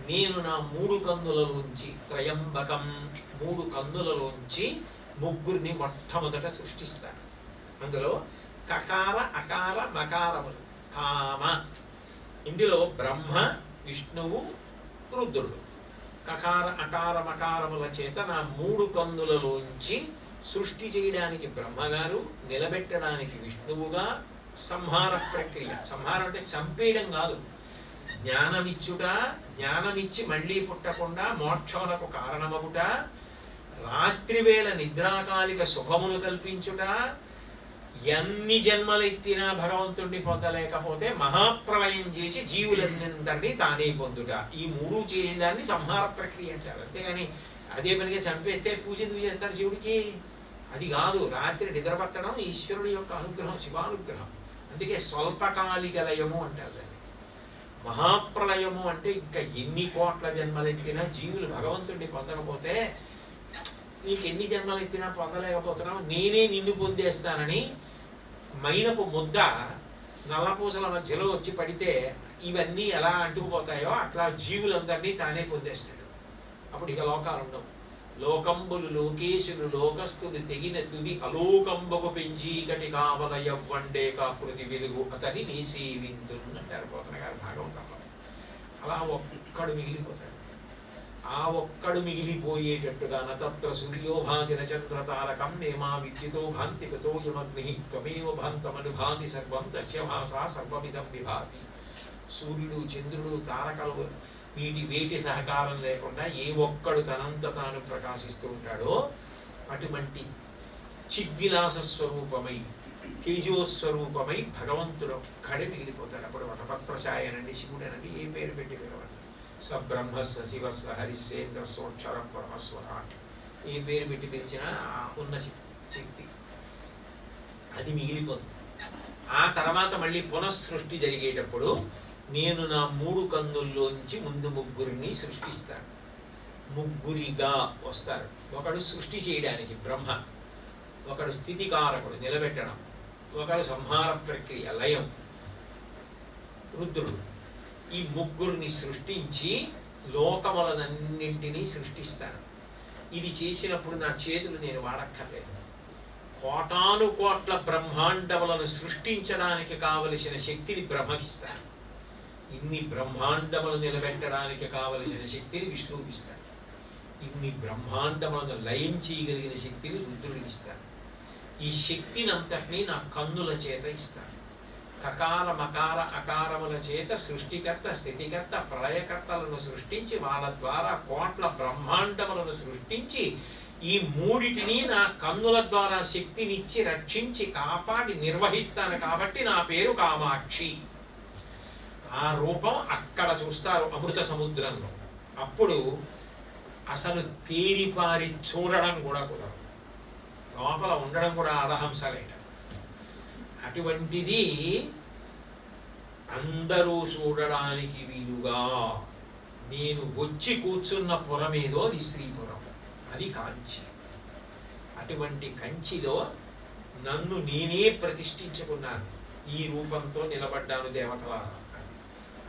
నేను నా 3 కన్నులలోంచి, త్రయంబకం 3 కన్నులలోంచి ముగ్గురిని మొట్టమొదట సృష్టిస్తాను. అందులో కకార అకార మకారములు కామ. ఇందులో బ్రహ్మ, విష్ణువు, రుద్రుడు. కకార అకార మకారముల చేత నా 3 కన్నులలోంచి సృష్టి చేయడానికి బ్రహ్మగారు, నిలబెట్టడానికి విష్ణువుగా, సంహార ప్రక్రియ. సంహారం అంటే చంపేయడం కాదు, జ్ఞానమిచ్చుట, జ్ఞానమిచ్చి మళ్ళీ పుట్టకుండా మోక్షములకు కారణమగుట, రాత్రివేళ నిద్రాకాలిక శుభమును కల్పించుట. ఎన్ని జన్మలెత్తినా భగవంతుడిని పొందలేకపోతే మహాప్రళయం చేసి జీవులందరినీ తానే పొందుట. ఈ 3 చేయడాన్ని సంహార ప్రక్రియ అంటారు. అంతేగాని అదే పనిగా చంపేస్తే పూజ ఎందుకు చేస్తారు శివుడికి? అది కాదు. రాత్రి నిద్రపట్టడం ఈశ్వరుడి యొక్క అనుగ్రహం, శివానుగ్రహం. అందుకే స్వల్పకాలిక లయము అంటారు దాన్ని. మహాప్రళయము అంటే ఇంకా ఎన్ని కోట్ల జన్మలెత్తినా జీవులు భగవంతుడిని పొందకపోతే, నీకు ఎన్ని జన్మలెత్తినా పొందలేకపోతున్నావు, నేనే నిన్ను పొందేస్తానని మైనపు ముద్ద నల్లపూసల మధ్యలో వచ్చి పడితే ఇవన్నీ ఎలా అంటుకుపోతాయో అట్లా జీవులందరినీ తానే పొందేస్తాడు. అప్పుడు ఇక లోకాలు ఉండవు. లోకంబులు లోకేశులు లోకస్తులు తెగిన తుది అలోకంబకు పెంచి గటి కావల యవ్వండే కాకృతి వెలుగు అతని నీ సేవింతులు అంటారు పోతన గారు భాగవతంలో. అలా ఒక్కడు మిగిలిపోతాడు. ఆ ఒక్కడు మిగిలిపోయేటట్టుగా నతత్ర సూర్యోభాతి నచంద్ర తారకం నేమా విద్యుతో భాంతికతో యమగ్ని త్వమేవ భాంతమనుభాతి సర్వం తస్య భాసా సర్వమిదం విభాతి. సూర్యుడు, చంద్రుడు, తారకలు వేటి సహకారం లేకుండా ఏ ఒక్కడు తనంత తాను ప్రకాశిస్తూ ఉంటాడో అటువంటి చిద్విలాస స్వరూపమై, తేజోస్వరూపమై భగవంతుడు ఒక్కడే మిగిలిపోతాడు. అప్పుడు వటపత్రశాయనండి, శివుడనండి, ఏ పేరు పెట్టి పిలవండి, సబ్రహ్మస్వ శివస్వ హరిశ్చేంద్ర సోక్షరం పరమస్వర, ఏ పేరు పెట్టి పిలిచినా ఉన్న శక్తి అది మిగిలిపోతుంది. ఆ తర్వాత మళ్ళీ పునఃసృష్టి జరిగేటప్పుడు నేను నా 3 కన్నుల్లోంచి ముందు ముగ్గురిని సృష్టిస్తాను. ముగ్గురిగా వస్తారు. ఒకడు సృష్టి చేయడానికి బ్రహ్మ, ఒకడు స్థితికారకుడు నిలబెట్టడం, ఒకడు సంహార ప్రక్రియ లయం రుద్రుడు. ఈ ముగ్గురిని సృష్టించి లోకములనన్నింటినీ సృష్టిస్తాను. ఇది చేసినప్పుడు నా చేతులు నేను వాడక్కర్లేదు. కోటాను కోట్ల బ్రహ్మాండములను సృష్టించడానికి కావలసిన శక్తిని బ్రహ్మకిస్తాను. ఇన్ని బ్రహ్మాండములు నిలబెట్టడానికి కావలసిన శక్తిని విష్ణువుకి ఇస్తాను. ఇన్ని బ్రహ్మాండములను లయం చేయగలిగిన శక్తిని రుద్రుడికి ఇస్తాను. ఈ శక్తిని అంతటినీ నా కన్నుల చేత ఇస్తాను. కకార మకార అకారముల చేత సృష్టికర్త, స్థితికర్త, ప్రళయకర్తలను సృష్టించి వాళ్ళ ద్వారా కోట్ల బ్రహ్మాండములను సృష్టించి ఈ 3టిని నా కన్నుల ద్వారా శక్తినిచ్చి రక్షించి కాపాడి నిర్వహిస్తాను. కాబట్టి నా పేరు కామాక్షి. ఆ రూపం అక్కడ చూస్తారు అమృత సముద్రంలో. అప్పుడు అసలు తేరిపారి చూడడం కూడా కుదరదు, లోపల ఉండడం కూడా అరహంసలేట. అటువంటిది అందరూ చూడడానికి వీలుగా నేను వచ్చి కూర్చున్న పురమేదో అది శ్రీపురం. అది కాంచి. అటువంటి కంచిలో నన్ను నేనే ప్రతిష్ఠించుకున్నాను, ఈ రూపంతో నిలబడ్డాను దేవతలారా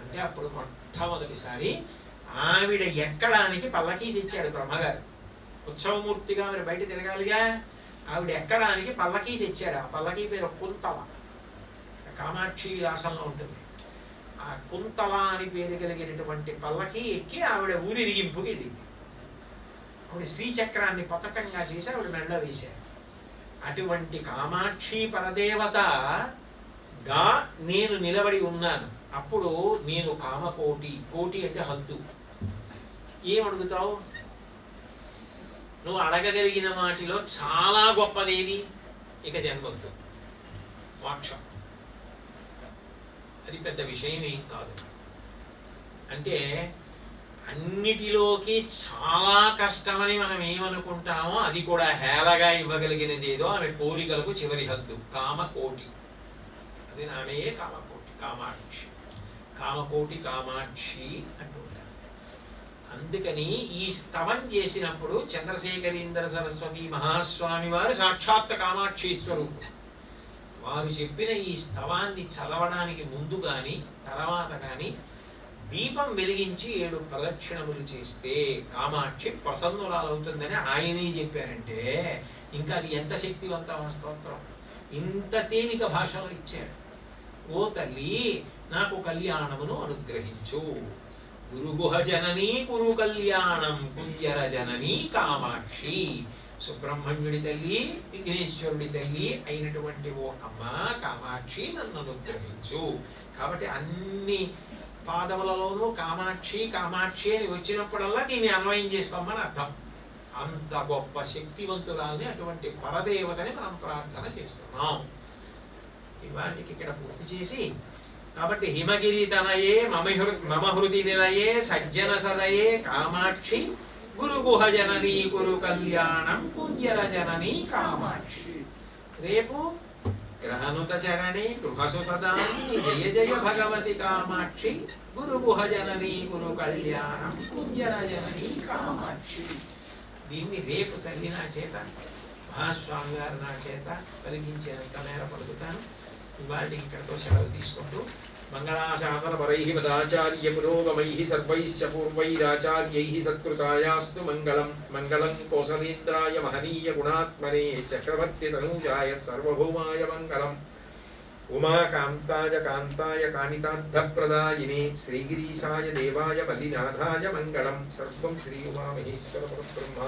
అంటే అప్పుడు మొట్టమొదటిసారి ఆవిడ ఎక్కడానికి పల్లకీ తెచ్చాడు బ్రహ్మగారు. ఉత్సవమూర్తిగా ఆవిడ బయట తిరగాలిగా, ఆవిడ ఎక్కడానికి పల్లకీ తెచ్చాడు. ఆ పల్లకీ పేరు కుంతల, కామాక్షి విలాసంలో ఉంటుంది. ఆ కుంతల అని పేరు కలిగినటువంటి పల్లకీ ఎక్కి ఆవిడ ఊరిరిగింపుకి వెళ్ళింది. ఆవిడ శ్రీచక్రాన్ని పతకంగా చేసి ఆవిడ మెడ వేశారు. అటువంటి కామాక్షి పరదేవతగా నేను నిలబడి ఉన్నాను. అప్పుడు నేను కామకోటి, కోటి అంటే హద్దు. ఏమడుగుతావు? నువ్వు అడగగలిగిన వాటిలో చాలా గొప్పదేది? ఇక జన్మద్దు, మోక్షం. అది పెద్ద విషయం ఏం కాదు. అంటే అన్నిటిలోకి చాలా కష్టమని మనం ఏమనుకుంటామో అది కూడా హేళగా ఇవ్వగలిగినది ఏదో ఆమె కోరికలకు చివరి హద్దు, కామకోటి. అది ఆమె కామకోటి, కామాక్షి. కామకోటి కామాక్షి అంటుంటారు. అందుకని ఈ స్తవం చేసినప్పుడు చంద్రశేఖరీంద్ర సరస్వతి మహాస్వామి వారు సాక్షాత్ కామాక్షి స్వరూపం. వారు చెప్పిన ఈ స్తవాన్ని చదవడానికి ముందు కానీ తర్వాత కానీ దీపం వెలిగించి 7 ప్రదక్షిణములు చేస్తే కామాక్షి ప్రసన్నురాలవుతుందని ఆయనే చెప్పారంటే ఇంకా అది ఎంత శక్తివంతమైన స్తోత్రం! ఇంత తేలిక భాషలో ఇచ్చాడు. ఓ తల్లి, నాకు కళ్యాణమును అనుగ్రహించు. గురుగుహ జననీ కురు కళ్యాణం కుంజర జననీ కామాక్షి. సుబ్రహ్మణ్యుడి తల్లి, విఘ్నేశ్వరుడి తల్లి అయినటువంటి ఓ అమ్మ కామాక్షి, నన్ను అనుగ్రహించు. కాబట్టి అన్ని పాదములలోనూ కామాక్షి కామాక్షి అని వచ్చినప్పుడల్లా దీన్ని అన్వయం చేసుకోమని అర్థం. అంత గొప్ప శక్తివంతురాల్ని, అటువంటి పరదేవతని మనం ప్రార్థన చేస్తున్నాం. ఇవాటికి ఇక్కడ పూర్తి చేసి, కాబట్టి హిమగిరి తనయే మమ హృది నిలయే సజ్జన సదయే కామాక్షి గురుగుహ జననీ కురు కళ్యాణం కుంజర జననీ కామాక్షి. రేపు గ్రహనుత చరణి గృహసుతదాని జయ జయ భగవతి కామాక్షి గురుగుహ జననీ గురు కళ్యాణం కుంజర జననీ కామాక్షి. దీన్ని రేపు తల్లి నా చేత, మహాస్వామి గారు నా చేత కలిగించేంత మేర పలుకుతాను. ఇవాటికి ఇక్కడతో సెలవు తీసుకుంటూ మంగళాశాసన పరైః పదాచార్య పురోగమైః సర్వైశ్చ పూర్వైరాచార్యైః సత్కృతాయాస్తు మంగళం. మంగళం కోసలేంద్రాయ మహనీయ గుణాత్మనే చక్రవర్తి తనూజాయ సార్వభౌమాయ మంగళం. ఉమాకాంతాయ కాంతాయ కామితార్థప్రదాయినే శ్రీగిరీశాయ దేవాయ మల్లినాథాయ మంగళం. సర్వం శ్రీ ఉమామహేశ్వర పరబ్రహ్మ